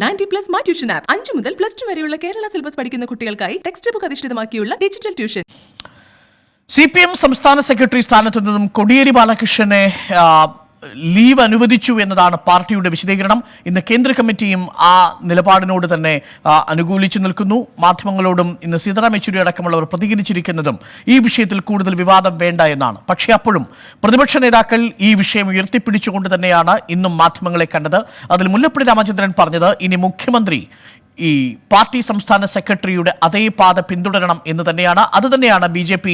90+ My Tuition App 5 മുതൽ +2 വരെയുള്ള Kerala syllabus പഠിക്കുന്ന കുട്ടികൾക്കായി ടെക്സ്റ്റ് ബുക്ക് അധിഷ്ഠിതമാക്കിയുള്ള ഡിജിറ്റൽ ട്യൂഷൻ. CPM സംസ്ഥാന സെക്രട്ടറി സ്ഥാനത്തു നിന്നും കോടിയേരി ബാലകൃഷ്ണനെ ലീവ് അനുവദിച്ചു എന്നതാണ് പാർട്ടിയുടെ വിശദീകരണം. ഇന്ന് കേന്ദ്ര കമ്മിറ്റിയും ആ നിലപാടിനോട് തന്നെ അനുകൂലിച്ചു നിൽക്കുന്നു. മാധ്യമങ്ങളോടും ഇന്ന് സീതാറാം യെച്ചൂരി അടക്കമുള്ളവർ പ്രതികരിച്ചിരിക്കുന്നതും ഈ വിഷയത്തിൽ കൂടുതൽ വിവാദം വേണ്ട എന്നാണ്. പക്ഷേ അപ്പോഴും പ്രതിപക്ഷ നേതാക്കൾ ഈ വിഷയം ഉയർത്തിപ്പിടിച്ചുകൊണ്ട് തന്നെയാണ് ഇന്നും മാധ്യമങ്ങളെ കണ്ടത്. അതിൽ മുല്ലപ്പള്ളി രാമചന്ദ്രൻ പറഞ്ഞത് ഇനി മുഖ്യമന്ത്രി ഈ പാർട്ടി സംസ്ഥാന സെക്രട്ടറിയുടെ അതേ പാത പിന്തുടരണം എന്ന് തന്നെയാണ്. അത് തന്നെയാണ് BJP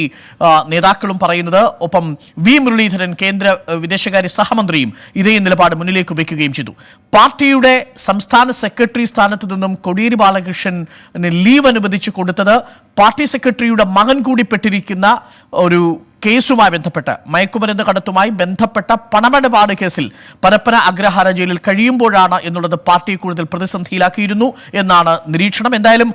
നേതാക്കളും പറയുന്നത്. ഒപ്പം വി മുരളീധരൻ കേന്ദ്ര വിദേശകാര്യ സഹമന്ത്രിയും ഇതേ നിലപാട് മുന്നിലേക്ക് വയ്ക്കുകയും ചെയ്തു. പാർട്ടിയുടെ സംസ്ഥാന സെക്രട്ടറി സ്ഥാനത്ത് നിന്നും കോടിയേരി ബാലകൃഷ്ണന് ലീവ് അനുവദിച്ചു കൊടുത്തത് പാർട്ടി സെക്രട്ടറിയുടെ മകൻ കൂടി പെട്ടിരിക്കുന്ന ഒരു കേസുമായി ബന്ധപ്പെട്ട് മയക്കുമരുന്ന് കടത്തുമായി ബന്ധപ്പെട്ട പണമിടപാട് കേസിൽ പരപ്പന അഗ്രഹാര ജയിലിൽ കഴിയുമ്പോഴാണ് എന്നുള്ളത് പാർട്ടിയെ കൂടുതൽ പ്രതിസന്ധിയിലാക്കിയിരുന്നു എന്നാണ് നിരീക്ഷണം. എന്തായാലും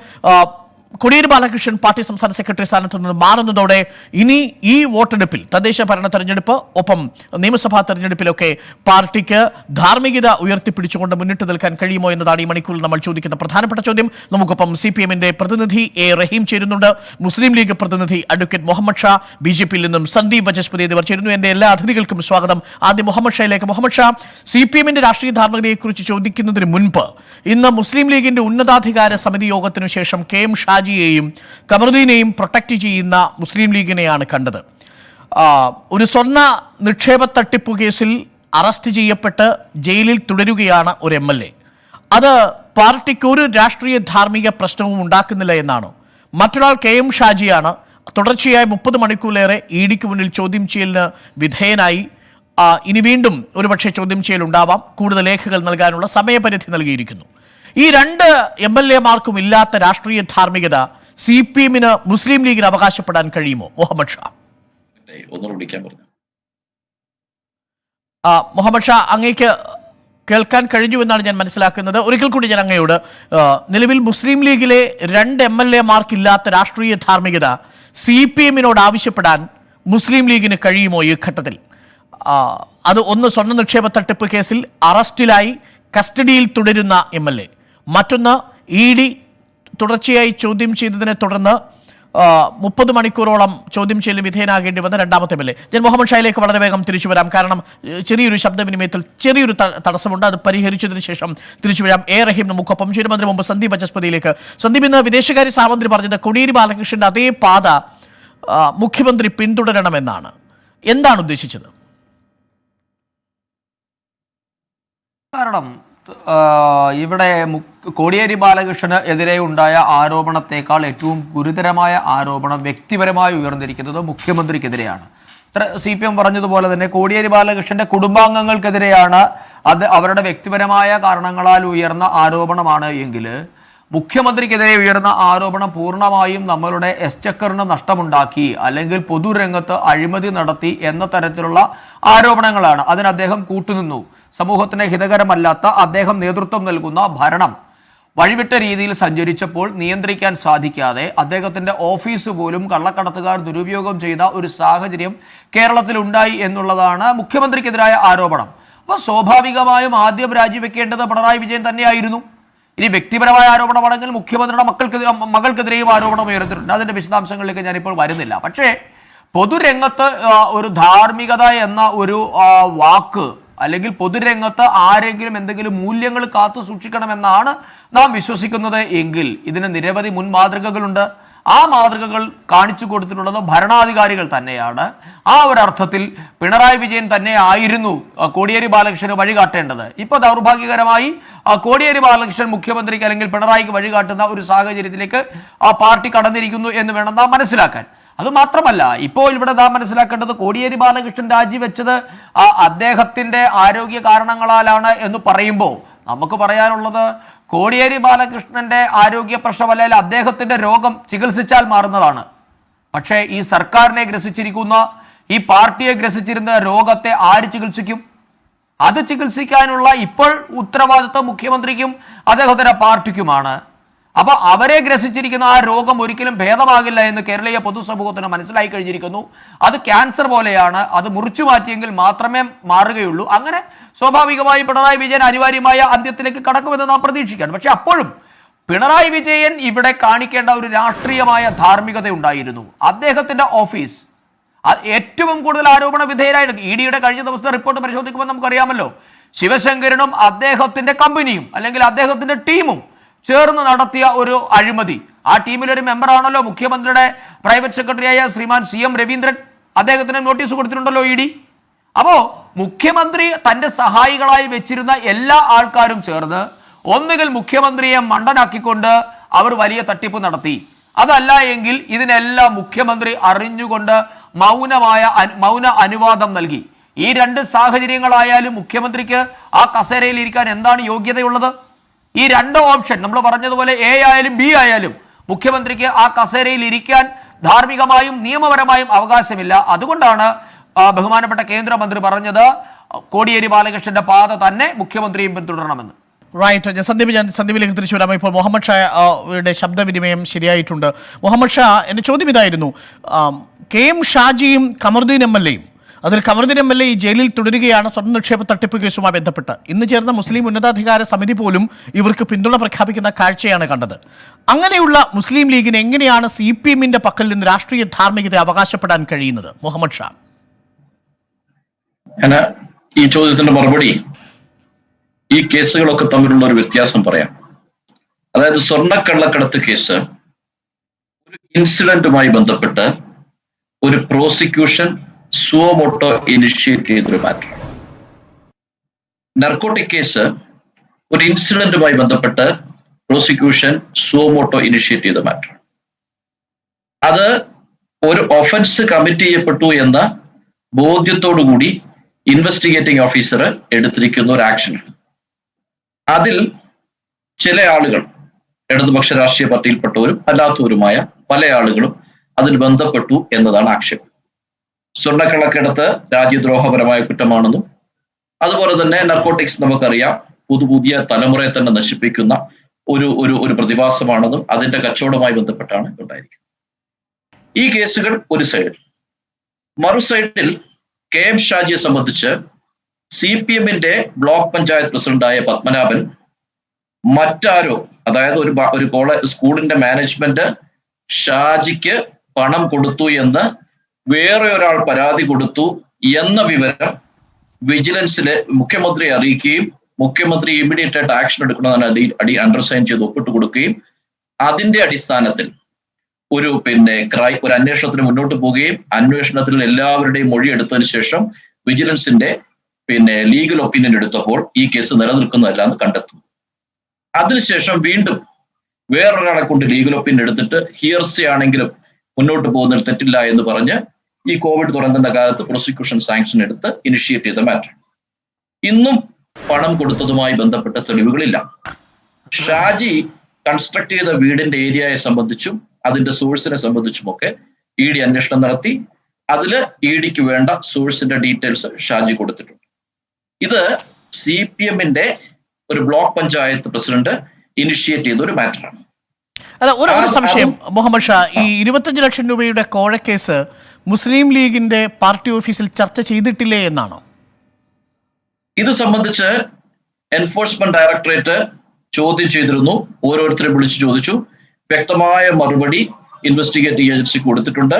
കോടിയേരി ബാലകൃഷ്ണൻ പാർട്ടി സംസ്ഥാന സെക്രട്ടറി സ്ഥാനത്ത് നിന്ന് മാറുന്നതോടെ ഇനി ഈ വോട്ടെടുപ്പിൽ തദ്ദേശ ഭരണ തെരഞ്ഞെടുപ്പ് ഒപ്പം നിയമസഭാ തെരഞ്ഞെടുപ്പിലൊക്കെ പാർട്ടിക്ക് ധാർമ്മികത ഉയർത്തിപ്പിടിച്ചുകൊണ്ട് മുന്നിട്ട് നിൽക്കാൻ കഴിയുമോ എന്നതാണ് ഈ മണിക്കൂറിൽ നമ്മൾ ചോദിക്കുന്ന പ്രധാനപ്പെട്ട ചോദ്യം. നമുക്കൊപ്പം CPM-ന്റെ പ്രതിനിധി A. റഹീം ചേരുന്നുണ്ട്, മുസ്ലിം ലീഗ് പ്രതിനിധി അഡ്വക്കേറ്റ് മുഹമ്മദ് ഷാ, BJP-യിൽ നിന്നും സന്ദീപ് വചസ്പതി എന്നിവർ ചേരുന്നു. എൻ്റെ എല്ലാ അതിഥികൾക്കും സ്വാഗതം. ആദ്യം മുഹമ്മദ് ഷായിലേക്ക്. മുഹമ്മദ് ഷാ, CPM-ന്റെ രാഷ്ട്രീയ ധാർമ്മികതയെക്കുറിച്ച് ചോദിക്കുന്നതിന് മുൻപ് ഇന്ന് മുസ്ലിം ലീഗിന്റെ ഉന്നതാധികാര സമിതി യോഗത്തിനു ശേഷം KM ഷാജിയെയും കമറുദ്ദീനെയും പ്രൊട്ടക്ട് ചെയ്യുന്ന മുസ്ലിം ലീഗിനെയാണ് കണ്ടത്. ഒരു സ്വർണ്ണ നിക്ഷേപ തട്ടിപ്പ് കേസിൽ അറസ്റ്റ് ചെയ്യപ്പെട്ട് ജയിലിൽ തുടരുകയാണ് ഒരു MLA. അത് പാർട്ടിക്ക് ഒരു രാഷ്ട്രീയ ധാർമ്മിക പ്രശ്നവും ഉണ്ടാക്കുന്നില്ല എന്നാണോ? മറ്റൊരാൾ KM ഷാജിയാണ്. തുടർച്ചയായി 30 മണിക്കൂറിലേറെ EDക്ക് മുന്നിൽ ചോദ്യം ചെയ്യലിന് വിധേയനായി. ഇനി വീണ്ടും ഒരുപക്ഷെ ചോദ്യം ചെയ്യൽ ഉണ്ടാവാം. കൂടുതൽ രേഖകൾ നൽകാനുള്ള സമയപരിധി നൽകിയിരിക്കുന്നു. ഈ രണ്ട് MLA-മാർക്കും ഇല്ലാത്ത രാഷ്ട്രീയ ധാർമ്മികത CPM-ന് മുസ്ലിം ലീഗിന് അവകാശപ്പെടാൻ കഴിയുമോ? മുഹമ്മദ് ഷാ. മുഹമ്മദ് ഷാ, അങ്ങേക്ക് കേൾക്കാൻ കഴിഞ്ഞു എന്നാണ് ഞാൻ മനസ്സിലാക്കുന്നത്. ഒരിക്കൽ കൂടി ഞാൻ അങ്ങയോട്, നിലവിൽ മുസ്ലിം ലീഗിലെ രണ്ട് MLA-മാർക്കില്ലാത്ത രാഷ്ട്രീയ ധാർമ്മികത CPM-നോട് ആവശ്യപ്പെടാൻ മുസ്ലിം ലീഗിന് കഴിയുമോ ഈ ഘട്ടത്തിൽ? അത് ഒന്ന്, സ്വർണ്ണ നിക്ഷേപ തട്ടിപ്പ് കേസിൽ അറസ്റ്റിലായി കസ്റ്റഡിയിൽ തുടരുന്ന MLA. മറ്റൊന്ന്, ED തുടർച്ചയായി ചോദ്യം ചെയ്തതിനെ തുടർന്ന് 30 മണിക്കൂറോളം ചോദ്യം ചെയ്യലിന് വിധേയനാകേണ്ടി വന്ന രണ്ടാമത്തെ MLA. ഞാൻ മുഹമ്മദ് ഷായിലേക്ക് വളരെ വേഗം തിരിച്ചു വരാം. കാരണം ചെറിയൊരു ശബ്ദവിനിമയത്തിൽ ചെറിയൊരു തടസ്സമുണ്ട്. അത് പരിഹരിച്ചതിന് ശേഷം തിരിച്ചു വരാം. A. റഹീം നമുക്കൊപ്പം ചേരുന്നതിന് മുമ്പ് സന്ദീപ് വചസ്പതിയിലേക്ക്. സന്ദീപ്, ഇന്ന് വിദേശകാര്യ സഹമന്ത്രി പറഞ്ഞത് കോടിയേരി ബാലകൃഷ്ണന്റെ അതേ പാത മുഖ്യമന്ത്രി പിന്തുടരണമെന്നാണ്. എന്താണ് ഉദ്ദേശിച്ചത്? കാരണം ഇവിടെ കോടിയേരി ബാലകൃഷ്ണന് എതിരെ ഉണ്ടായ ആരോപണത്തെക്കാൾ ഏറ്റവും ഗുരുതരമായ ആരോപണം വ്യക്തിപരമായി ഉയർന്നിരിക്കുന്നത് മുഖ്യമന്ത്രിക്കെതിരെയാണ്. CPM പറഞ്ഞതുപോലെ തന്നെ കോടിയേരി ബാലകൃഷ്ണന്റെ കുടുംബാംഗങ്ങൾക്കെതിരെയാണ് അത് അവരുടെ വ്യക്തിപരമായ കാരണങ്ങളാൽ ഉയർന്ന ആരോപണമാണ് എങ്കിൽ മുഖ്യമന്ത്രിക്കെതിരെ ഉയർന്ന ആരോപണം പൂർണ്ണമായും നമ്മളുടെ എസ്റ്റക്കറിന് നഷ്ടമുണ്ടാക്കി അല്ലെങ്കിൽ പൊതുരംഗത്ത് അഴിമതി നടത്തി എന്ന തരത്തിലുള്ള ആരോപണങ്ങളാണ്. അതിന് അദ്ദേഹം കൂട്ടുനിന്നു. സമൂഹത്തിന് ഹിതകരമല്ലാത്ത അദ്ദേഹം നേതൃത്വം നൽകുന്ന ഭരണം വഴിവിട്ട രീതിയിൽ സഞ്ചരിച്ചപ്പോൾ നിയന്ത്രിക്കാൻ സാധിക്കാതെ അദ്ദേഹത്തിൻ്റെ ഓഫീസ് പോലും കള്ളക്കടത്തുകാർ ദുരുപയോഗം ചെയ്ത ഒരു സാഹചര്യം കേരളത്തിൽ ഉണ്ടായി എന്നുള്ളതാണ് മുഖ്യമന്ത്രിക്കെതിരായ ആരോപണം. അപ്പോൾ സ്വാഭാവികമായും ആദ്യം രാജിവെക്കേണ്ടത് പിണറായി വിജയൻ തന്നെയായിരുന്നു. ഇനി വ്യക്തിപരമായ ആരോപണമാണെങ്കിൽ മുഖ്യമന്ത്രിയുടെ മകൾക്കെതിരെയും ആരോപണം ഉയർത്തിയിട്ടുണ്ട്. അതിൻ്റെ വിശദാംശങ്ങളിലേക്ക് ഞാനിപ്പോൾ വരുന്നില്ല. പക്ഷേ പൊതുരംഗത്ത് ഒരു ധാർമ്മികത എന്ന ഒരു വാക്ക് അല്ലെങ്കിൽ പൊതുരംഗത്ത് ആരെങ്കിലും എന്തെങ്കിലും മൂല്യങ്ങൾ കാത്തു സൂക്ഷിക്കണമെന്നാണ് നാം വിശ്വസിക്കുന്നത് എങ്കിൽ ഇതിന് നിരവധി മുൻ മാതൃകകളുണ്ട്. ആ മാതൃകകൾ കാണിച്ചു കൊടുത്തിട്ടുള്ളത് ഭരണാധികാരികൾ തന്നെയാണ്. ആ ഒരർത്ഥത്തിൽ പിണറായി വിജയൻ തന്നെ ആയിരുന്നു കോടിയേരി ബാലകൃഷ്ണന് വഴികാട്ടേണ്ടത്. ഇപ്പോൾ ദൗർഭാഗ്യകരമായി കോടിയേരി ബാലകൃഷ്ണൻ മുഖ്യമന്ത്രിക്ക് അല്ലെങ്കിൽ പിണറായിക്ക് വഴികാട്ടുന്ന ഒരു സാഹചര്യത്തിലേക്ക് ആ പാർട്ടി കടന്നിരിക്കുന്നു എന്ന് വേണം നാം മനസ്സിലാക്കാൻ. അതുമാത്രമല്ല, ഇപ്പോൾ ഇവിടെ നാം മനസ്സിലാക്കേണ്ടത് കോടിയേരി ബാലകൃഷ്ണൻ രാജിവെച്ചത് അദ്ദേഹത്തിൻ്റെ ആരോഗ്യ കാരണങ്ങളാലാണ് എന്ന് പറയുമ്പോൾ നമുക്ക് പറയാനുള്ളത് കോടിയേരി ബാലകൃഷ്ണന്റെ ആരോഗ്യ പ്രശ്നമല്ല, അദ്ദേഹത്തിന്റെ രോഗം ചികിത്സിച്ചാൽ മാറുന്നതാണ്. പക്ഷേ ഈ സർക്കാരിനെ ഗ്രസിച്ചിരിക്കുന്ന, ഈ പാർട്ടിയെ ഗ്രസിച്ചിരുന്ന രോഗത്തെ ആര് ചികിത്സിക്കും? അത് ചികിത്സിക്കാനുള്ള ഇപ്പോൾ ഉത്തരവാദിത്വം മുഖ്യമന്ത്രിക്കും അദ്ദേഹത്തിന്റെ പാർട്ടിക്കുമാണ്. അപ്പൊ അവരെ ഗ്രസിച്ചിരിക്കുന്ന ആ രോഗം ഒരിക്കലും ഭേദമാകില്ല എന്ന് കേരളീയ പൊതുസമൂഹത്തിന് മനസ്സിലായി കഴിഞ്ഞിരിക്കുന്നു. അത് ക്യാൻസർ പോലെയാണ്, അത് മുറിച്ചു മാറ്റിയെങ്കിൽ മാത്രമേ മാറുകയുള്ളൂ. അങ്ങനെ സ്വാഭാവികമായി പിണറായി വിജയൻ അനിവാര്യമായ അന്ത്യത്തിലേക്ക് കടക്കുമെന്ന് നാം പ്രതീക്ഷിക്കുകയാണ്. പക്ഷെ അപ്പോഴും പിണറായി വിജയൻ ഇവിടെ കാണിക്കേണ്ട ഒരു രാഷ്ട്രീയമായ ധാർമ്മികത ഉണ്ടായിരുന്നു. അദ്ദേഹത്തിന്റെ ഓഫീസ് ഏറ്റവും കൂടുതൽ ആരോപണ വിധേയരായിരുന്നു. ഇഡിയുടെ കഴിഞ്ഞ ദിവസത്തെ റിപ്പോർട്ട് പരിശോധിക്കുമ്പോൾ നമുക്കറിയാമല്ലോ, ശിവശങ്കരനും അദ്ദേഹത്തിന്റെ കമ്പനിയും അല്ലെങ്കിൽ അദ്ദേഹത്തിന്റെ ടീമും ചേർന്ന് നടത്തിയ ഒരു അഴിമതി. ആ ടീമിലൊരു മെമ്പറാണല്ലോ മുഖ്യമന്ത്രിയുടെ പ്രൈവറ്റ് സെക്രട്ടറിയായ ശ്രീമാൻ CM രവീന്ദ്രൻ. അദ്ദേഹത്തിന് നോട്ടീസ് കൊടുത്തിട്ടുണ്ടല്ലോ ഇഡി. അപ്പോ മുഖ്യമന്ത്രി തന്റെ സഹായികളായി വെച്ചിരുന്ന എല്ലാ ആൾക്കാരും ചേർന്ന് ഒന്നുകിൽ മുഖ്യമന്ത്രിയെ മണ്ടനാക്കിക്കൊണ്ട് അവർ വലിയ തട്ടിപ്പ് നടത്തി, അതല്ല എങ്കിൽ ഇതിനെല്ലാം മുഖ്യമന്ത്രി അറിഞ്ഞുകൊണ്ട് മൗന അനുവാദം നൽകി. ഈ രണ്ട് സാഹചര്യങ്ങളായാലും മുഖ്യമന്ത്രിക്ക് ആ കസേരയിൽ ഇരിക്കാൻ എന്താണ് യോഗ്യതയുള്ളത്? ഈ രണ്ട് ഓപ്ഷൻ നമ്മൾ പറഞ്ഞതുപോലെ A ആയാലും B ആയാലും മുഖ്യമന്ത്രിക്ക് ആ കസേരയിൽ ഇരിക്കാൻ ധാർമ്മികമായും നിയമപരമായും അവകാശമില്ല. അതുകൊണ്ടാണ് ബഹുമാനപ്പെട്ട കേന്ദ്രമന്ത്രി പറഞ്ഞത് കോടിയേരി ബാലകൃഷ്ണന്റെ പാത തന്നെ മുഖ്യമന്ത്രിയും പിന്തുടരണമെന്ന്. റൈറ്റ്. ഞാൻ സന്ദീപിലേക്ക് തിരിച്ചു വരാം. ഇപ്പോൾ മുഹമ്മദ് ഷായുടെ ശബ്ദവിനിമയം ശരിയായിട്ടുണ്ട്. മുഹമ്മദ് ഷാ, എൻ്റെ ചോദ്യം ഇതായിരുന്നു. KM ഷാജിയും കമറുദ്ദീൻ MLA അതിൽ കമറുദ്ദീൻ MLA ഈ ജയിലിൽ തുടരുകയാണ് സ്വർണ്ണ നിക്ഷേപ തട്ടിപ്പ് കേസുമായി ബന്ധപ്പെട്ട്. ഇന്ന് ചേർന്ന മുസ്ലിം ഉന്നതാധികാര സമിതി പോലും ഇവർക്ക് പിന്തുണ പ്രഖ്യാപിക്കുന്ന കാഴ്ചയാണ് കണ്ടത്. അങ്ങനെയുള്ള മുസ്ലിം ലീഗിന് എങ്ങനെയാണ് CPM-ന്റെ പക്കൽ നിന്ന് രാഷ്ട്രീയ ധാർമ്മികത അവകാശപ്പെടാൻ കഴിയുന്നത്? മുഹമ്മദ് ഷാ. ഈ ചോദ്യത്തിന്റെ മറുപടി ഈ കേസുകളൊക്കെ തമ്മിലുള്ള ഒരു വ്യത്യാസം പറയാം. അതായത് സ്വർണ്ണക്കള്ളക്കടത്ത് കേസ് ഒരു ഇൻസിഡന്റുമായി ബന്ധപ്പെട്ട് ഒരു പ്രോസിക്യൂഷൻ സുവമോട്ടോ ഇനിഷ്യേറ്റ് ചെയ്തൊരു മാറ്റർ. നർക്കോട്ടിക് കേസ് ഒരു ഇൻസിഡന്റുമായി ബന്ധപ്പെട്ട് പ്രോസിക്യൂഷൻ സുവമോട്ടോ ഇനിഷ്യേറ്റ് ചെയ്ത മാറ്റർ. അത് ഒരു ഒഫൻസ് കമ്മിറ്റ് ചെയ്യപ്പെട്ടു എന്ന ബോധ്യത്തോടുകൂടി ഇൻവെസ്റ്റിഗേറ്റിംഗ് ഓഫീസർ എടുത്തിരിക്കുന്ന ഒരു ആക്ഷനാണ്. അതിൽ ചില ആളുകൾ, ഇടതുപക്ഷ രാഷ്ട്രീയ പാർട്ടിയിൽപ്പെട്ടവരും അല്ലാത്തവരുമായ പല ആളുകളും അതിൽ ബന്ധപ്പെട്ടു എന്നതാണ് ആക്ഷേപം. സ്വർണ്ണക്കള്ളക്കടത്ത് രാജ്യദ്രോഹപരമായ കുറ്റമാണെന്നും അതുപോലെ തന്നെ നർക്കോട്ടിക്സ് നമുക്കറിയാം പുതിയ തലമുറയെ തന്നെ നശിപ്പിക്കുന്ന ഒരു പ്രതിഭാസമാണെന്നും അതിന്റെ കച്ചവടവുമായി ബന്ധപ്പെട്ടാണ് ഉണ്ടായിരിക്കുന്നത്. ഈ കേസുകൾ ഒരു സൈഡിൽ. മറു സൈഡിൽ KM ഷാജിയെ സംബന്ധിച്ച് CPM-ന്റെ ബ്ലോക്ക് പഞ്ചായത്ത് പ്രസിഡന്റായ പത്മനാഭൻ മറ്റാരോ, അതായത് ഒരു സ്കൂളിന്റെ മാനേജ്മെന്റ് ഷാജിക്ക് പണം കൊടുത്തു എന്ന് വേറെ ഒരാൾ പരാതി കൊടുത്തു എന്ന വിവരം വിജിലൻസിലെ മുഖ്യമന്ത്രിയെ അറിയിക്കുകയും മുഖ്യമന്ത്രി ഇമ്മീഡിയറ്റ് ആയിട്ട് ആക്ഷൻ എടുക്കണമെന്ന് അണ്ടർസൈൻ ചെയ്ത് ഒപ്പിട്ട് കൊടുക്കുകയും അതിന്റെ അടിസ്ഥാനത്തിൽ ഒരു അന്വേഷണത്തിന് മുന്നോട്ട് പോവുകയും അന്വേഷണത്തിൽ എല്ലാവരുടെയും മൊഴി എടുത്തതിന് ശേഷം വിജിലൻസിന്റെ ലീഗൽ ഒപ്പീനിയൻ എടുത്തപ്പോൾ ഈ കേസ് നിലനിൽക്കുന്നതല്ല എന്ന് കണ്ടെത്തുന്നു. അതിനുശേഷം വീണ്ടും വേറൊരാളെ കൊണ്ട് ലീഗൽ ഒപ്പീനിയൻ എടുത്തിട്ട് ഹിയർസി ആണെങ്കിലും മുന്നോട്ട് പോകുന്നതിൽ തെറ്റില്ല എന്ന് പറഞ്ഞ് ഈ കോവിഡ് തുറന്ന കാലത്ത് പ്രോസിക്യൂഷൻ സാങ്ഷൻ എടുത്ത് ഇനിഷ്യേറ്റ് ചെയ്ത മാറ്റർ. ഇന്നും പണം കൊടുത്തതുമായി ബന്ധപ്പെട്ട തെളിവുകളില്ല. ഷാജി കൺസ്ട്രക്ട് ചെയ്ത വീടിന്റെ ഏരിയയെ സംബന്ധിച്ചും അതിന്റെ സോഴ്സിനെ സംബന്ധിച്ചുമൊക്കെ ED അന്വേഷണം നടത്തി. അതിൽ EDക്ക് വേണ്ട സോഴ്സിന്റെ ഡീറ്റെയിൽസ് ഷാജി കൊടുത്തിട്ടുണ്ട്. ഇത് CPM-ന്റെ ഒരു ബ്ലോക്ക് പഞ്ചായത്ത് പ്രസിഡന്റ് ഇനിഷ്യേറ്റ് ചെയ്ത ഒരു മാറ്ററാണ്. അല്ല, ഒരു സംശയം മുഹമ്മദ് ഷാ, ഈ 25 ലക്ഷം രൂപയുടെ കോഴക്കേസ് മുസ്ലിം ലീഗിന്റെ പാർട്ടി ഓഫീസിൽ ചർച്ച ചെയ്തിട്ടില്ലേ എന്നാണോ? ഇത് സംബന്ധിച്ച് എൻഫോഴ്സ്മെന്റ് ഡയറക്ടറേറ്റ് ചോദ്യം ചെയ്തിരുന്നു. ഓരോരുത്തരെ വിളിച്ചു ചോദിച്ചു. വ്യക്തമായ മറുപടി ഇൻവെസ്റ്റിഗേറ്റിംഗ് ഏജൻസി കൊടുത്തിട്ടുണ്ട്.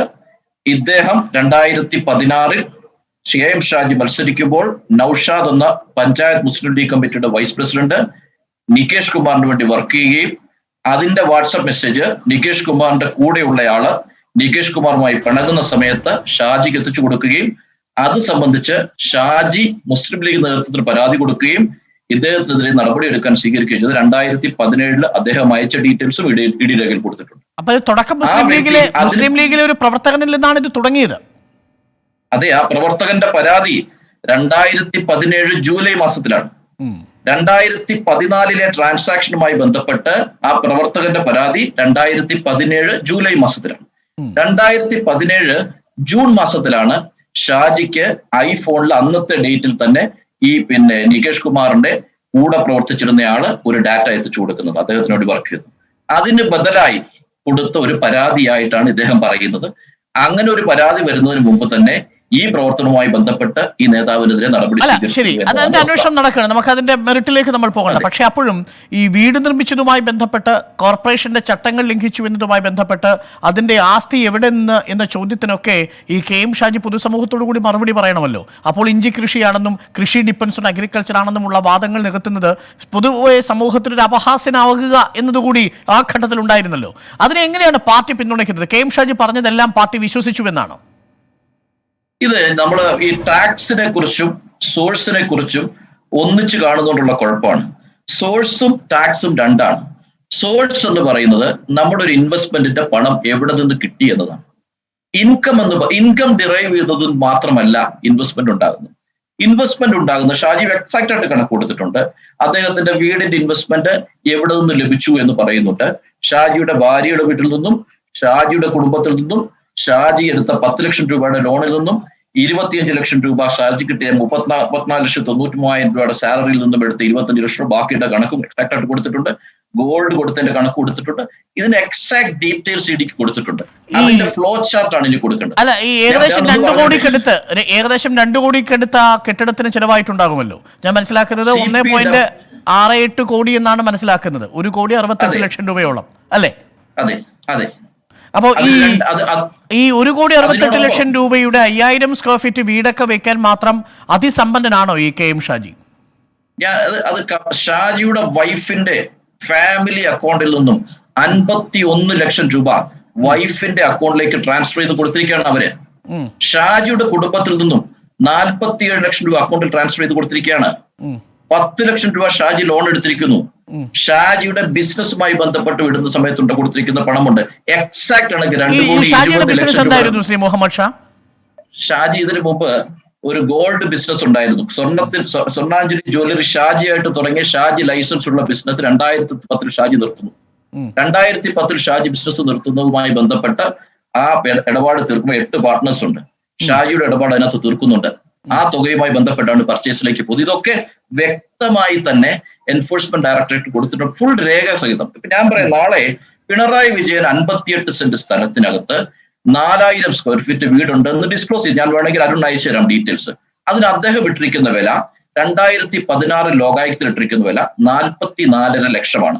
ഇദ്ദേഹം 2016 KM ഷാജി മത്സരിക്കുമ്പോൾ നൌഷാദ് എന്ന പഞ്ചായത്ത് മുസ്ലിം ലീഗ് കമ്മിറ്റിയുടെ വൈസ് പ്രസിഡന്റ് നികേഷ് കുമാറിന് വേണ്ടി വർക്ക് ചെയ്യുകയും അതിന്റെ വാട്സപ്പ് മെസ്സേജ് നികേഷ് കുമാറിന്റെ കൂടെയുള്ളയാള് നികേഷ് കുമാറുമായി പിണങ്ങുന്ന സമയത്ത് ഷാജിക്ക് എത്തിച്ചു കൊടുക്കുകയും അത് സംബന്ധിച്ച് ഷാജി മുസ്ലിം ലീഗ് നേതൃത്വത്തിന് പരാതി കൊടുക്കുകയും ഇദ്ദേഹത്തിനെതിരെ നടപടിയെടുക്കാൻ സ്വീകരിക്കുകയും ചെയ്തു. 2017 അദ്ദേഹം അയച്ച ഡീറ്റെയിൽസും ഇഡി രേഖയിൽ കൊടുത്തിട്ടുണ്ട്. അപ്പൊ തുടക്കം മുസ്ലിം ലീഗിലെ ഒരു പ്രവർത്തകനിൽ നിന്നാണ് ഇത് തുടങ്ങിയത്. അതെ, ആ പ്രവർത്തകന്റെ പരാതി 2017 ജൂലൈ മാസത്തിലാണ്. 2014 ട്രാൻസാക്ഷനുമായി ബന്ധപ്പെട്ട് ആ പ്രവർത്തകന്റെ പരാതി 2017 ജൂലൈ മാസത്തിലാണ്. 2017 ജൂൺ മാസത്തിലാണ് ഷാജിക്ക് ഐഫോണിൽ അന്നത്തെ ഡേറ്റിൽ തന്നെ ഈ നികേഷ് കുമാറിന്റെ കൂടെ പ്രവർത്തിച്ചിരുന്നയാള് ഒരു ഡാറ്റ എത്തിച്ചു കൊടുക്കുന്നത്, അദ്ദേഹത്തിന് വേണ്ടി വർക്ക് ചെയ്തു. അതിന് ബദലായി കൊടുത്ത ഒരു പരാതിയായിട്ടാണ് ഇദ്ദേഹം പറയുന്നത്. അങ്ങനെ ഒരു പരാതി വരുന്നതിന് മുമ്പ് തന്നെ ഈ പ്രവർത്തനവുമായി ബന്ധപ്പെട്ട് ഈ നേതാവിനെതിരെ നടപടി അല്ല ശരി, അതിന്റെ അന്വേഷണം നടക്കണം, നമുക്ക് അതിന്റെ മെറിറ്റിലേക്ക് നമ്മൾ പോകണ്ട. പക്ഷെ അപ്പോഴും ഈ വീട് നിർമ്മിച്ചതുമായി ബന്ധപ്പെട്ട് കോർപ്പറേഷന്റെ ചട്ടങ്ങൾ ലംഘിച്ചു എന്നതുമായി ബന്ധപ്പെട്ട് അതിന്റെ ആസ്തി എവിടെ നിന്ന് എന്ന ചോദ്യത്തിനൊക്കെ ഈ KM ഷാജി പൊതുസമൂഹത്തോടു കൂടി മറുപടി പറയണമല്ലോ. അപ്പോൾ ഇഞ്ചി കൃഷിയാണെന്നും കൃഷി ഡിപ്പെൻസ് ഓൺ അഗ്രികൾച്ചർ ആണെന്നുമുള്ള വാദങ്ങൾ നികത്തുന്നത് പൊതുവെ സമൂഹത്തിനൊരു അപഹാസ്യനാവുക എന്നതുകൂടി ആ ഘട്ടത്തിൽ ഉണ്ടായിരുന്നല്ലോ. അതിനെ എങ്ങനെയാണ് പാർട്ടി പിന്തുണയ്ക്കുന്നത്? KM ഷാജി പറഞ്ഞതെല്ലാം പാർട്ടി വിശ്വസിച്ചു എന്നാണോ? ഇത് നമ്മൾ ഈ ടാക്സിനെ കുറിച്ചും സോഴ്സിനെ കുറിച്ചും ഒന്നിച്ചു കാണുന്നതുകൊണ്ടുള്ള കുഴപ്പമാണ്. സോഴ്സും ടാക്സും രണ്ടാണ്. സോഴ്സ് എന്ന് പറയുന്നത് നമ്മുടെ ഒരു ഇൻവെസ്റ്റ്മെന്റിന്റെ പണം എവിടെ നിന്ന് കിട്ടി എന്നതാണ്. ഇൻകം ഡിറൈവ് ചെയ്തത് മാത്രമല്ല ഇൻവെസ്റ്റ്മെന്റ് ഉണ്ടാകുന്നത്. ഇൻവെസ്റ്റ്മെന്റ് ഉണ്ടാകുന്ന ഷാജി എക്സാക്റ്റ് ആയിട്ട് കണക്ക് കൊടുത്തിട്ടുണ്ട്. അദ്ദേഹത്തിന്റെ വീടിന്റെ ഇൻവെസ്റ്റ്മെന്റ് എവിടെ നിന്ന് ലഭിച്ചു എന്ന് പറയുന്നുണ്ട്. ഷാജിയുടെ ഭാര്യയുടെ വീട്ടിൽ നിന്നും, ഷാജിയുടെ കുടുംബത്തിൽ നിന്നും, ഷാജി എടുത്ത 10 ലക്ഷം രൂപയുടെ ലോണിൽ നിന്നും, 25 ലക്ഷം രൂപ ഷാജി കിട്ടിയ 34,93,000 രൂപയുടെ സാലറിയിൽ നിന്നും എടുത്ത് 25 ലക്ഷം രൂപ ബാക്കിയുടെ കണക്കും എക്സാക്ട് ആയിട്ട് കൊടുത്തിട്ടുണ്ട്. ഗോൾഡ് കൊടുത്തതിന്റെ കണക്ക് കൊടുത്തിട്ടുണ്ട്. ഇതിന് എക്സാക്ട് ഡീറ്റെയിൽസ് ഇടിക്ക് കൊടുത്തിട്ടുണ്ട്. അതിന്റെ ഫ്ലോ ചാർട്ട് ആണ് ഇനി കൊടുക്കേണ്ടത്. അല്ല, ഈ ഏകദേശം 2 കോടിക്കടുത്ത കെട്ടിടത്തിന് ചെലവായിട്ടുണ്ടാകുമല്ലോ. ഞാൻ മനസ്സിലാക്കുന്നത് 1.68 കോടി എന്നാണ് മനസ്സിലാക്കുന്നത്. 1,68 ലക്ഷം രൂപയോളം അല്ലേ? അതെ അതെ. അപ്പോ ഈ 1,68 ലക്ഷം രൂപയുടെ 5000 സ്ക്വയർ ഫീറ്റ് വീടൊക്കെ വെക്കാൻ മാത്രം അതിസമ്പന്നനാണോ ഈ KM ഷാജി? അത് ഷാജിയുടെ വൈഫിന്റെ ഫാമിലി അക്കൗണ്ടിൽ നിന്നും 51 ലക്ഷം രൂപ വൈഫിന്റെ അക്കൗണ്ടിലേക്ക് ട്രാൻസ്ഫർ ചെയ്ത് കൊടുത്തിരിക്കുകയാണ് അവര്. ഷാജിയുടെ കുടുംബത്തിൽ നിന്നും 47 ലക്ഷം രൂപ അക്കൗണ്ടിൽ ട്രാൻസ്ഫർ ചെയ്ത് കൊടുത്തിരിക്കുകയാണ്. 10 ലക്ഷം രൂപ ഷാജി ലോൺ എടുത്തിരിക്കുന്നു. ഷാജിയുടെ ബിസിനസ്സുമായി ബന്ധപ്പെട്ട് വിടുന്ന സമയത്തുണ്ട് കൊടുത്തിരിക്കുന്ന പണമുണ്ട്. എക്സാക്ട് ആണ് 2,20 ലക്ഷം ശ്രീ മുഹമ്മദ് ഷാ. ഷാജി ഇതിനു മുമ്പ് ഒരു ഗോൾഡ് ബിസിനസ് ഉണ്ടായിരുന്നു. സ്വർണ്ണാഞ്ജലി ജ്വല്ലറി ഷാജിയായിട്ട് തുടങ്ങിയ ഷാജി ലൈസൻസ് ഉള്ള ബിസിനസ് 2010 ഷാജി നിർത്തുന്നു. 2010 ഷാജി ബിസിനസ് നിർത്തുന്നതുമായി ബന്ധപ്പെട്ട് ആ ഇടപാട് തീർക്കുമ്പോൾ 8 പാർട്ട്നേഴ്സ് ഉണ്ട്. ഷാജിയുടെ ഇടപാട് അതിനകത്ത് തീർക്കുന്നുണ്ട്. ആ തുകയുമായി ബന്ധപ്പെട്ടാണ് പർച്ചേസിലേക്ക് പോകുന്നത്. ഇതൊക്കെ വ്യക്തമായി തന്നെ എൻഫോഴ്സ്മെന്റ് ഡയറക്ടറേറ്റ് കൊടുത്തിട്ടുണ്ട്, ഫുൾ രേഖ സഹിതം. ഇപ്പൊ ഞാൻ പറയാം, നാളെ പിണറായി വിജയൻ 58 സെന്റ് സ്ഥലത്തിനകത്ത് 4000 സ്ക്വയർ ഫീറ്റ് വീടുണ്ടെന്ന് ഡിസ്ക്ലോസ് ചെയ്ത്, ഞാൻ വേണമെങ്കിൽ അരുൺ അയച്ചു തരാം ഡീറ്റെയിൽസ്. അതിന് അദ്ദേഹം ഇട്ടിരിക്കുന്ന വില 2016 ലോകായുക്തത്തിൽ ഇട്ടിരിക്കുന്ന വില 44.5 ലക്ഷമാണ്.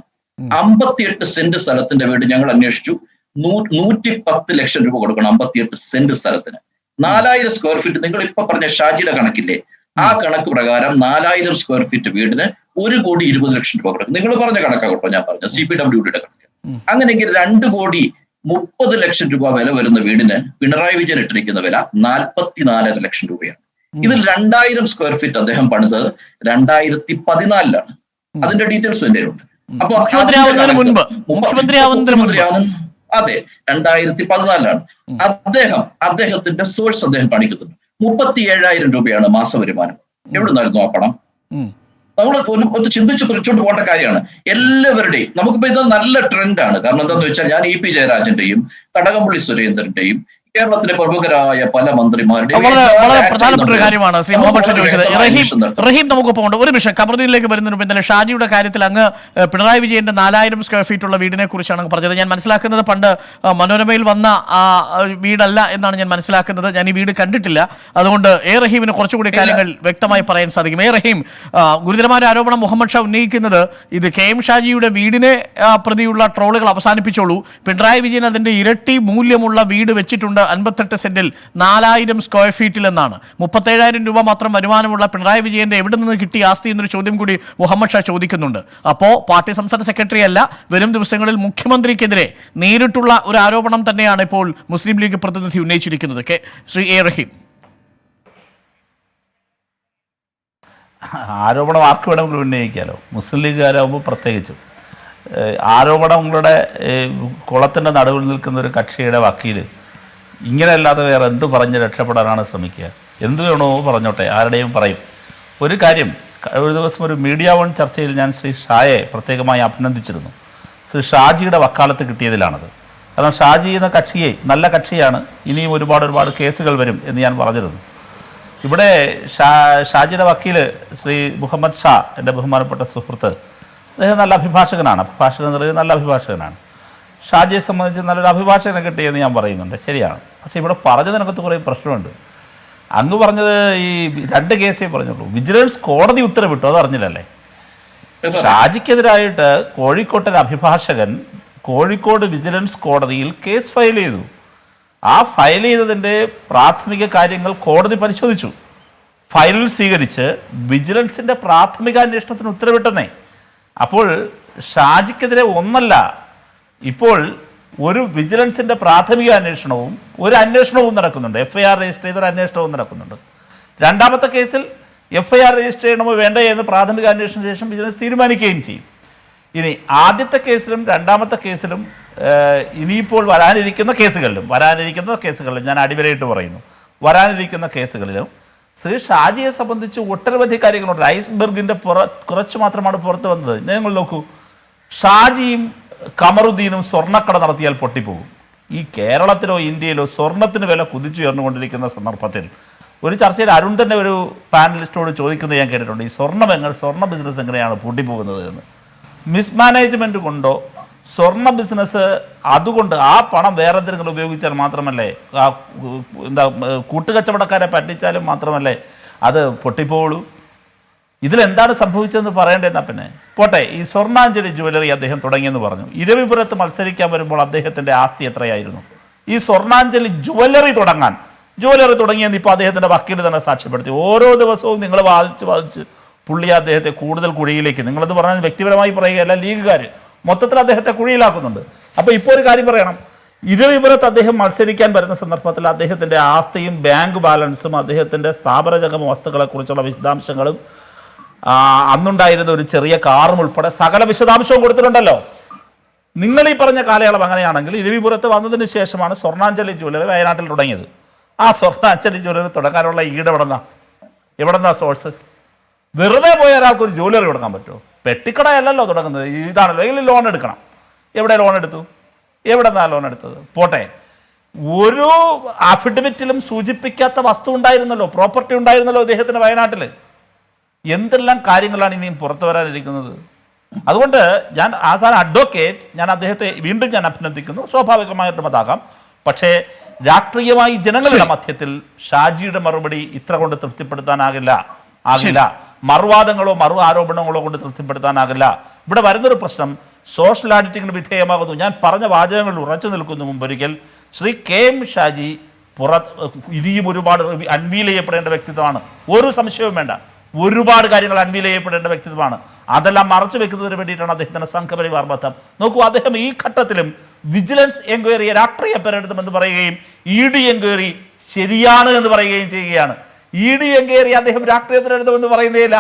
58 സെന്റ് സ്ഥലത്തിന്റെ വീട് ഞങ്ങൾ അന്വേഷിച്ചു, 110 ലക്ഷം രൂപ കൊടുക്കണം 58 സെന്റ് സ്ഥലത്തിന്. 4000 സ്ക്വയർ ഫീറ്റ്, നിങ്ങൾ ഇപ്പൊ പറഞ്ഞ ഷാജിയുടെ കണക്കില്ലേ, ആ കണക്ക് പ്രകാരം 4000 സ്ക്വയർ ഫീറ്റ് വീടിന് 1,20 ലക്ഷം രൂപ കൊടുക്കും. നിങ്ങൾ പറഞ്ഞ കണക്കാകട്ടോ ഞാൻ പറഞ്ഞ CPWDയുടെ കണക്ക്. അങ്ങനെയെങ്കിൽ 2,30 ലക്ഷം രൂപ വില വരുന്ന വീടിന് പിണറായി വിജയൻ ഇട്ടിരിക്കുന്ന വില 44.5 ലക്ഷം രൂപയാണ്. ഇതിൽ 2000 സ്ക്വയർ ഫീറ്റ് അദ്ദേഹം പണിതത് 2014-ലാണ്. അതിന്റെ ഡീറ്റെയിൽസ് എന്റെ ഉണ്ട്. അപ്പൊ അതെ, 2014-ലാണ്. അദ്ദേഹത്തിന്റെ സോഴ്സ് അദ്ദേഹം കാണിക്കുന്നുണ്ട്. 37,000 രൂപയാണ് മാസ വരുമാനം. എവിടെ നിന്നായിരുന്നു ആ പണം? നമ്മൾ ഒന്ന് ചിന്തിച്ച് കുറിച്ചോണ്ട് പോകേണ്ട കാര്യമാണ്. എല്ലാവരുടെയും നമുക്കിപ്പോ ഇത് നല്ല ട്രെൻഡാണ്. കാരണം എന്താണെന്ന് വെച്ചാൽ ഞാൻ EP ജയരാജന്റെയും കടകംപള്ളി സുരേന്ദ്രന്റെയും കേരളത്തിലെ പ്രമുഖരായ പല മന്ത്രിമാരുടെയും വളരെ പ്രധാനപ്പെട്ട ഒരു കാര്യമാണ് ശ്രീ മുഹമ്മദ് ഷാ ചോദിച്ചത്. റഹീം നമുക്ക് പോകണ്ട. ഒരു നിമിഷം കമറുദ്ദീനിലേക്ക് വരുന്നതിന് മുമ്പ് ഇന്നലെ ഷാജിയുടെ കാര്യത്തിൽ അങ്ങ് പിണറായി വിജയന്റെ 4000 സ്ക്വയർ ഫീറ്റ് ഉള്ള വീടിനെ കുറിച്ചാണ് പറഞ്ഞത്. ഞാൻ മനസ്സിലാക്കുന്നത് പണ്ട് മനോരമയിൽ വന്ന വീടല്ല എന്നാണ് ഞാൻ മനസ്സിലാക്കുന്നത്. ഞാൻ ഈ വീട് കണ്ടിട്ടില്ല. അതുകൊണ്ട് റഹീമിന് കുറച്ചുകൂടി കാര്യങ്ങൾ വ്യക്തമായി പറയാൻ സാധിക്കും. റഹീം, ഗുരുതരമായ ആരോപണം മുഹമ്മദ് ഷാ ഉന്നയിക്കുന്നത് ഇത് KM ഷാജിയുടെ വീടിനെ പ്രതിയുള്ള ട്രോളുകൾ അവസാനിപ്പിച്ചോളൂ, പിണറായി വിജയൻ അതിന്റെ ഇരട്ടി മൂല്യമുള്ള വീട് വെച്ചിട്ടുണ്ട് 58 സെന്റിൽ 4000 സ്ക്വയർ ഫീറ്റിൽ എന്നാണ്. 37,000 രൂപ മാത്രം വരുമാനമുള്ള പിണറായി വിജയന്റെ എവിടെ നിന്ന് കിട്ടിയ ആസ്തി എന്നൊരു ചോദ്യം കൂടി മുഹമ്മദ് ഷാ ചോദിക്കുന്നുണ്ട്. അപ്പോ പാർട്ടി സംസ്ഥാന സെക്രട്ടറി അല്ല, വരും ദിവസങ്ങളിൽ മുഖ്യമന്ത്രിക്കെതിരെ നേരിട്ടുള്ള ഒരു ആരോപണം തന്നെയാണ് ഇപ്പോൾ മുസ്ലിം ലീഗ് പ്രതിനിധി ഉന്നയിച്ചിരിക്കുന്നത്. ശ്രീ റഹീം, ആരോപണം ആർക്ക് വേണമെങ്കിലും ഉന്നയിക്കാമല്ലോ, മുസ്ലിം ലീഗുകാരാകുമ്പോൾ പ്രത്യേകിച്ചും. ആരോപണങ്ങളുടെ കുളത്തിൻ്റെ നടുവിൽ നിൽക്കുന്ന ഒരു കക്ഷിയുടെ വക്കീൽ ഇങ്ങനെയല്ലാതെ വേറെ എന്ത് പറഞ്ഞ് രക്ഷപ്പെടാനാണ് ശ്രമിക്കുക? എന്ത് വേണോ പറഞ്ഞോട്ടെ, ആരുടെയും പറയും. ഒരു കാര്യം, ഒരു ദിവസം ഒരു മീഡിയ വൺ ചർച്ചയിൽ ഞാൻ ശ്രീ ഷായെ പ്രത്യേകമായി അഭിനന്ദിച്ചിരുന്നു. ശ്രീ ഷാജിയുടെ വക്കാലത്ത് കിട്ടിയതിലാണത്. കാരണം ഷാജി എന്ന കക്ഷിയെ നല്ല കക്ഷിയാണ്, ഇനിയും ഒരുപാട് കേസുകൾ വരും എന്ന് ഞാൻ പറഞ്ഞിരുന്നു. ഇവിടെ ഷാജിയുടെ വക്കീൽ ശ്രീ മുഹമ്മദ് ഷാ, എൻ്റെ ബഹുമാനപ്പെട്ട സുഹൃത്ത്, അദ്ദേഹം നല്ല അഭിഭാഷകനാണ്. അഭിഭാഷകൻ എന്ന് പറയുന്നത് നല്ല അഭിഭാഷകനാണ്. ഷാജിയെ സംബന്ധിച്ച് നല്ലൊരു അഭിഭാഷകനെ കിട്ടിയെന്ന് ഞാൻ പറയുന്നുണ്ട്, ശരിയാണ്. പക്ഷേ ഇവിടെ പറഞ്ഞതിനകത്ത് കുറേ പ്രശ്നമുണ്ട്. അങ്ങ് പറഞ്ഞത് ഈ 2 കേസേ പറഞ്ഞുള്ളൂ. വിജിലൻസ് കോടതി ഉത്തരവിട്ടു, അത് അറിഞ്ഞില്ലല്ലേ? ഷാജിക്കെതിരായിട്ട് കോഴിക്കോട്ടെ അഭിഭാഷകൻ കോഴിക്കോട് വിജിലൻസ് കോടതിയിൽ കേസ് ഫയൽ ചെയ്തു. ആ ഫയൽ ചെയ്തതിൻ്റെ പ്രാഥമിക കാര്യങ്ങൾ കോടതി പരിശോധിച്ചു. ഫയലിൽ സ്വീകരിച്ച് വിജിലൻസിൻ്റെ പ്രാഥമിക അന്വേഷണത്തിന് ഉത്തരവിട്ടെന്നേ. അപ്പോൾ ഷാജിക്കെതിരെ ഒന്നല്ല, ഇപ്പോൾ ഒരു വിജിലൻസിൻ്റെ പ്രാഥമിക അന്വേഷണവും ഒരു അന്വേഷണവും നടക്കുന്നുണ്ട്. FIR രജിസ്റ്റർ ചെയ്തൊരു അന്വേഷണവും നടക്കുന്നുണ്ട്. രണ്ടാമത്തെ കേസിൽ FIR രജിസ്റ്റർ ചെയ്യണമോ വേണ്ടേ എന്ന് പ്രാഥമിക അന്വേഷണത്തിന് ശേഷം വിജിലൻസ് തീരുമാനിക്കുകയും ചെയ്യും. ഇനി ആദ്യത്തെ കേസിലും രണ്ടാമത്തെ കേസിലും ഇനിയിപ്പോൾ വരാനിരിക്കുന്ന കേസുകളിലും ഞാൻ അടിവരയിട്ട് പറയുന്നു, വരാനിരിക്കുന്ന കേസുകളിലും ശ്രീ ഷാജിയെ സംബന്ധിച്ച് ഒട്ടനവധി കാര്യങ്ങളുണ്ട്. ഐസ്ബർഗിൻ്റെ കുറച്ച് മാത്രമാണ് പുറത്ത് വന്നത്. നിങ്ങൾ നോക്കൂ, ഷാജിയും കമറുദ്ദീനും സ്വർണ്ണക്കട നടത്തിയാൽ പൊട്ടിപ്പോകും. ഈ കേരളത്തിലോ ഇന്ത്യയിലോ സ്വർണത്തിന് വില കുതിച്ചുയർന്നുകൊണ്ടിരിക്കുന്ന സന്ദർഭത്തിൽ ഒരു ചർച്ചയിൽ അരുൺ തന്നെ ഒരു പാനലിസ്റ്റോട് ചോദിക്കുന്നത് ഞാൻ കേട്ടിട്ടുണ്ട്, ഈ സ്വർണ്ണ ബിസിനസ് എങ്ങനെയാണ് പൂട്ടിപ്പോകുന്നത് എന്ന്. മിസ്മാനേജ്മെൻറ്റ് കൊണ്ടോ സ്വർണ്ണ ബിസിനസ് അതുകൊണ്ട് ആ പണം വേറെ എന്തെങ്കിലും ഉപയോഗിച്ചാൽ മാത്രമല്ലേ, കൂട്ടുകച്ചവടക്കാരെ പറ്റിച്ചാലും മാത്രമല്ലേ അത് പൊട്ടിപ്പോളൂ. ഇതിലെന്താണ് സംഭവിച്ചതെന്ന് പറയേണ്ടതെന്നാ. പിന്നെ പോട്ടെ, ഈ സ്വർണ്ണാഞ്ജലി ജ്വല്ലറി അദ്ദേഹം തുടങ്ങിയെന്ന് പറഞ്ഞു. ഇരവിപുരത്ത് മത്സരിക്കാൻ വരുമ്പോൾ അദ്ദേഹത്തിൻ്റെ ആസ്തി എത്രയായിരുന്നു? ഈ സ്വർണ്ണാഞ്ജലി ജ്വല്ലറി തുടങ്ങിയെന്ന് ഇപ്പോൾ അദ്ദേഹത്തിൻ്റെ വക്കീൽ തന്നെ സാക്ഷ്യപ്പെടുത്തി. ഓരോ ദിവസവും നിങ്ങൾ വാദിച്ച് പുള്ളി അദ്ദേഹത്തെ കൂടുതൽ കുഴിയിലേക്ക്, നിങ്ങളത് പറഞ്ഞാൽ വ്യക്തിപരമായി പറയുകയല്ല, ലീഗുകാർ മൊത്തത്തിൽ അദ്ദേഹത്തെ കുഴിയിലാക്കുന്നുണ്ട്. അപ്പോൾ ഇപ്പോൾ ഒരു കാര്യം പറയണം, ഇരവിപുരത്ത് അദ്ദേഹം മത്സരിക്കാൻ വരുന്ന സന്ദർഭത്തിൽ അദ്ദേഹത്തിൻ്റെ ആസ്തിയും ബാങ്ക് ബാലൻസും അദ്ദേഹത്തിൻ്റെ സ്ഥാപനജംഗമ വസ്തുക്കളെക്കുറിച്ചുള്ള വിശദാംശങ്ങളും അന്നുണ്ടായിരുന്ന ഒരു ചെറിയ കാറും ഉൾപ്പെടെ സകല വിശദാംശവും കൊടുത്തിട്ടുണ്ടല്ലോ. നിങ്ങൾ ഈ പറഞ്ഞ കാലയളവ് അങ്ങനെയാണെങ്കിൽ ഇരവിപുരത്ത് വന്നതിന് ശേഷമാണ് സ്വർണ്ണാഞ്ജലി ജ്വല്ലറി വയനാട്ടിൽ തുടങ്ങിയത്. ആ സ്വർണ്ണാഞ്ജലി ജ്വല്ലറി തുടങ്ങാനുള്ള എവിടെന്നാ സോഴ്സ്? വെറുതെ പോയ ഒരാൾക്ക് ഒരു ജ്വല്ലറി തുടങ്ങാൻ പറ്റുമോ? പെട്ടിക്കടയല്ലല്ലോ തുടങ്ങുന്നത്, ഇതാണല്ലോ. ഇതിൽ ലോൺ എടുക്കണം. എവിടെ ലോൺ എടുത്തു? എവിടെന്നാ ലോൺ എടുത്തത്? പോട്ടെ, ഒരു അഫിഡവിറ്റിലും സൂചിപ്പിക്കാത്ത വസ്തു ഉണ്ടായിരുന്നല്ലോ, പ്രോപ്പർട്ടി ഉണ്ടായിരുന്നല്ലോ അദ്ദേഹത്തിന് വയനാട്ടിൽ. എന്തെല്ലാം കാര്യങ്ങളാണ് ഇനിയും പുറത്തു വരാനിരിക്കുന്നത്? അതുകൊണ്ട് ഞാൻ ആസാന അഡ്വക്കേറ്റ്, ഞാൻ അദ്ദേഹത്തെ വീണ്ടും ഞാൻ അഭിനന്ദിക്കുന്നു. സ്വാഭാവികമായിട്ടും അതാകാം. പക്ഷേ രാഷ്ട്രീയമായി ജനങ്ങളുടെ മധ്യത്തിൽ ഷാജിയുടെ മറുപടി ഇത്ര കൊണ്ട് തൃപ്തിപ്പെടുത്താനാകില്ല. മറുവാദങ്ങളോ ആരോപണങ്ങളോ കൊണ്ട് തൃപ്തിപ്പെടുത്താനാകില്ല. ഇവിടെ വരുന്നൊരു പ്രശ്നം സോഷ്യൽ ഓഡിറ്റിങ്ങിന് വിധേയമാകുന്നു. ഞാൻ പറഞ്ഞ വാചകങ്ങളിൽ ഉറച്ചു നിൽക്കുന്നു. മുമ്പൊരിക്കൽ ശ്രീ KM ഷാജി ഇനിയും ഒരുപാട് അൺവീൽ ചെയ്യപ്പെടേണ്ട വ്യക്തിത്വമാണ്, ഒരു സംശയവും വേണ്ട. ഒരുപാട് കാര്യങ്ങൾ അൺവീൽ ചെയ്യപ്പെടേണ്ട വ്യക്തിത്വമാണ്. അതെല്ലാം മറച്ചു വെക്കുന്നതിന് വേണ്ടിയിട്ടാണ് അദ്ദേഹത്തിൻ്റെ സംഘപരിവാർ ബന്ധം. നോക്കൂ, അദ്ദേഹം ഈ ഘട്ടത്തിലും വിജിലൻസ് എൻക്വയറിയെ രാഷ്ട്രീയ പര്യടനമെന്ന് പറയുകയും ED എൻക്വയറി ശരിയാണ് എന്ന് പറയുകയും ചെയ്യുകയാണ്. ED എൻക്വയറി അദ്ദേഹം രാഷ്ട്രീയ പര്യടനമെന്ന് പറയുന്നേയില്ല.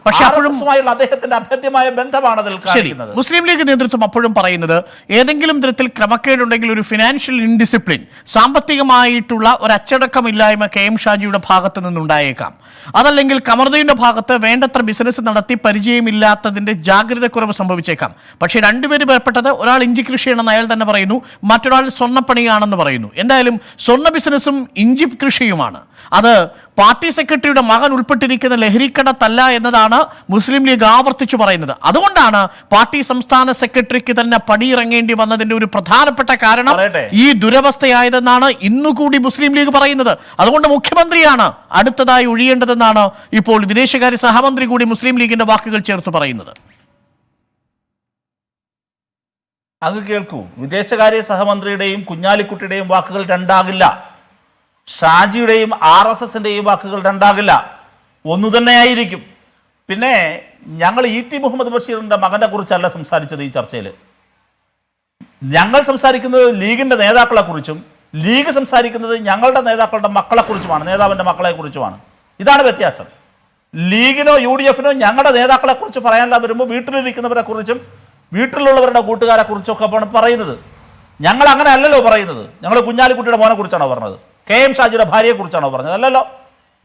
പക്ഷേ അപ്പോഴും അദ്ദേഹത്തിന്റെ അഭേദ്യമായ ബന്ധമാണ് അതിൽ കാണിക്കുന്നത്. മുസ്ലിം ലീഗ് നേതൃത്വം അപ്പോഴും പറയുന്നത് ഏതെങ്കിലും തരത്തിൽ ക്രമക്കേടുണ്ടെങ്കിൽ ഒരു ഫിനാൻഷ്യൽ ഇൻഡിസിപ്ലിൻ, സാമ്പത്തികമായിട്ടുള്ള ഒരു അച്ചടക്കമില്ലായ്മ KM ഷാജിയുടെ ഭാഗത്ത് നിന്നുണ്ടായേക്കാം. അതല്ലെങ്കിൽ കമറുദ്ദീന്റെ ഭാഗത്ത് വേണ്ടത്ര ബിസിനസ് നടത്തി പരിചയമില്ലാത്തതിന്റെ ജാഗ്രതക്കുറവ് സംഭവിച്ചേക്കാം. പക്ഷേ രണ്ടുപേരും ഏർപ്പെട്ടത്, ഒരാൾ ഇഞ്ചി കൃഷിയാണെന്ന് അയാൾ തന്നെ പറയുന്നു, മറ്റൊരാൾ സ്വർണ്ണപ്പണിയാണെന്ന് പറയുന്നു. എന്തായാലും സ്വർണ്ണ ബിസിനസ്സും ഇഞ്ചി കൃഷിയുമാണ്. അത് പാർട്ടി സെക്രട്ടറിയുടെ മകൻ ഉൾപ്പെട്ടിരിക്കുന്ന ലഹരിക്കടത്തല്ല എന്നതാണ് മുസ്ലിം ലീഗ് ആവർത്തിച്ചു പറയുന്നത്. അതുകൊണ്ടാണ് പാർട്ടി സംസ്ഥാന സെക്രട്ടറിക്ക് തന്നെ പടിയിറങ്ങേണ്ടി വന്നതിന്റെ ഒരു പ്രധാനപ്പെട്ട കാരണം ഈ ദുരവസ്ഥയായതെന്നാണ് ഇന്നുകൂടി മുസ്ലിം ലീഗ് പറയുന്നത്. അതുകൊണ്ട് മുഖ്യമന്ത്രിയാണ് അടുത്തതായി ഒഴിയേണ്ടതെന്നാണ് ഇപ്പോൾ വിദേശകാര്യ സഹമന്ത്രി കൂടി മുസ്ലിം ലീഗിന്റെ വാക്കുകൾ ചേർത്ത് പറയുന്നത്. അങ്ങ് കേൾക്കൂ, വിദേശകാര്യ സഹമന്ത്രിയുടെയും കുഞ്ഞാലിക്കുട്ടിയുടെയും വാക്കുകൾ രണ്ടാകില്ല. ഷാജിയുടെയും RSSന്റെയും വാക്കുകൾ രണ്ടാകില്ല, ഒന്നു തന്നെയായിരിക്കും. പിന്നെ ഞങ്ങൾ ET മുഹമ്മദ് ബഷീറിൻ്റെ മകനെ കുറിച്ചല്ല സംസാരിച്ചത് ഈ ചർച്ചയിൽ. ഞങ്ങൾ സംസാരിക്കുന്നത് ലീഗിൻ്റെ നേതാക്കളെക്കുറിച്ചും ലീഗ് സംസാരിക്കുന്നത് ഞങ്ങളുടെ നേതാക്കളുടെ മക്കളെക്കുറിച്ചുമാണ്, നേതാവിൻ്റെ മക്കളെക്കുറിച്ചുമാണ്. ഇതാണ് വ്യത്യാസം. ലീഗിനോ UDFനോ ഞങ്ങളുടെ നേതാക്കളെക്കുറിച്ച് പറയാനുള്ള വരുമ്പോൾ വീട്ടിലിരിക്കുന്നവരെ കുറിച്ചും വീട്ടിലുള്ളവരുടെ കൂട്ടുകാരെ കുറിച്ചൊക്കെ പറയുന്നത്. ഞങ്ങൾ അങ്ങനെ അല്ലല്ലോ പറയുന്നത്. ഞങ്ങൾ കുഞ്ഞാലിക്കുട്ടിയുടെ മോനെ കുറിച്ചാണോ പറഞ്ഞത്? KM ഷാജിയുടെ ഭാര്യയെക്കുറിച്ചാണോ പറഞ്ഞത്? അല്ലല്ലോ.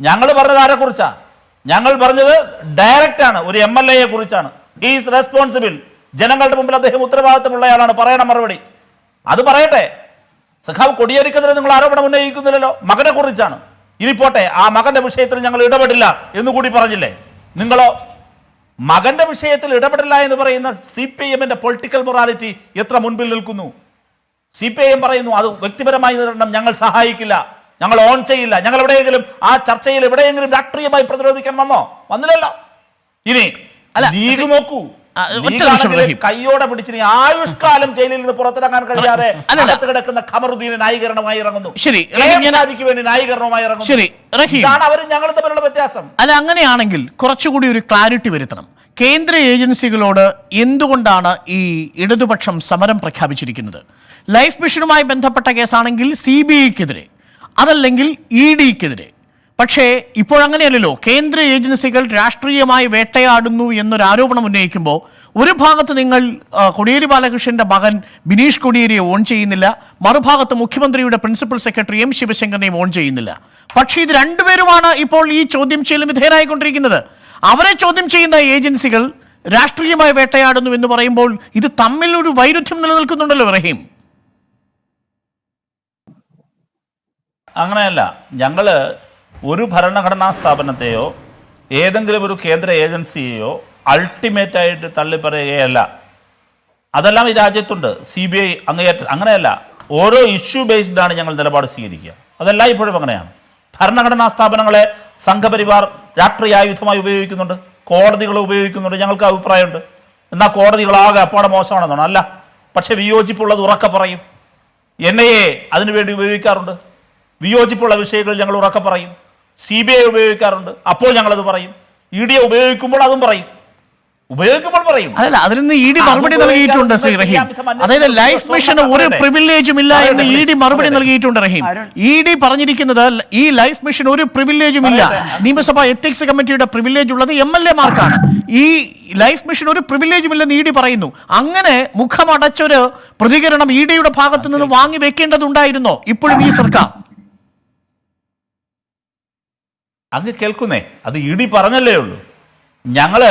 ഞങ്ങൾ പറഞ്ഞത് ആരെക്കുറിച്ചാണ്? ഞങ്ങൾ പറഞ്ഞത് ഡയറക്റ്റാണ്, ഒരു MLA കുറിച്ചാണ്. He's responsible. ജനങ്ങളുടെ മുമ്പിൽ അദ്ദേഹം ഉത്തരവാദിത്തമുള്ളയാളാണ്, പറയണം മറുപടി. അത് പറയട്ടെ. സഖാവ് കൊടിയേരിക്കെതിരെ നിങ്ങൾ ആരോപണം ഉന്നയിക്കുന്നില്ലല്ലോ, മകനെ കുറിച്ചാണ്. ഇനി പോട്ടെ, ആ മകന്റെ വിഷയത്തിൽ ഞങ്ങൾ ഇടപെടില്ല എന്നുകൂടി പറഞ്ഞില്ലേ? നിങ്ങളോ മകന്റെ വിഷയത്തിൽ ഇടപെടില്ല എന്ന് പറയുന്ന CPIMന്റെ പൊളിറ്റിക്കൽ മൊറാലിറ്റി എത്ര മുൻപിൽ നിൽക്കുന്നു? CPIM പറയുന്നു അത് വ്യക്തിപരമായി നേരിടണം, ഞങ്ങൾ സഹായിക്കില്ല, ഞങ്ങൾ ഓൺ ചെയ്യില്ല. ഞങ്ങൾ എവിടെയെങ്കിലും ആ ചർച്ചയിൽ എവിടെയെങ്കിലും രാഷ്ട്രീയമായി പ്രതിരോധിക്കാൻ വന്നില്ലല്ലോ. ഇനി ലീഗ് നോക്കൂ, കയ്യോടെ പിടിച്ചിനി ആയുഷ്കാലം ജയിലിൽ നിന്ന് പുറത്തിറങ്ങാൻ കഴിയാതെ അകത്ത് കിടക്കുന്ന ഖമറുദ്ദീന് ന്യായീകരണമായി ഇറങ്ങുന്നു, വേണ്ടി ന്യായീകരണവുമായി ഇറങ്ങുന്നു. ഇതാണ് അവരും ഞങ്ങളും തമ്മിലുള്ള വ്യത്യാസം. അല്ല, അങ്ങനെയാണെങ്കിൽ കുറച്ചുകൂടി ഒരു ക്ലാരിറ്റി വരുത്തണം. കേന്ദ്ര ഏജൻസികളോട് എന്തുകൊണ്ടാണ് ഈ ഇടതുപക്ഷം സമരം പ്രഖ്യാപിച്ചിരിക്കുന്നത്? ലൈഫ് മിഷനുമായി ബന്ധപ്പെട്ട കേസാണെങ്കിൽ CBIക്കെതിരെ, അതല്ലെങ്കിൽ EDക്കെതിരെ. പക്ഷേ ഇപ്പോഴങ്ങനെയല്ലല്ലോ. കേന്ദ്ര ഏജൻസികൾ രാഷ്ട്രീയമായി വേട്ടയാടുന്നു എന്നൊരു ആരോപണം ഉന്നയിക്കുമ്പോൾ ഒരു ഭാഗത്ത് നിങ്ങൾ കോടിയേരി ബാലകൃഷ്ണന്റെ മകൻ ബിനീഷ് കോടിയേരിയെ ഓൺ ചെയ്യുന്നില്ല, മറുഭാഗത്ത് മുഖ്യമന്ത്രിയുടെ പ്രിൻസിപ്പൽ സെക്രട്ടറി M ശിവശങ്കറിനെയും ഓൺ ചെയ്യുന്നില്ല. പക്ഷേ ഇത് രണ്ടുപേരുമാണ് ഇപ്പോൾ ഈ ചോദ്യം ചെയ്യലും വിധേയരായിക്കൊണ്ടിരിക്കുന്നത്. അവരെ ചോദ്യം ചെയ്യുന്ന ഏജൻസികൾ രാഷ്ട്രീയമായി വേട്ടയാടുന്നു എന്ന് പറയുമ്പോൾ ഇത് തമ്മിൽ ഒരു വൈരുദ്ധ്യം നിലനിൽക്കുന്നുണ്ടല്ലോ റഹീം. അങ്ങനെയല്ല, ഞങ്ങൾ ഒരു ഭരണഘടനാ സ്ഥാപനത്തെയോ ഏതെങ്കിലും ഒരു കേന്ദ്ര ഏജൻസിയെയോ അൾട്ടിമേറ്റായിട്ട് തള്ളിപ്പറയുകയല്ല. അതെല്ലാം ഈ രാജ്യത്തുണ്ട്. CBI അങ്ങനെയല്ല, ഓരോ ഇഷ്യൂ ബേസ്ഡാണ് ഞങ്ങൾ നിലപാട് സ്വീകരിക്കുക. അതെല്ലാം ഇപ്പോഴും അങ്ങനെയാണ്. ഭരണഘടനാ സ്ഥാപനങ്ങളെ സംഘപരിവാർ രാഷ്ട്രീയ ആയുധമായി ഉപയോഗിക്കുന്നുണ്ട്, കോടതികളെ ഉപയോഗിക്കുന്നുണ്ട്, ഞങ്ങൾക്ക് അഭിപ്രായമുണ്ട്. എന്നാൽ കോടതികളാകെ അപ്പാടെ മോശമാണെന്നാണ്? അല്ല, പക്ഷെ വിയോജിപ്പുള്ളത് ഉറക്കെ പറയും. NIA അതിനുവേണ്ടി ഉപയോഗിക്കാറുണ്ട്, വിയോജിപ്പുള്ള വിഷയങ്ങൾ ഞങ്ങൾ ഉറക്കെ പറയും. CBI ഉപയോഗിക്കാറുണ്ട്, അപ്പോൾ ഞങ്ങളത് പറയും. ED ഉപയോഗിക്കുമ്പോൾ അതും പറയും, ഉപയോഗിക്കുമ്പോൾ പറയും. അതല്ല, അതിൽ നിന്ന് ED മറുപടി നൽകിയിട്ടുണ്ട് ശ്രീ റഹീം. അതായത് ലൈഫ് മിഷന് ഒരു പ്രിവിലേജും ഇല്ല എന്ന് ED മറുപടി നൽകിയിട്ടുണ്ട് റഹീം. ED പറഞ്ഞിരിക്കുന്നത് ഈ ലൈഫ് മിഷൻ ഒരു പ്രിവിലേജും ഇല്ല. നിയമസഭാ എത്തിക്സ് കമ്മിറ്റിയുടെ പ്രിവിലേജ് ഉള്ളത് MLA മാർക്കാണ്. ഈ ലൈഫ് മിഷൻ ഒരു പ്രിവിലേജും ഇല്ലെന്ന് ED പറയുന്നു. അങ്ങനെ മുഖമടച്ചൊരു പ്രതികരണം EDയുടെ ഭാഗത്തു നിന്ന് വാങ്ങി വെക്കേണ്ടതുണ്ടായിരുന്നോ ഇപ്പോഴും ഈ സർക്കാർ? അങ്ങ് കേൾക്കുന്നേ, അത് ED പറഞ്ഞല്ലേ ഉള്ളൂ. ഞങ്ങൾ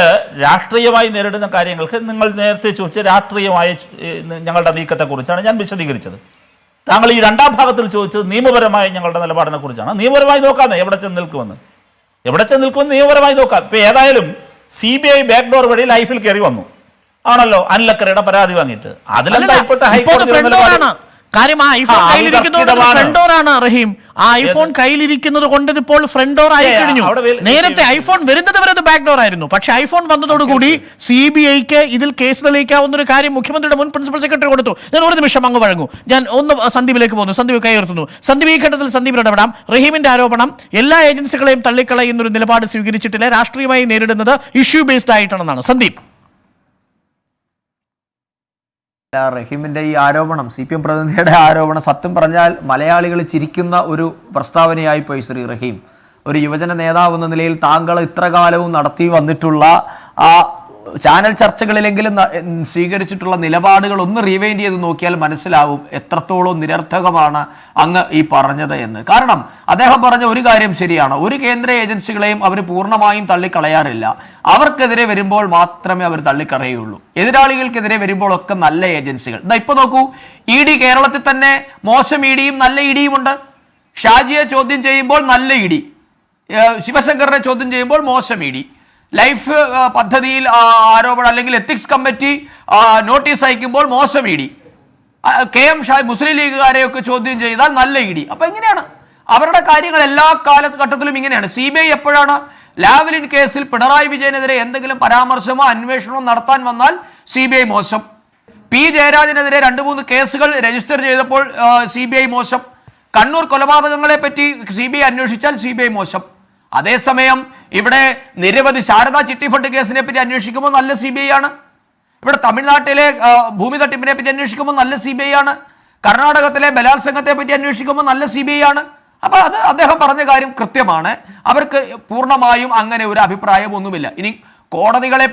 രാഷ്ട്രീയമായി നേരിടുന്ന കാര്യങ്ങൾക്ക് നിങ്ങൾ നേരത്തെ ചോദിച്ച രാഷ്ട്രീയമായ ഞങ്ങളുടെ നീക്കത്തെക്കുറിച്ചാണ് ഞാൻ വിശദീകരിച്ചത്. താങ്കൾ ഈ രണ്ടാം ഭാഗത്തിൽ ചോദിച്ചത് നിയമപരമായ ഞങ്ങളുടെ നിലപാടിനെ കുറിച്ചാണ്. നിയമപരമായി നോക്കാമെന്ന്, എവിടെ ചെന്ന് നിൽക്കുമെന്ന് നിയമപരമായി നോക്കാം. ഇപ്പം ഏതായാലും CBI ബാക്ക്ഡോർ വഴി ലൈഫിൽ കയറി വന്നു ആണല്ലോ, അനിലക്കരയുടെ പരാതി വാങ്ങിയിട്ട്. അതിലെന്താ ഇപ്പോഴത്തെ ഹൈക്കോടതി കാര്യം ആ ഐഫോൺ കയ്യിലിരിക്കുന്നത് ഫ്രണ്ട് ഡോറാണ് റഹീം. ആ ഐഫോൺ കയ്യിലിരിക്കുന്നത് കൊണ്ട് ഇപ്പോൾ ഫ്രണ്ട് ഡോർ ആയി കഴിഞ്ഞു. നേരത്തെ ഐഫോൺ വരുന്നത് വരെ അത് ബാക്ക് ഡോർ ആയിരുന്നു. പക്ഷെ ഐഫോൺ വന്നതോടുകൂടി CBIക്ക് ഇതിൽ കേസ് തെളിയിക്കാവുന്ന ഒരു കാര്യം മുഖ്യമന്ത്രിയുടെ മുൻ പ്രിൻസിപ്പൽ സെക്രട്ടറി കൊടുത്തു. ഞാൻ ഒരു നിമിഷം അങ്ങ് വഴങ്ങും. ഞാൻ ഒന്ന് സന്ദീപിലേക്ക് പോകുന്നു. സന്ദീപ് കൈയുയർത്തുന്നു. സന്ദീപ് ഈ ഘട്ടത്തിൽ സന്ദീപിന് ഇടപെടാം. റഹീമിന്റെ ആരോപണം എല്ലാ ഏജൻസികളെയും തള്ളിക്കളയുന്നൊരു നിലപാട് സ്വീകരിച്ചിട്ടില്ല, രാഷ്ട്രീയമായി നേരിടുന്നത് ഇഷ്യൂ ബേസ്ഡ് ആയിട്ടാണെന്നാണ് സന്ദീപ്. റഹീമിന്റെ ഈ ആരോപണം, CPM പ്രതിനിധിയുടെ ആരോപണം സത്യം പറഞ്ഞാൽ മലയാളികൾ ചിരിക്കുന്ന ഒരു പ്രസ്താവനയായി പോയി. ശ്രീ റഹീം, ഒരു യുവജന നേതാവ് എന്ന നിലയിൽ താങ്കൾ ഇത്ര കാലവും നടത്തി വന്നിട്ടുള്ള ആ ചാനൽ ചർച്ചകളിലെങ്കിലും സ്വീകരിച്ചിട്ടുള്ള നിലപാടുകൾ ഒന്ന് റീവൈൻഡ് ചെയ്ത് നോക്കിയാൽ മനസ്സിലാവും എത്രത്തോളം നിരർത്ഥകമാണ് അങ്ങ് ഈ പറഞ്ഞത് എന്ന്. കാരണം അദ്ദേഹം പറഞ്ഞ ഒരു കാര്യം ശരിയാണ്, ഒരു കേന്ദ്ര ഏജൻസികളെയും അവർ പൂർണ്ണമായും തള്ളിക്കളയാറില്ല. അവർക്കെതിരെ വരുമ്പോൾ മാത്രമേ അവർ തള്ളിക്കളയുള്ളൂ. എതിരാളികൾക്കെതിരെ വരുമ്പോഴൊക്കെ നല്ല ഏജൻസികൾ. ഇപ്പൊ നോക്കൂ, ED കേരളത്തിൽ തന്നെ മോശം EDയും നല്ല EDയും ഉണ്ട്. ഷാജിയെ ചോദ്യം ചെയ്യുമ്പോൾ നല്ല ED, ശിവശങ്കറിനെ ചോദ്യം ചെയ്യുമ്പോൾ മോശം ED. ലൈഫ് പദ്ധതിയിൽ ആരോപണം അല്ലെങ്കിൽ എത്തിക്സ് കമ്മിറ്റി നോട്ടീസ് അയക്കുമ്പോൾ മോശം ED. KM ഷാജി മുസ്ലിം ലീഗുകാരെയൊക്കെ ചോദ്യം ചെയ്താൽ നല്ല ED. അപ്പൊ എങ്ങനെയാണ് അവരുടെ കാര്യങ്ങൾ? എല്ലാ കാലഘട്ടത്തിലും ഇങ്ങനെയാണ്. CBI എപ്പോഴാണ് ലാവ്ലിൻ കേസിൽ പിണറായി വിജയനെതിരെ എന്തെങ്കിലും പരാമർശമോ അന്വേഷണമോ നടത്താൻ വന്നാൽ CBI മോശം. P ജയരാജനെതിരെ 2-3 കേസുകൾ രജിസ്റ്റർ ചെയ്തപ്പോൾ CBI മോശം. കണ്ണൂർ കൊലപാതകങ്ങളെ പറ്റി CBI അന്വേഷിച്ചാൽ CBI മോശം. അതേസമയം ഇവിടെ നിരവധി ശാരദാ ചിട്ടി ഫണ്ട് കേസിനെ പറ്റി അന്വേഷിക്കുമ്പോൾ നല്ല CBI ആണ്. ഇവിടെ തമിഴ്നാട്ടിലെ ഭൂമി തട്ടിപ്പിനെ പറ്റി അന്വേഷിക്കുമ്പോൾ നല്ല CBI ആണ്. കർണാടകത്തിലെ ബലാത്സംഗത്തെ പറ്റി അന്വേഷിക്കുമ്പോൾ നല്ല CBI ആണ്. അപ്പൊ അത് അദ്ദേഹം പറഞ്ഞ കാര്യം കൃത്യമാണ്. അവർക്ക് പൂർണ്ണമായും അങ്ങനെ ഒരു അഭിപ്രായം ഒന്നുമില്ല. ഇനി കോടതികളെ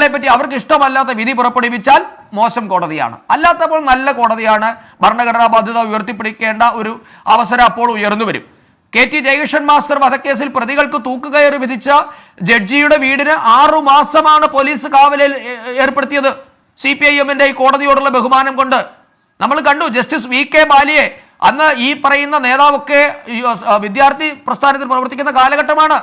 പറ്റി അവർക്ക് ഇഷ്ടമല്ലാത്ത വിധി പുറപ്പെടുവിച്ചാൽ മോശം കോടതിയാണ്, അല്ലാത്തപ്പോൾ നല്ല കോടതിയാണ്. ഭരണഘടനാ ബാധ്യത ഉയർത്തിപ്പിടിക്കേണ്ട ഒരു അവസരം അപ്പോൾ ഉയർന്നു വരും. KT ജയകൃഷ്ണൻ മാസ്റ്റർ വധക്കേസിൽ പ്രതികൾക്ക് തൂക്കുകയറി വിധിച്ച ജഡ്ജിയുടെ വീടിന് 6 മാസമാണ് പോലീസ് കാവലിൽ ഏർപ്പെടുത്തിയത്. CPIMന്റെ ഈ കോടതിയോടുള്ള ബഹുമാനം കൊണ്ട് നമ്മൾ കണ്ടു. ജസ്റ്റിസ് VK ബാലിയെ, അന്ന് ഈ പറയുന്ന നേതാവൊക്കെ വിദ്യാർത്ഥി പ്രസ്ഥാനത്തിൽ പ്രവർത്തിക്കുന്ന കാലഘട്ടമാണ്.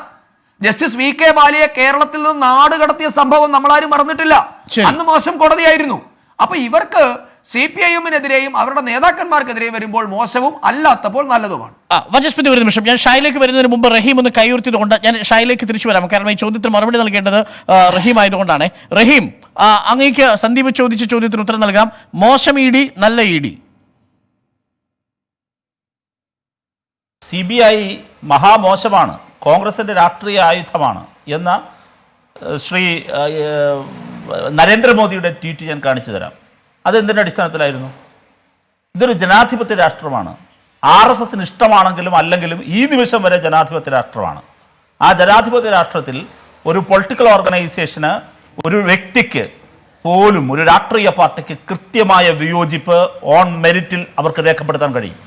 ജസ്റ്റിസ് വി കെ ബാലിയെ കേരളത്തിൽ നിന്ന് നാട് കടത്തിയ സംഭവം നമ്മളാരും മറന്നിട്ടില്ല. ശരി. അന്ന് മോശം കോടതിയായിരുന്നു. അപ്പൊ ഇവർക്ക് CPIM-നെതിരെയും അവരുടെ നേതാക്കന്മാർക്കെതിരെയും വരുമ്പോൾ മോശവും അല്ലാത്തപ്പോൾ നല്ലതുമാണ്. വജസ്പതി ഒരു നിമിഷം, ഞാൻ ഷായിലേക്ക് വരുന്നതിന് മുമ്പ് റഹീം ഒന്ന് കൈയുയർത്തിയതുകൊണ്ട് ഞാൻ ഷായിലേക്ക് തിരിച്ചു വരാം. കാരണം ഈ ചോദ്യത്തിന് മറുപടി നൽകേണ്ടത് റഹീം ആയതുകൊണ്ടാണ്. റഹീം, അങ്ങേക്ക് സന്ദീപ് ചോദിച്ച ചോദ്യത്തിന് ഉത്തരം നൽകാം. മോശം ED, നല്ല ED? CBI മഹാമോശമാണ്, കോൺഗ്രസിൻ്റെ രാഷ്ട്രീയ ആയുധമാണ് എന്ന ശ്രീ നരേന്ദ്രമോദിയുടെ ട്വീറ്റ് ഞാൻ കാണിച്ചു തരാം. അതെന്തിൻ്റെ അടിസ്ഥാനത്തിലായിരുന്നു? ഇതൊരു ജനാധിപത്യ രാഷ്ട്രമാണ്. RSSന് ഇഷ്ടമാണെങ്കിലും അല്ലെങ്കിലും ഈ നിമിഷം വരെ ജനാധിപത്യ രാഷ്ട്രമാണ്. ആ ജനാധിപത്യ രാഷ്ട്രത്തിൽ ഒരു പൊളിറ്റിക്കൽ ഓർഗനൈസേഷന്, ഒരു വ്യക്തിക്ക് പോലും, ഒരു രാഷ്ട്രീയ പാർട്ടിക്ക് കൃത്യമായ വിയോജിപ്പ് ഓൺ മെരിറ്റിൽ അവർക്ക് രേഖപ്പെടുത്താൻ കഴിയും.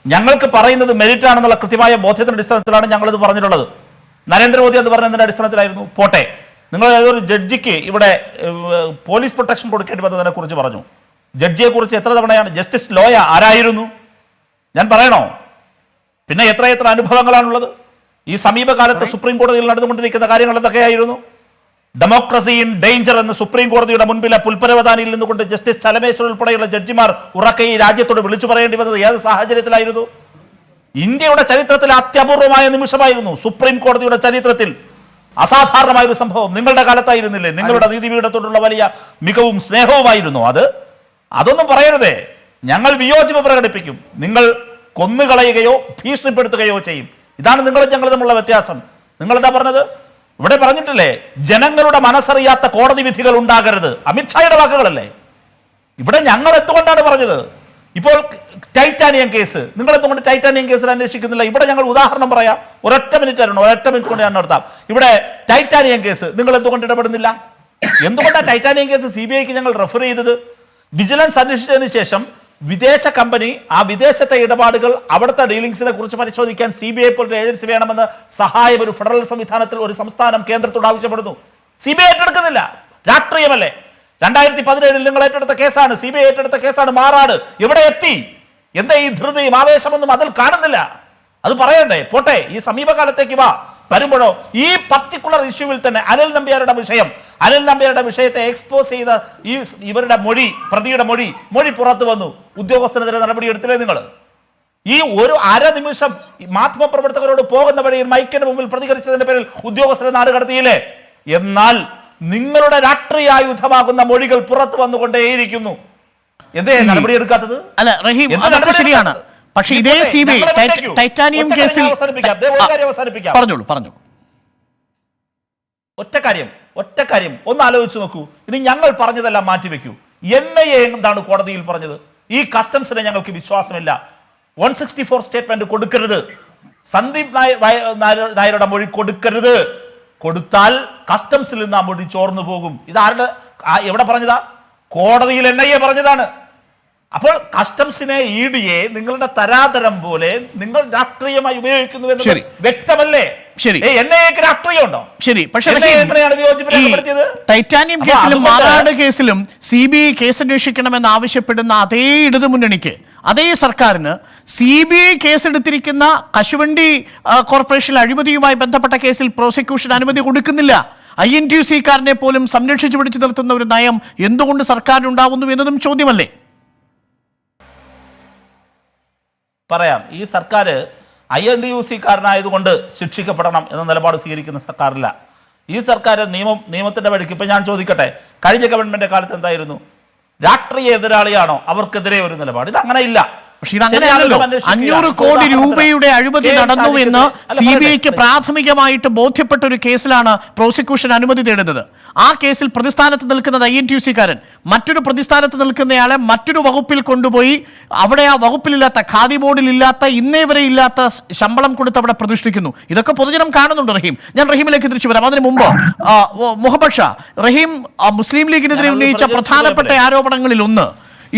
ഞങ്ങൾക്ക് പറയുന്നത് മെരിറ്റ് ആണെന്നുള്ള കൃത്യമായ ബോധ്യത്തിന്റെ അടിസ്ഥാനത്തിലാണ് ഞങ്ങളിത് പറഞ്ഞിട്ടുള്ളത്. നരേന്ദ്രമോദി അത് പറഞ്ഞതിന്റെ അടിസ്ഥാനത്തിലായിരുന്നു. പോട്ടെ, നിങ്ങൾ ഏതൊരു ജഡ്ജിക്ക് ഇവിടെ പോലീസ് പ്രൊട്ടക്ഷൻ കൊടുക്കേണ്ടി വന്നതിനെ കുറിച്ച് പറഞ്ഞു. ജഡ്ജിയെ കുറിച്ച് എത്ര തവണയാണ് ജസ്റ്റിസ് ലോയ ആരായിരുന്നു ഞാൻ പറയണോ? പിന്നെ എത്ര അനുഭവങ്ങളാണുള്ളത്. ഈ സമീപകാലത്ത് സുപ്രീം കോടതിയിൽ നടന്നുകൊണ്ടിരിക്കുന്ന കാര്യങ്ങൾ എന്തൊക്കെയായിരുന്നു? ഡെമോക്രസി ഇൻ ഡേഞ്ചർ എന്ന് സുപ്രീം കോടതിയുടെ മുൻപിലെ പുൽപ്പരവതാനിയിൽ നിന്നുകൊണ്ട് ജസ്റ്റിസ് ചലമേശ്വർ ഉൾപ്പെടെയുള്ള ജഡ്ജിമാർ ഉറക്കെ ഈ രാജ്യത്തോട് വിളിച്ചു പറയേണ്ടി വന്നത് ഏത് സാഹചര്യത്തിലായിരുന്നു? ഇന്ത്യയുടെ ചരിത്രത്തിൽ അത്യപൂർവമായ നിമിഷമായിരുന്നു. സുപ്രീം കോടതിയുടെ ചരിത്രത്തിൽ അസാധാരണമായ ഒരു സംഭവം നിങ്ങളുടെ കാലത്തായിരുന്നില്ലേ? നിങ്ങളുടെ നീതിപീഠത്തോടുള്ള വലിയ മികവും സ്നേഹവുമായിരുന്നു അത്. അതൊന്നും പറയരുതേ. ഞങ്ങൾ വിയോജിപ്പ് പ്രകടിപ്പിക്കും. നിങ്ങൾ കൊന്നുകളയുകയോ ഭീഷണിപ്പെടുത്തുകയോ ചെയ്യും. ഇതാണ് നിങ്ങളും ഞങ്ങൾ തമ്മിലുള്ള വ്യത്യാസം. നിങ്ങളെന്താ പറഞ്ഞത്? ഇവിടെ പറഞ്ഞിട്ടില്ലേ, ജനങ്ങളുടെ മനസ്സറിയാത്ത കോടതി വിധികൾ ഉണ്ടാകരുത്. അമിത്ഷായുടെ വാക്കുകളല്ലേ. ഇവിടെ ഞങ്ങൾ എന്തുകൊണ്ടാണ് പറഞ്ഞത്? ഇപ്പോൾ ടൈറ്റാനിയം കേസ്, നിങ്ങൾ എന്തുകൊണ്ട് ടൈറ്റാനിയം കേസിൽ അന്വേഷിക്കുന്നില്ല? ഇവിടെ ഞങ്ങൾ ഉദാഹരണം പറയാം. ഒരൊറ്റ മിനിറ്റ് കൊണ്ട് ഞാൻ നടത്താം. ഇവിടെ ടൈറ്റാനിയം കേസ് നിങ്ങൾ എന്തുകൊണ്ട് ഇടപെടുന്നില്ല? എന്തുകൊണ്ടാണ് ടൈറ്റാനിയം കേസ് CBIക്ക് ഞങ്ങൾ റെഫർ ചെയ്തത്? വിജിലൻസ് അന്വേഷിച്ചതിന് ശേഷം വിദേശ കമ്പനി, ആ വിദേശത്തെ ഇടപാടുകൾ, അവിടുത്തെ ഡീലിംഗ്സിനെ കുറിച്ച് പരിശോധിക്കാൻ CBI പോലൊരു ഏജൻസി വേണമെന്ന് സഹായം ഒരു ഫെഡറൽ സംവിധാനത്തിൽ ഒരു സംസ്ഥാനം കേന്ദ്രത്തോട് ആവശ്യപ്പെടുന്നു. CBI ഏറ്റെടുക്കുന്നില്ല. രാഷ്ട്രീയമല്ലേ? 2017 നിങ്ങൾ ഏറ്റെടുത്ത കേസാണ്, CBI ഏറ്റെടുത്ത കേസാണ് മാറാട്. എവിടെ എത്തി? എന്താ ഈ ധൃതിയും ആവേശമൊന്നും അതിൽ കാണുന്നില്ല. അത് പറയണ്ടേ? പോട്ടെ, ഈ സമീപകാലത്തേക്ക് വരുമ്പോഴോ ഈ പർട്ടിക്കുലർ ഇഷ്യൂവിൽ തന്നെ അനിൽ നമ്പ്യാരുടെ വിഷയത്തെ എക്സ്പോസ് ചെയ്ത ഇവരുടെ പ്രതിയുടെ മൊഴി പുറത്തു വന്നു. ഉദ്യോഗസ്ഥനെതിരെ നടപടി എടുത്തില്ലേ നിങ്ങൾ? ഈ ഒരു നിമിഷം മാധ്യമപ്രവർത്തകരോട് പോകുന്ന വഴിയിൽ മൈക്കിന് മുമ്പിൽ പ്രതികരിച്ചതിന്റെ പേരിൽ ഉദ്യോഗസ്ഥരെ നാട് കടത്തിയില്ലേ? എന്നാൽ നിങ്ങളുടെ രാഷ്ട്രീയ ആയുധമാകുന്ന മൊഴികൾ പുറത്തു വന്നുകൊണ്ടേയിരിക്കുന്നു. എന്തേ നടപടി എടുക്കാത്തത്? അല്ല റഹീം, അതൊക്കെ ശരിയാണ്. പക്ഷേ ഇതേ CBI ടൈറ്റാനിയം കേസിൽ പറഞ്ഞു ഒറ്റ കാര്യം ഒന്ന് ആലോചിച്ച് നോക്കൂ. ഇനി ഞങ്ങൾ പറഞ്ഞതെല്ലാം മാറ്റിവെക്കൂ. NIA എന്താണ് കോടതിയിൽ പറഞ്ഞത്? ഈ കസ്റ്റംസിനെ ഞങ്ങൾക്ക് വിശ്വാസമില്ല, 164 സ്റ്റേറ്റ്മെന്റ് കൊടുക്കരുത്, സന്ദീപ് നായരുടെ മൊഴി കൊടുക്കരുത്, കൊടുത്താൽ കസ്റ്റംസിൽ നിന്ന് ആ മൊഴി ചോർന്നു പോകും. ഇതാരുടെ എവിടെ പറഞ്ഞതാ? കോടതിയിൽ NIA പറഞ്ഞതാണ്. അപ്പോൾ കസ്റ്റംസിനെ EDയെ നിങ്ങളുടെ തരാതരം പോലെ നിങ്ങൾ രാഷ്ട്രീയമായി ഉപയോഗിക്കുന്നു എന്ന് വ്യക്തമല്ലേ? NIAക്ക് രാഷ്ട്രീയമുണ്ടോ? ശരി, പക്ഷേ ടൈറ്റാനിയം കേസിലും മാറാട് കേസിലും CBI കേസ് അന്വേഷിക്കണമെന്ന് ആവശ്യപ്പെടുന്ന അതേ ഇടതുമുന്നണിക്ക്, അതേ സർക്കാരിന് CBI കേസെടുത്തിരിക്കുന്ന കശുവണ്ടി കോർപ്പറേഷൻ അഴിമതിയുമായി ബന്ധപ്പെട്ട കേസിൽ പ്രോസിക്യൂഷൻ അനുമതി കൊടുക്കുന്നില്ല. INTUC-കാരനെ പോലും സംരക്ഷിച്ചു പിടിച്ചു നിർത്തുന്ന ഒരു നയം എന്തുകൊണ്ട് സർക്കാരിനുണ്ടാവുന്നു എന്നതും ചോദ്യമല്ലേ? പറയാം. ഈ സർക്കാർ INTUC-കാരനായതുകൊണ്ട് ശിക്ഷിക്കപ്പെടണം എന്ന നിലപാട് സ്വീകരിക്കുന്ന സർക്കാരില്ല. ഈ സർക്കാർ നിയമത്തിന്റെ വഴിക്ക്. ഇപ്പം ഞാൻ ചോദിക്കട്ടെ, കഴിഞ്ഞ ഗവൺമെന്റ് കാലത്ത് എന്തായിരുന്നു? രാഷ്ട്രീയ എതിരാളിയാണോ അവർക്കെതിരെ ഒരു നിലപാട്? ഇത് അങ്ങനെ ഇല്ല. 500 കോടി രൂപയുടെ അഴിമതി നടന്നു എന്ന് CBIക്ക് പ്രാഥമികമായിട്ട് ബോധ്യപ്പെട്ട ഒരു കേസിലാണ് പ്രോസിക്യൂഷൻ അനുമതി തേടുന്നത്. ആ കേസിൽ പ്രതിസ്ഥാനത്ത് നിൽക്കുന്നത് INTUC-കാരൻ മറ്റൊരു പ്രതിസ്ഥാനത്ത് നിൽക്കുന്നയാളെ മറ്റൊരു വകുപ്പിൽ കൊണ്ടുപോയി അവിടെ ആ വകുപ്പിലില്ലാത്ത, ഖാദി ബോർഡിൽ ഇല്ലാത്ത, ഇന്നേ വരെ ഇല്ലാത്ത ശമ്പളം കൊടുത്ത് അവിടെ പ്രതിഷ്ഠിക്കുന്നു. ഇതൊക്കെ പൊതുജനം കാണുന്നുണ്ട്. റഹീം, ഞാൻ റഹീമിലേക്ക് തിരിച്ചു വരാം. അതിന് മുമ്പ് മുഹമ്മദ് ഷാ, റഹീം മുസ്ലിം ലീഗിനെതിരെ ഉന്നയിച്ച പ്രധാനപ്പെട്ട ആരോപണങ്ങളിൽ ഒന്ന്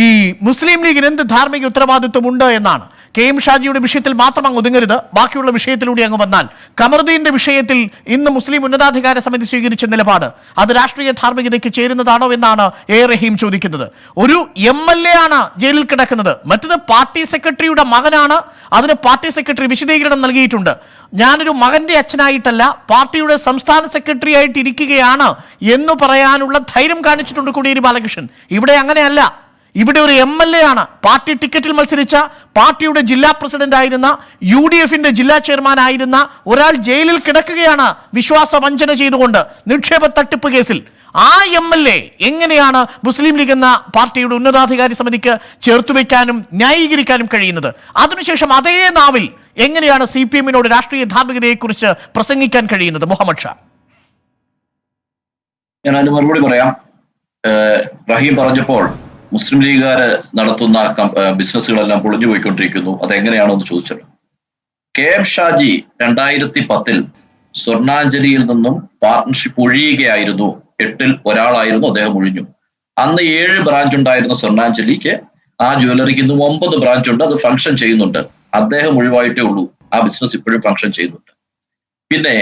ഈ മുസ്ലിം ലീഗിന് എന്ത് ധാർമ്മിക ഉത്തരവാദിത്വമുണ്ട് എന്നാണ്. KM ഷാജിയുടെ വിഷയത്തിൽ മാത്രം അങ്ങ് ഒതുങ്ങരുത്, ബാക്കിയുള്ള വിഷയത്തിലൂടെ അങ്ങ് വന്നാൽ കമറുദ്ദീന്റെ വിഷയത്തിൽ ഇന്ന് മുസ്ലിം ഉന്നതാധികാര സമിതി സ്വീകരിച്ച നിലപാട് അത് രാഷ്ട്രീയ ധാർമ്മികതയ്ക്ക് ചേരുന്നതാണോ എന്നാണ് റഹീം ചോദിക്കുന്നത്. ഒരു MLA ആണ് ജയിലിൽ കിടക്കുന്നത്, മറ്റത് പാർട്ടി സെക്രട്ടറിയുടെ മകനാണ്. അതിന് പാർട്ടി സെക്രട്ടറി വിശദീകരണം നൽകിയിട്ടുണ്ട്. ഞാനൊരു മകന്റെ അച്ഛനായിട്ടല്ല പാർട്ടിയുടെ സംസ്ഥാന സെക്രട്ടറി ആയിട്ട് ഇരിക്കുകയാണ് എന്ന് പറയാനുള്ള ധൈര്യം കാണിച്ചിട്ടുണ്ട് കോടിയേരി ബാലകൃഷ്ണൻ. ഇവിടെ അങ്ങനെയല്ല. ഇവിടെ ഒരു MLA ആണ്, പാർട്ടി ടിക്കറ്റിൽ മത്സരിച്ച, പാർട്ടിയുടെ ജില്ലാ പ്രസിഡന്റ് ആയിരുന്ന, UDFന്റെ ജില്ലാ ചെയർമാൻ ആയിരുന്ന ഒരാൾ ജയിലിൽ കിടക്കുകയാണ് വിശ്വാസ വഞ്ചന ചെയ്തുകൊണ്ട് നിക്ഷേപ തട്ടിപ്പ് കേസിൽ. ആ MLA എങ്ങനെയാണ് മുസ്ലിം ലീഗ് എന്ന പാർട്ടിയുടെ ഉന്നതാധികാരി സമിതിക്ക് ചേർത്തുവെക്കാനും ന്യായീകരിക്കാനും കഴിയുന്നത്? അതിനുശേഷം അതേ നാവിൽ എങ്ങനെയാണ് CPM-നോട് രാഷ്ട്രീയ ധാർമ്മികതയെക്കുറിച്ച് പ്രസംഗിക്കാൻ കഴിയുന്നത്? മുഹമ്മദ് ഷാ. ഞാൻ അതിന് മറുപടി പറയാം. റഹീം പറഞ്ഞപ്പോൾ മുസ്ലിം ലീഗുകാര് നടത്തുന്ന ബിസിനസ്സുകളെല്ലാം പൊളിഞ്ഞു പോയിക്കൊണ്ടിരിക്കുന്നു, അതെങ്ങനെയാണെന്ന് ചോദിച്ചല്ലോ. KM ഷാജി 2010 സ്വർണാഞ്ജലിയിൽ നിന്നും പാർട്ട്ണർഷിപ്പ് ഒഴിയുകയായിരുന്നു. 8-ൽ ഒരാളായിരുന്നു, അദ്ദേഹം ഒഴിഞ്ഞു. അന്ന് 7 ബ്രാഞ്ച് ഉണ്ടായിരുന്ന സ്വർണാഞ്ജലിക്ക് ആ ജ്വല്ലറിക്ക് ഇന്നും 9 ബ്രാഞ്ച് ഉണ്ട്, അത് ഫംഗ്ഷൻ ചെയ്യുന്നുണ്ട്. അദ്ദേഹം ഒഴിവായിട്ടേ ഉള്ളൂ, ആ ബിസിനസ് ഇപ്പോഴും ഫംഗ്ഷൻ ചെയ്യുന്നുണ്ട്. പിന്നെ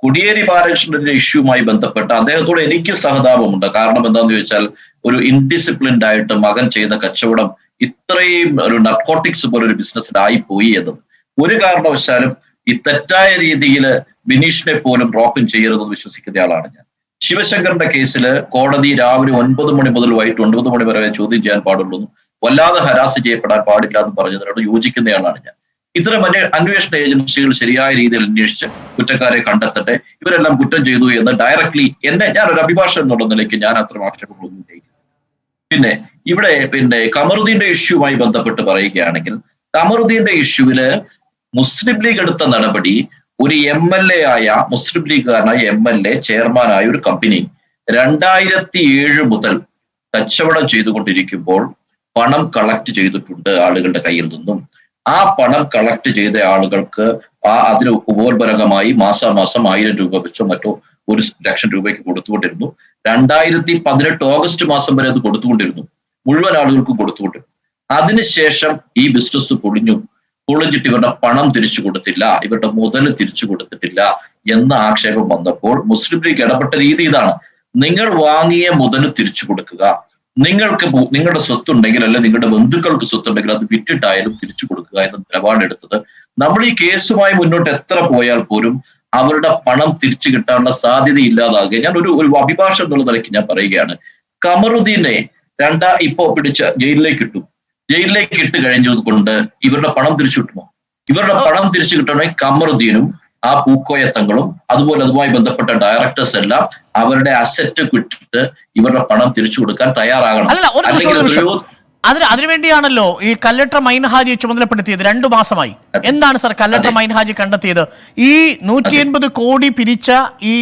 കോടിയേരി ബാലകൃഷ്ണന്റെ ഇഷ്യൂമായി ബന്ധപ്പെട്ട് അദ്ദേഹത്തോട് എനിക്ക് സഹതാപമുണ്ട്. കാരണം എന്താണെന്ന് ചോദിച്ചാൽ, ഒരു ഇൻഡിസിപ്ലിൻഡ് ആയിട്ട് മകൻ ചെയ്ത കച്ചവടം ഇത്രയും ഒരു നർക്കോട്ടിക്സ് പോലെ ഒരു ബിസിനസ്സിലായി പോയി എന്നത് ഒരു കാരണവശാലും ഈ തെറ്റായ രീതിയിൽ ബിനീഷിനെ പോലും ഡ്രോപ്പിൻ ചെയ്യരുതെന്ന് വിശ്വസിക്കുന്ന ആളാണ് ഞാൻ. ശിവശങ്കറിന്റെ കേസിൽ കോടതി രാവിലെ 9 മണി മുതൽ വൈകിട്ട് 9 മണി വരെ ചോദ്യം ചെയ്യാൻ പാടുള്ളൂ, വല്ലാതെ ഹരാസ് ചെയ്യപ്പെടാൻ പാടില്ല എന്ന് പറഞ്ഞതിനോട് യോജിക്കുന്നയാളാണ് ഞാൻ. ഇത്തരം അന്വേഷണ ഏജൻസികൾ ശരിയായ രീതിയിൽ അന്വേഷിച്ച് കുറ്റക്കാരെ കണ്ടെത്തട്ടെ. ഇവരെല്ലാം കുറ്റം ചെയ്തു എന്ന് ഡയറക്ട്ലി ഞാനൊരു അഭിഭാഷകൻ എന്നുള്ള നിലയ്ക്ക് ഞാൻ അത്തരം ആക്ഷേപങ്ങളൊന്നും ചെയ്യില്ല. പിന്നെ ഇവിടെ കമറുദ്ദീന്റെ ഇഷ്യൂമായി ബന്ധപ്പെട്ട് പറയുകയാണെങ്കിൽ, കമറുദ്ദീന്റെ ഇഷ്യൂവില് മുസ്ലിം ലീഗ് എടുത്ത നടപടി, ഒരു MLA ആയ മുസ്ലിം ലീഗുകാരനായ MLA ചെയർമാനായ ഒരു കമ്പനി 2007 മുതൽ കച്ചവടം ചെയ്തുകൊണ്ടിരിക്കുമ്പോൾ പണം കളക്ട് ചെയ്തിട്ടുണ്ട് ആളുകളുടെ കയ്യിൽ നിന്നും. ആ പണം കളക്ട് ചെയ്ത ആളുകൾക്ക് അതിന് ഉപോത്ബലകമായി മാസാമാസം 1000 രൂപ വെച്ചോ മറ്റോ 1 ലക്ഷം രൂപയ്ക്ക് കൊടുത്തുകൊണ്ടിരുന്നു. 2018 ഓഗസ്റ്റ് മാസം വരെ അത് കൊടുത്തുകൊണ്ടിരുന്നു, മുഴുവൻ ആളുകൾക്കും കൊടുത്തുകൊണ്ടിരുന്നു. അതിനുശേഷം ഈ ബിസിനസ് പൊളിഞ്ഞിട്ട് ഇവരുടെ പണം തിരിച്ചു കൊടുത്തില്ല, ഇവരുടെ മുതൽ തിരിച്ചു കൊടുത്തിട്ടില്ല എന്ന ആക്ഷേപം വന്നപ്പോൾ മുസ്ലിം ലീഗ് ഇടപെട്ട രീതി ഇതാണ്: നിങ്ങൾ വാങ്ങിയ മുതൽ തിരിച്ചു കൊടുക്കുക, നിങ്ങളുടെ സ്വത്തുണ്ടെങ്കിൽ അല്ലെ നിങ്ങളുടെ ബന്ധുക്കൾക്ക് സ്വത്തുണ്ടെങ്കിൽ അത് വിറ്റിട്ടായാലും തിരിച്ചു കൊടുക്കുക എന്ന നിലപാടെടുത്തത്. നമ്മൾ ഈ കേസുമായി മുന്നോട്ട് എത്ര പോയാൽ പോലും അവരുടെ പണം തിരിച്ചു കിട്ടാനുള്ള സാധ്യത ഇല്ലാതാകുക. ഞാൻ ഒരു അഭിഭാഷകൻ എന്നുള്ള നിലയ്ക്ക് ഞാൻ പറയുകയാണ്, കമറുദ്ദീനെ ഇപ്പോ പിടിച്ച് ജയിലിലേക്ക് ഇട്ട് കഴിഞ്ഞത് കൊണ്ട് ഇവരുടെ പണം തിരിച്ചു കിട്ടുമോ? ഇവരുടെ പണം തിരിച്ചു കിട്ടണമെങ്കിൽ കമറുദ്ദീനും ആ പൂക്കോയത്തങ്ങളും അതുമായി ബന്ധപ്പെട്ട ഡയറക്ടേഴ്സ് എല്ലാം അവരുടെ അസറ്റ് വിട്ടിട്ട് ഇവരുടെ പണം തിരിച്ചു കൊടുക്കാൻ തയ്യാറാകണം. അതിനുവേണ്ടിയാണല്ലോ ഈ കല്ലട്ടർ മൈൻഹാജിയെ ചുമതലപ്പെടുത്തിയത്. 2 മാസമായി. എന്താണ് സർ കല്ലട്ടർ മൈൻഹാജി കണ്ടെത്തിയത്? ഈ 180 കോടി പിരിച്ച ഈ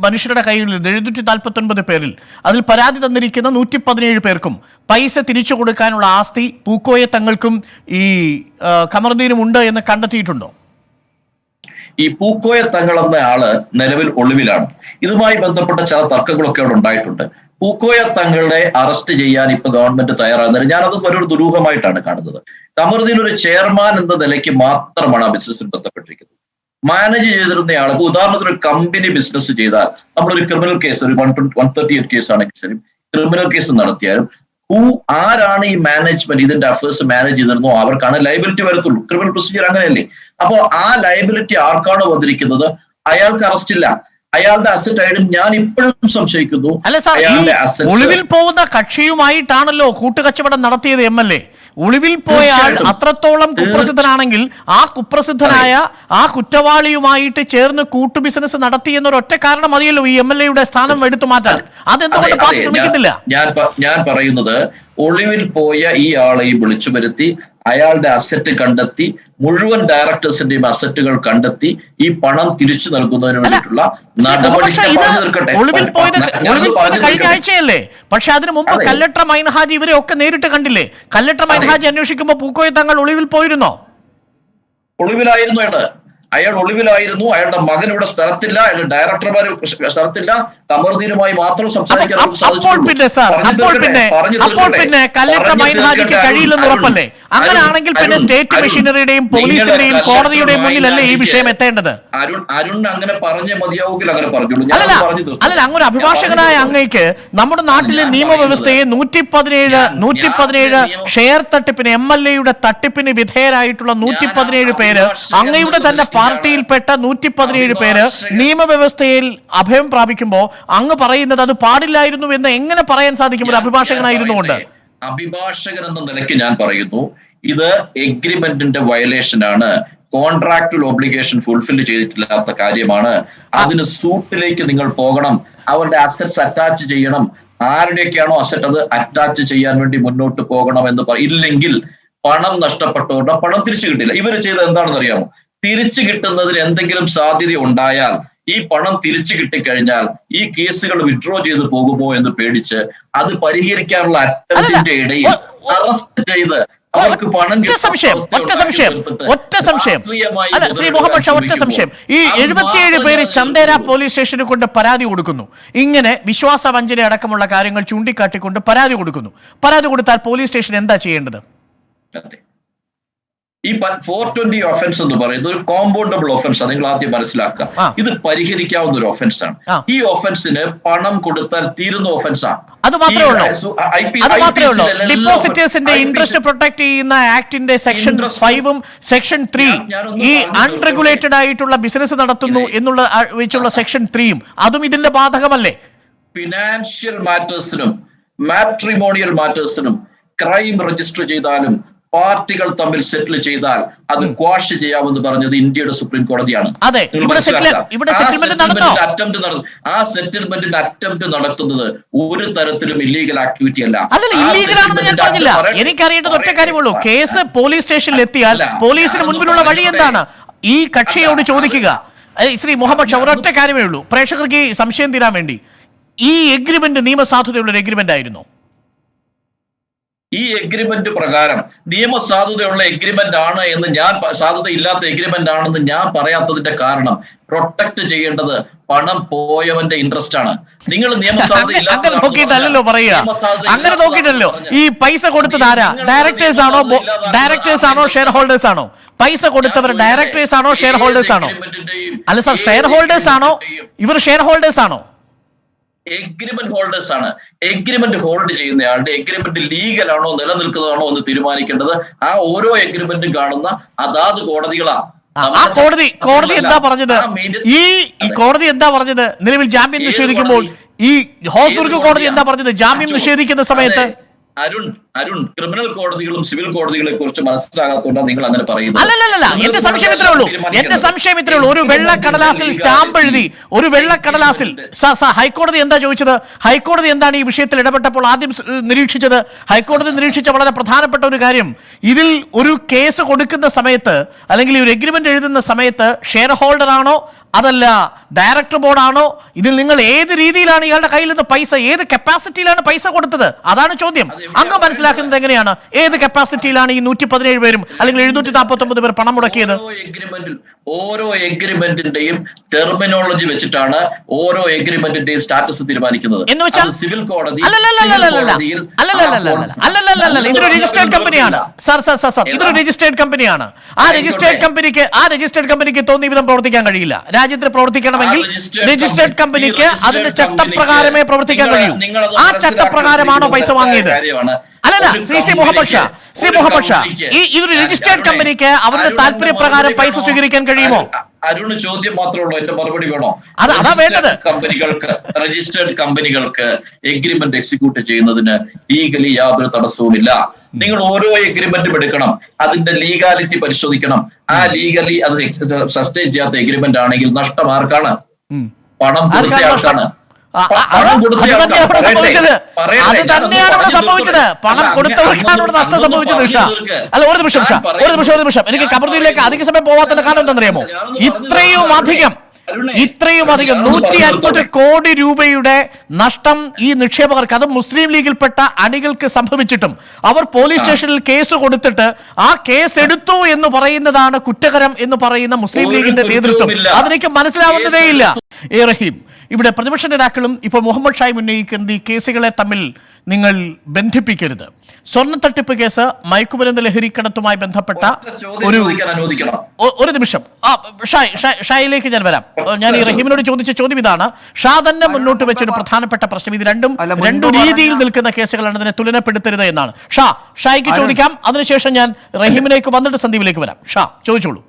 മനുഷ്യരുടെ കയ്യിൽ 749 പേരിൽ അതിൽ പരാതി തന്നിരിക്കുന്ന 117 പേർക്കും പൈസ തിരിച്ചു കൊടുക്കാനുള്ള ആസ്തി പൂക്കോയ തങ്ങൾക്കും ഈ കമറുദ്ദീനും ഉണ്ട് എന്ന് കണ്ടെത്തിയിട്ടുണ്ടോ? ഈ പൂക്കോയ തങ്ങൾ എന്ന ആള് നിലവിൽ ഒളിവിലാണ്. ഇതുമായി ബന്ധപ്പെട്ട ചില തർക്കങ്ങളൊക്കെ അവിടെ ഉണ്ടായിട്ടുണ്ട്. പൂക്കോയ തങ്ങളെ അറസ്റ്റ് ചെയ്യാൻ ഇപ്പൊ ഗവൺമെന്റ് തയ്യാറാകുന്നത് ഞാനത് ഒരു ദുരൂഹമായിട്ടാണ് കാണുന്നത്. കമറുദ്ദീൻ ഒരു ചെയർമാൻ എന്ന നിലയ്ക്ക് മാത്രമാണ് ആ ബിസിനസ്സിൽ ബന്ധപ്പെട്ടിരിക്കുന്നത്. മാനേജ് ചെയ്തിരുന്നയാൾ, ഇപ്പൊ ഉദാഹരണത്തിന് ഒരു കമ്പനി ബിസിനസ് ചെയ്താൽ, നമ്മളൊരു ക്രിമിനൽ കേസ്, ഒരു 138 കേസ് ആണെങ്കിൽ ശരി, ക്രിമിനൽ കേസ് നടത്തിയാലും ആരാണ് ഈ മാനേജ്മെന്റ് ഇതിന്റെ അഫയേഴ്സ് മാനേജ് ചെയ്തിരുന്നോ അവർക്കാണ് ലയബിലിറ്റി വരത്തുള്ളൂ. ക്രിമിനൽ പ്രൊസീജിയർ അങ്ങനെയല്ലേ? അപ്പോ ആ ലയബിലിറ്റി ആർക്കാണോ വന്നിരിക്കുന്നത് അയാൾക്ക് അറസ്റ്റ് ഇല്ല. അയാളുടെ അസറ്റ് ആയിട്ട് ഞാൻ ഇപ്പോഴും സംശയിക്കുന്നു. അല്ല സാർ, ഒളിവിൽ പോകുന്ന കക്ഷിയുമായിട്ടാണല്ലോ കൂട്ടുകച്ചവടം നടത്തിയത് MLA. ഒളിവിൽ പോയാൽ അത്രത്തോളം കുപ്രസിദ്ധനാണെങ്കിൽ ആ കുപ്രസിദ്ധനായ ആ കുറ്റവാളിയുമായിട്ട് ചേർന്ന് കൂട്ടു ബിസിനസ് നടത്തി എന്നൊരൊറ്റ കാരണം മതിയല്ലോ ഈ MLA-യുടെ സ്ഥാനം എടുത്തു മാറ്റാൻ. അതെന്തുകൊണ്ട് പാർട്ടി ശ്രമിക്കുന്നില്ല? ഞാൻ പറയുന്നത്, ഒളിവിൽ പോയ ഈ ആളെയും വിളിച്ചു വരുത്തി അയാളുടെ അസറ്റ് കണ്ടെത്തി, മുഴുവൻ ഡയറക്ടേഴ്സിന്റെയും അസറ്റുകൾ കണ്ടെത്തി ഈ പണം തിരിച്ചു നൽകുന്നതിന് വേണ്ടിയിട്ടുള്ള നടപടി കഴിഞ്ഞ ആഴ്ചയല്ലേ? പക്ഷെ അതിനു മുമ്പ് കല്ലട്ടർ മൈൻഹാജി ഇവരെ ഒക്കെ നേരിട്ട് കണ്ടില്ലേ? കല്ലട്ടർ മൈൻഹാജി അന്വേഷിക്കുമ്പോൾ പൂക്കോയ തങ്ങൾ ഒളിവിൽ പോയിരുന്നോ? ഒളിവിലായിരുന്നു അയാൾ ഒളിവിലായിരുന്നു. അയാളുടെ മകൻ ഇവിടെ സ്ഥലത്തില്ല, അയാളുടെ ഡയറക്ടർമാർ സ്ഥലത്തില്ല. കമറുദ്ദീനുമായി മാത്രം സംസാരിക്കാൻ ഉറപ്പല്ലേ? അങ്ങനെയാണെങ്കിൽ പിന്നെ സ്റ്റേറ്റ് മെഷീനറിയുടെയും പോലീസിന്റെയും കോടതിയുടെയും മുന്നിലല്ലേ ഈ വിഷയം എത്തേണ്ടത്? അരുൺ അങ്ങനെ പറഞ്ഞേ മതിയാവുകില്ല, അങ്ങനെ പറഞ്ഞോളൂ. അല്ല, അങ്ങനെ അഭിഭാഷകനായ അങ്ങേക്ക് നമ്മുടെ നാട്ടിലെ നിയമവ്യവസ്ഥയെ 117 ഷെയർ തട്ടിപ്പിന്, MLA-യുടെ തട്ടിപ്പിന് വിധേയരായിട്ടുള്ള 117 പേര് അങ്ങയുടെ തന്നെ പാർട്ടിയിൽപ്പെട്ട 117 പേര് നിയമവ്യവസ്ഥയിൽ അഭയം പ്രാപിക്കുമ്പോൾ അങ്ങ് പറയുന്നത് അത് പാടില്ലായിരുന്നു എന്ന് എങ്ങനെ പറയാൻ സാധിക്കും ഒരു അഭിഭാഷകനായിരുന്നുകൊണ്ട്? അഭിഭാഷകൻ എന്ന നിലയ്ക്ക് ഞാൻ പറയുന്നു, ഇത് എഗ്രിമെന്റിന്റെ വയലേഷൻ ആണ്, കോൺട്രാക്ടുവൽ ഒബ്ലിഗേഷൻ ഫുൾഫിൽ ചെയ്തിട്ടില്ലാത്ത കാര്യമാണ്. അതിന് സൂട്ടിലേക്ക് നിങ്ങൾ പോകണം, അവരുടെ അസറ്റ്സ് അറ്റാച്ച് ചെയ്യണം, ആരുടെയൊക്കെയാണോ അസറ്റ് അത് അറ്റാച്ച് ചെയ്യാൻ വേണ്ടി മുന്നോട്ട് പോകണം എന്ന് ഇല്ലെങ്കിൽ പണം നഷ്ടപ്പെട്ടവരുടെ പണം തിരിച്ചു കിട്ടില്ല. ഇവർ ചെയ്തത് എന്താണെന്ന് അറിയാമോ? തിരിച്ചു കിട്ടുന്നതിന് എന്തെങ്കിലും സാധ്യത ഉണ്ടായാൽ, ഈ പണം തിരിച്ചു കിട്ടിക്കഴിഞ്ഞാൽ ഈ കേസുകൾ വിഡ്രോ ചെയ്ത് പോകുമോ എന്ന് പേടിച്ച് അത് പരിഹരിക്കാനുള്ള അറ്റംപ്റ്റിന്റെ ഇടയിൽ അറസ്റ്റ് ചെയ്ത് അവർക്ക് പണം ഒറ്റ സംശയം അല്ല ശ്രീ മുഹമ്മദ് ഷാ, ഒറ്റ സംശയം. ഈ 77 പേര് ചന്ദേര പോലീസ് സ്റ്റേഷനിൽ കൊണ്ട് പരാതി കൊടുക്കുന്നു. ഇങ്ങനെ വിശ്വാസവഞ്ചന അടക്കമുള്ള കാര്യങ്ങൾ ചൂണ്ടിക്കാട്ടിക്കൊണ്ട് പരാതി കൊടുക്കുന്നു. പരാതി കൊടുത്താൽ പോലീസ് സ്റ്റേഷൻ എന്താ ചെയ്യേണ്ടത്? ഈ 420 ഒഫൻസ് എന്ന് പറയുന്നത് ഒരു കോമ്പൗണ്ടബിൾ ഒഫൻസ് ആണ്. നിങ്ങൾ ആദ്യം മനസ്സിലാക്കുക, ഇത് പരിഹരിക്കാവുന്ന ഒരു ഒഫൻസ് ആണ്. ഈ ഒഫൻസിന് പണം കൊടുത്താൽ തീരുന്ന ഒഫൻസ് ആണ്. അത് മാത്രമേ ഉള്ളൂ. ഡിപ്പോസിറ്റേഴ്സിന്റെ ഇൻട്രസ്റ്റ് പ്രൊട്ടക്ട് ചെയ്യുന്ന ആക്ടിന്റെ സെക്ഷൻ 5ഉം സെക്ഷൻ 3 ഈ അൺറെഗുലേറ്റഡ് ആയിട്ടുള്ള ബിസിനസ് നടത്തുന്നു എന്നുള്ള വെച്ചുള്ള സെക്ഷൻ 3ഉം അതും ഇതിന്റെ ബാധകമല്ലേ? ഫിനാൻഷ്യൽ മാറ്റേഴ്സിനും മാട്രിമോണിയൽ മാറ്റേഴ്സിനും ക്രൈം രജിസ്റ്റർ ചെയ്താലും പാർട്ടികൾ തമ്മിൽ സെറ്റിൽ ചെയ്താൽ അത് ക്വാഷ് ചെയ്യാമെന്ന് പറഞ്ഞത് ഇന്ത്യയുടെ സുപ്രീം കോടതിയാണ്. ആ സെറ്റിൽമെന്റിന്റെ അറ്റംപ്റ്റ് നടത്തുന്നത് ഒരു തരത്തിലും ഇല്ലീഗൽ ആക്ടിവിറ്റി അല്ല. എനിക്കറിയേണ്ടത് ഒറ്റ കാര്യമുള്ളൂ. കേസ് പോലീസ് സ്റ്റേഷനിൽ എത്തിയാൽ പോലീസിന് മുൻപിലുള്ള വഴി എന്താണ്? ഈ കക്ഷിയോട് ചോദിക്കുക. ശ്രീ മുഹമ്മദ് ഷാ, ഒരൊറ്റ കാര്യമേ ഉള്ളൂ, പ്രേക്ഷകർക്ക് ഈ സംശയം തീരാൻ വേണ്ടി. ഈ എഗ്രിമെന്റ് നിയമസാധുതയുള്ള ഒരു എഗ്രിമെന്റ് ആയിരുന്നു? ഈ എഗ്രിമെന്റ് പ്രകാരം നിയമസാധുതയുള്ള എഗ്രിമെന്റ് ആണ് എന്ന് ഞാൻ, സാധുത ഇല്ലാത്ത എഗ്രിമെന്റ് ആണെന്ന് ഞാൻ പറയാത്തതിന്റെ കാരണം പ്രൊട്ടക്ട് ചെയ്യേണ്ടത് പണം പോയവന്റെ ഇൻട്രസ്റ്റ് ആണ്. നിങ്ങൾ അങ്ങനെ നോക്കിയിട്ടല്ലോ പറയുക. അങ്ങനെ നോക്കിയിട്ടല്ലോ. ഈ പൈസ കൊടുത്തത് ആരാ? ഡയറക്ടേഴ്സ് ആണോ ഷെയർ ഹോൾഡേഴ്സ് ആണോ? പൈസ കൊടുത്തവർ ഡയറക്ടേഴ്സ് ആണോ ഷെയർ ഹോൾഡേഴ്സ് ആണോ? അല്ല സാർ, ഷെയർ ഹോൾഡേഴ്സ് ആണോ? ഇവർ ഷെയർ ഹോൾഡേഴ്സ് ആണോ? എഗ്രിമെന്റ് ഹോൾഡേഴ്സ് ആണ്. എഗ്രിമെന്റ് ഹോൾഡ് ചെയ്യുന്നയാളുടെ എഗ്രിമെന്റ് ലീഗൽ ആണോ നിലനിൽക്കുന്നതാണോ എന്ന് തീരുമാനിക്കേണ്ടത് ആ ഓരോ എഗ്രിമെന്റും കാണുന്ന അതാത് കോടതികളാണ്. ആ കോടതി എന്താ പറഞ്ഞത്? ഈ കോടതി എന്താ പറഞ്ഞത്? നിലവിൽ ജാമ്യം നിഷേധിക്കുമ്പോൾ ഈ ഹോസ്ദുർഗ് കോടതി എന്താ പറഞ്ഞത്? ജാമ്യം നിഷേധിക്കുന്ന സമയത്ത് അരുൺ ക്രിമിനൽ കോടതികളും സിവിൽ കോടതികളെ കുറിച്ച് മനസ്സിലാകാത്തോണ്ടാണ് നിങ്ങൾ അങ്ങനെ പറയുന്നത്. അല്ലല്ല, എന്റെ സംശയം ഇത്രേ ഉള്ളൂ. ഒരു വെള്ളക്കടലാസിൽ സ്റ്റാമ്പ് എഴുതി, ഒരു വെള്ളക്കടലാസിൽ ഹൈക്കോടതി എന്താ ചോദിച്ചത്? ഹൈക്കോടതി എന്താണ് ഈ വിഷയത്തിൽ ഇടപെട്ടപ്പോൾ ആദ്യം നിരീക്ഷിച്ചത്? ഹൈക്കോടതി നിരീക്ഷിച്ച വളരെ പ്രധാനപ്പെട്ട ഒരു കാര്യം, ഇതിൽ ഒരു കേസ് കൊടുക്കുന്ന സമയത്ത് അല്ലെങ്കിൽ ഒരു എഗ്രിമെന്റ് എഴുതുന്ന സമയത്ത് ഷെയർ ഹോൾഡർ ആണോ അതല്ല ഡയറക്ടർ ബോർഡാണോ? ഇതിൽ നിങ്ങൾ ഏത് രീതിയിലാണ് ഇയാളുടെ കയ്യിൽ നിന്ന് പൈസ, ഏത് കപ്പാസിറ്റിയിലാണ് പൈസ കൊടുത്തത്? അതാണ് ചോദ്യം. അങ്ങ് മനസ്സിലാക്കുന്നത് എങ്ങനെയാണ്? ഏത് കപ്പാസിറ്റിയിലാണ് ഈ 117 പേരും അല്ലെങ്കിൽ 749 പേർ പണം മുടക്കിയത്? ഓരോ എഗ്രിമെന്റിന്റെയും ടെർമിനോളജി വെച്ചിട്ടാണ് ഓരോ എഗ്രിമെന്റിന്റെയും സ്റ്റാറ്റസ് തീരുമാനിക്കുന്നത്. എന്ന് വെച്ചാൽ സിവിൽ കോടതി ഇതൊരു രജിസ്ട്രേഡ് കമ്പനിയാണ് സാർ. ഇതൊരു രജിസ്ട്രേഡ് കമ്പനിയാണ്. ആ രജിസ്ട്രേഡ് കമ്പനിക്ക് തോന്നിയ വിധം പ്രവർത്തിക്കാൻ കഴിയില്ല. രാജ്യത്ത് പ്രവർത്തിക്കണമെങ്കിൽ രജിസ്ട്രേഡ് കമ്പനിക്ക് അതിന്റെ ചട്ടപ്രകാരമേ പ്രവർത്തിക്കാൻ കഴിയൂ. ആ ചട്ടപ്രകാരമാണോ പൈസ വാങ്ങിയത്? അല്ലല്ല, ശ്രീ മുഹമ്മദ് ഷാ, ഇതൊരു രജിസ്ട്രേഡ് കമ്പനിക്ക് അവരുടെ താല്പര്യപ്രകാരം പൈസ സ്വീകരിക്കാൻ കഴിയുമോ? അരുണ് ചോദ്യം മാത്രമേ ഉള്ളൂ, എന്റെ മറുപടി വേണോ? അതാ വേണ്ടത്. രജിസ്ട്രേഡ് കമ്പനികൾക്ക് എഗ്രിമെന്റ് എക്സിക്യൂട്ട് ചെയ്യുന്നതിന് ലീഗലി യാതൊരു തടസ്സവുമില്ല. നിങ്ങൾ ഓരോ എഗ്രിമെന്റും എടുക്കണം, അതിന്റെ ലീഗാലിറ്റി പരിശോധിക്കണം. ആ ലീഗലി അത് സസ്റ്റെയിൻ ചെയ്യാത്ത എഗ്രിമെന്റ് ആണെങ്കിൽ നഷ്ടം ആർക്കാണ്? പണം കൊടുത്ത ആൾക്കാണ്. അത് തന്നെയാണ് ഇവിടെ സംഭവിച്ചത്. പണം കൊടുത്തവർക്കാണ് ഇവിടെ നഷ്ടം സംഭവിച്ചത്. അല്ല, ഒരു നിമിഷം എനിക്ക് കബർദിയിലേക്ക് അധിക സമയം പോവാത്തതിന്റെ കാരണം എന്താണെന്നറിയാമോ? ഇത്രയും അധികം 150 കോടി രൂപയുടെ നഷ്ടം ഈ നിക്ഷേപകർക്ക്, അത് മുസ്ലിം ലീഗിൽപ്പെട്ട അണികൾക്ക് സംഭവിച്ചിട്ടും അവർ പോലീസ് സ്റ്റേഷനിൽ കേസ് കൊടുത്തിട്ട് ആ കേസ് എടുത്തു എന്ന് പറയുന്നതാണ് കുറ്റകരം എന്ന് പറയുന്ന മുസ്ലിം ലീഗിന്റെ നേതൃത്വം. അതെനിക്ക് മനസ്സിലാവുന്നതേയില്ല. റഹീം, ഇവിടെ പ്രതിപക്ഷ നേതാക്കളും ഇപ്പോൾ മുഹമ്മദ് ഷായും ഉന്നയിക്കുന്ന ഈ കേസുകളെ തമ്മിൽ നിങ്ങൾ ബന്ധിപ്പിക്കരുത്. സ്വർണ്ണത്തട്ടിപ്പ് കേസ്, മയക്കുമരുന്ന് ലഹരിക്കടത്തുമായി ബന്ധപ്പെട്ട ഒരു നിമിഷം ഷായിലേക്ക് ഞാൻ വരാം. ഞാൻ ഈ റഹീമിനോട് ചോദിച്ച ചോദ്യം ഇതാണ്. ഷാ തന്നെ മുന്നോട്ട് വെച്ചൊരു പ്രധാനപ്പെട്ട പ്രശ്നം, ഇത് രണ്ടു രീതിയിൽ നിൽക്കുന്ന കേസുകളാണ്, അതിനെ തുലനപ്പെടുത്തരുത് എന്നാണ്. ഷായിക്ക് ചോദിക്കാം, അതിനുശേഷം ഞാൻ റഹീമിലേക്ക് വന്നിട്ട് സന്ദീപിലേക്ക് വരാം. ഷാ, ചോദിച്ചോളൂ.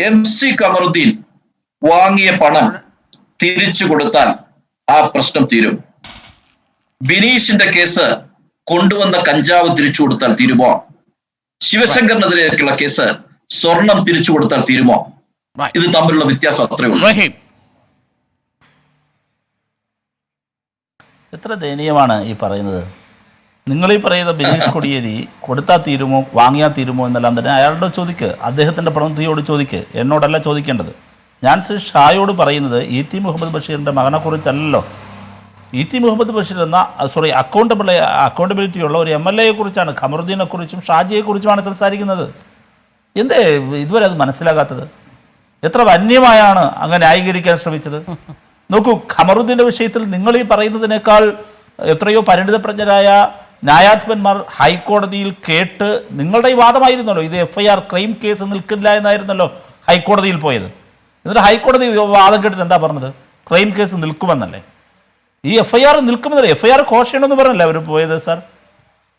MC കമറുദ്ദീൻ വാങ്ങിയ പണം തിരിച്ചു കൊടുത്താൽ ആ പ്രശ്നം തീരും. ബിനീഷിന്റെ കേസ് കൊണ്ടുവന്ന കഞ്ചാവ് തിരിച്ചു കൊടുത്താൽ തീരുമോ? ശിവശങ്കറിനെതിരെയൊക്കെയുള്ള കേസ് സ്വർണം തിരിച്ചു കൊടുത്താൽ തീരുമോ? ഇത് തമ്മിലുള്ള വ്യത്യാസം അത്രയേ ഉള്ളൂ. റഹീം, എത്ര ദയനീയമാണ് ഈ പറയുന്നത്. നിങ്ങൾ ഈ പറയുന്ന ബിനീഷ് കൊടിയേരി കൊടുത്താൽ തീരുമോ വാങ്ങിയാൽ തീരുമോ എന്നെല്ലാം തന്നെ അയാളോട് ചോദിക്ക്, അദ്ദേഹത്തിൻ്റെ പ്രതിനിധിയോട് ചോദിക്ക്, എന്നോടല്ല ചോദിക്കേണ്ടത്. ഞാൻ ശ്രീ ഷായോട് പറയുന്നത് E.T. മുഹമ്മദ് ബഷീറിൻ്റെ മകനെക്കുറിച്ചല്ലോ. E.T. മുഹമ്മദ് ബഷീർ എന്ന അക്കൗണ്ടബിലിറ്റി ഉള്ള ഒരു MLA കുറിച്ചാണ്, ഖമറുദ്ദീനെ കുറിച്ചും ഷാജിയെക്കുറിച്ചുമാണ് സംസാരിക്കുന്നത്. എന്തേ ഇതുവരെ അത് മനസ്സിലാകാത്തത്? എത്ര വന്യമായാണ് അങ്ങനെ ന്യായീകരിക്കാൻ ശ്രമിച്ചത്? നോക്കൂ, ഖമറുദ്ദീൻ്റെ വിഷയത്തിൽ നിങ്ങൾ ഈ പറയുന്നതിനേക്കാൾ എത്രയോ പരിണിതപ്രജ്ഞരായ ന്യായാധിപന്മാർ ഹൈക്കോടതിയിൽ കേട്ട് നിങ്ങളുടെ ഈ വാദമായിരുന്നല്ലോ, ഇത് FIR ക്രൈം കേസ് നിൽക്കില്ല എന്നായിരുന്നല്ലോ ഹൈക്കോടതിയിൽ പോയത്. എന്നിട്ട് ഹൈക്കോടതി വാദം കേട്ടിട്ട് എന്താ പറഞ്ഞത്? ക്രൈം കേസ് നിൽക്കുമെന്നല്ലേ. ഈ FIR നിൽക്കുമെന്നല്ലേ, FIR കോഷണമെന്ന് പറഞ്ഞല്ലേ അവർ പോയത് സാർ.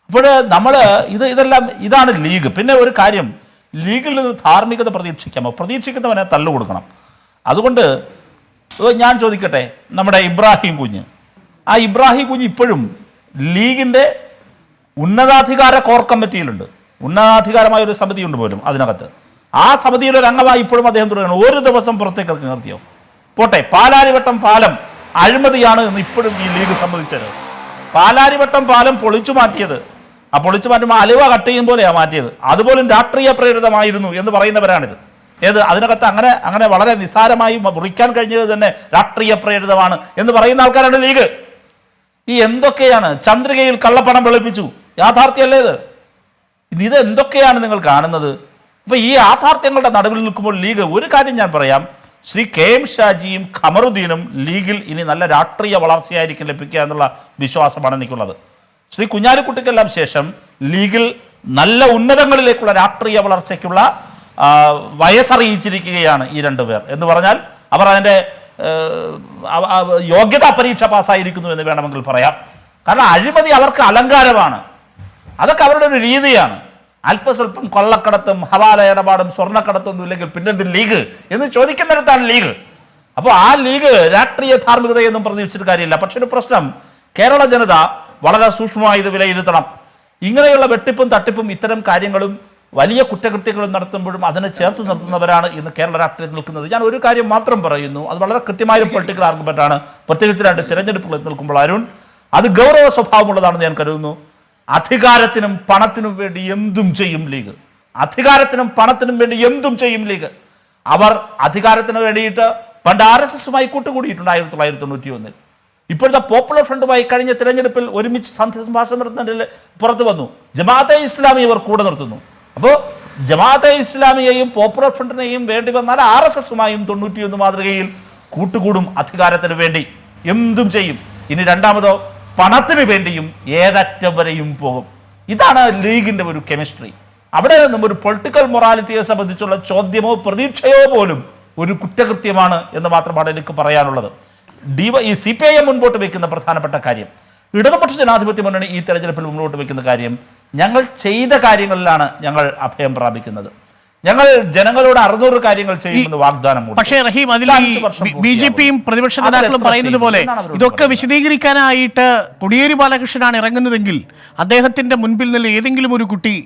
അപ്പോൾ നമ്മൾ ഇതെല്ലാം ഇതാണ് ലീഗ്. പിന്നെ ഒരു കാര്യം, ലീഗിൽ നിന്ന് ധാർമ്മികത പ്രതീക്ഷിക്കാമോ? പ്രതീക്ഷിക്കുന്നവനെ തള്ളുകൊടുക്കണം. അതുകൊണ്ട് ഞാൻ ചോദിക്കട്ടെ, നമ്മുടെ ഇബ്രാഹിം കുഞ്ഞ് ഇപ്പോഴും ലീഗിൻ്റെ ഉന്നതാധികാര കോർ കമ്മിറ്റിയിലുണ്ട്. ഉന്നതാധികാരമായ ഒരു സമിതിയുണ്ട് പോലും അതിനകത്ത്. ആ സമിതിയുടെ ഒരു അംഗമായി ഇപ്പോഴും അദ്ദേഹം തുടരുന്നു. ഒരു ദിവസം പുറത്തേക്ക് ഇറക്കി നിർത്തിയോ? പോട്ടെ, പാലാരിവട്ടം പാലം അഴിമതിയാണ് എന്ന് ഇപ്പോഴും ഈ ലീഗ് സമ്മതിച്ചത്. പാലാരിവട്ടം പാലം പൊളിച്ചു മാറ്റിയത്, ആ പൊളിച്ചു മാറ്റുമ്പോൾ അലുവ കട്ട് ചെയ്യും പോലെയാണ് മാറ്റിയത്. അതുപോലും രാഷ്ട്രീയ പ്രേരിതമായിരുന്നു എന്ന് പറയുന്നവരാണിത്. അതിനകത്ത് അങ്ങനെ വളരെ നിസ്സാരമായി മുറിക്കാൻ കഴിഞ്ഞത് തന്നെ രാഷ്ട്രീയ പ്രേരിതമാണ് എന്ന് പറയുന്ന ആൾക്കാരാണ് ലീഗ്. ഈ എന്തൊക്കെയാണ്? ചന്ദ്രികയിൽ കള്ളപ്പണം വെളുപ്പിച്ചു, യാഥാർത്ഥ്യമല്ലേ ഇത് എന്തൊക്കെയാണ് നിങ്ങൾ കാണുന്നത്? ഇപ്പൊ ഈ യാഥാർത്ഥ്യങ്ങളുടെ നടുവിൽ നിൽക്കുമ്പോൾ ലീഗ്, ഒരു കാര്യം ഞാൻ പറയാം, ശ്രീ KM ഷാജിയും ഖമറുദ്ദീനും ലീഗിൽ ഇനി നല്ല രാഷ്ട്രീയ വളർച്ചയായിരിക്കും ലഭിക്കുക എന്നുള്ള വിശ്വാസമാണ് എനിക്കുള്ളത്. ശ്രീ കുഞ്ഞാലിക്കുട്ടിക്കെല്ലാം ശേഷം ലീഗിൽ നല്ല ഉന്നതങ്ങളിലേക്കുള്ള രാഷ്ട്രീയ വളർച്ചയ്ക്കുള്ള വയസ്സറിയിച്ചിരിക്കുകയാണ് ഈ രണ്ടുപേർ. എന്ന് പറഞ്ഞാൽ അവർ അതിൻ്റെ യോഗ്യതാ പരീക്ഷ പാസ്സായിരിക്കുന്നു എന്ന് വേണമെങ്കിൽ പറയാം. കാരണം അഴിമതി അവർക്ക് അലങ്കാരമാണ്, അതൊക്കെ അവരുടെ ഒരു രീതിയാണ്. അല്പസ്വല്പം കൊള്ളക്കടത്തും ഹവാല ഇടപാടും സ്വർണ്ണക്കടത്തൊന്നും ഇല്ലെങ്കിൽ പിന്നെന്ത് ലീഗ് എന്ന് ചോദിക്കുന്നിടത്താണ് ലീഗ്. അപ്പോൾ ആ ലീഗ് രാഷ്ട്രീയ ധാർമ്മികതയൊന്നും പ്രതീക്ഷിച്ചിട്ട് കാര്യമില്ല. പക്ഷെ ഒരു പ്രശ്നം, കേരള ജനത വളരെ സൂക്ഷ്മമായി ഇത് വിലയിരുത്തണം. ഇങ്ങനെയുള്ള വെട്ടിപ്പും തട്ടിപ്പും ഇത്തരം കാര്യങ്ങളും വലിയ കുറ്റകൃത്യങ്ങളും നടത്തുമ്പോഴും അതിനെ ചേർത്ത് നിർത്തുന്നവരാണ് ഇന്ന് കേരള രാഷ്ട്രീയത്തിൽ നിൽക്കുന്നത്. ഞാൻ ഒരു കാര്യം മാത്രം പറയുന്നു, അത് വളരെ കൃത്യമായ പൊളിറ്റിക്കൽ ആർഗ്യുമെന്റാണ്, പ്രത്യേകിച്ച് 2 തിരഞ്ഞെടുപ്പുകൾ നിൽക്കുമ്പോൾ. അരുൺ, അത് ഗൗരവ സ്വഭാവമുള്ളതാണെന്ന് ഞാൻ കരുതുന്നു. അധികാരത്തിനും പണത്തിനും വേണ്ടി എന്തും ചെയ്യും ലീഗ്. അധികാരത്തിനും പണത്തിനും വേണ്ടി എന്തും ചെയ്യും ലീഗ്. അവർ അധികാരത്തിന് വേണ്ടിയിട്ട് പണ്ട് RSSുമായി കൂട്ടുകൂടിയിട്ടുണ്ട് 1991. ഇപ്പോഴത്തെ പോപ്പുലർ ഫ്രണ്ടുമായി കഴിഞ്ഞ തിരഞ്ഞെടുപ്പിൽ ഒരുമിച്ച് സന്ധ്യ സംഭാഷണം നടത്തുന്നതിൽ പുറത്തു വന്നു. ജമാഅത്തെ ഇസ്ലാമി അവർ കൂടെ നിർത്തുന്നു. അപ്പോൾ ജമാഅത്തെ ഇസ്ലാമിയെയും പോപ്പുലർ ഫ്രണ്ടിനെയും വേണ്ടി വന്നാൽ RSSുമായും 91 മാതൃകയിൽ കൂട്ടുകൂടും. അധികാരത്തിന് വേണ്ടി എന്തും ചെയ്യും. ഇനി രണ്ടാമതോ, പണത്തിന് വേണ്ടിയും ഏതറ്റം വരെയും പോകും. ഇതാണ് ലീഗിൻ്റെ ഒരു കെമിസ്ട്രി. അവിടെ നിന്നും ഒരു പൊളിറ്റിക്കൽ മൊറാലിറ്റിയെ സംബന്ധിച്ചുള്ള ചോദ്യമോ പ്രതീക്ഷയോ പോലും ഒരു കുറ്റകൃത്യമാണ് എന്ന് മാത്രമാണ് എനിക്ക് പറയാനുള്ളത്. ഈ CPIM മുൻപോട്ട് വയ്ക്കുന്ന പ്രധാനപ്പെട്ട കാര്യം, ഇടതുപക്ഷ ജനാധിപത്യ മുന്നണി ഈ തെരഞ്ഞെടുപ്പിൽ മുന്നോട്ട് വയ്ക്കുന്ന കാര്യം, ഞങ്ങൾ ചെയ്ത കാര്യങ്ങളിലാണ് ഞങ്ങൾ അഭയം പ്രാപിക്കുന്നത്. ഞങ്ങൾ ജനങ്ങളോട് 600 കാര്യങ്ങൾ ചെയ്യുമെന്ന് വാഗ്ദാനം. പക്ഷേ റഹീം, അതിൽ BJPയും പ്രതിപക്ഷ നേതാക്കളും പറയുന്നത് പോലെ ഇതൊക്കെ വിശദീകരിക്കാനായിട്ട് കോടിയേരി ബാലകൃഷ്ണനാണ് ഇറങ്ങുന്നതെങ്കിൽ അദ്ദേഹത്തിന്റെ മുൻപിൽ നിന്ന് ഏതെങ്കിലും ഒരു കുട്ടി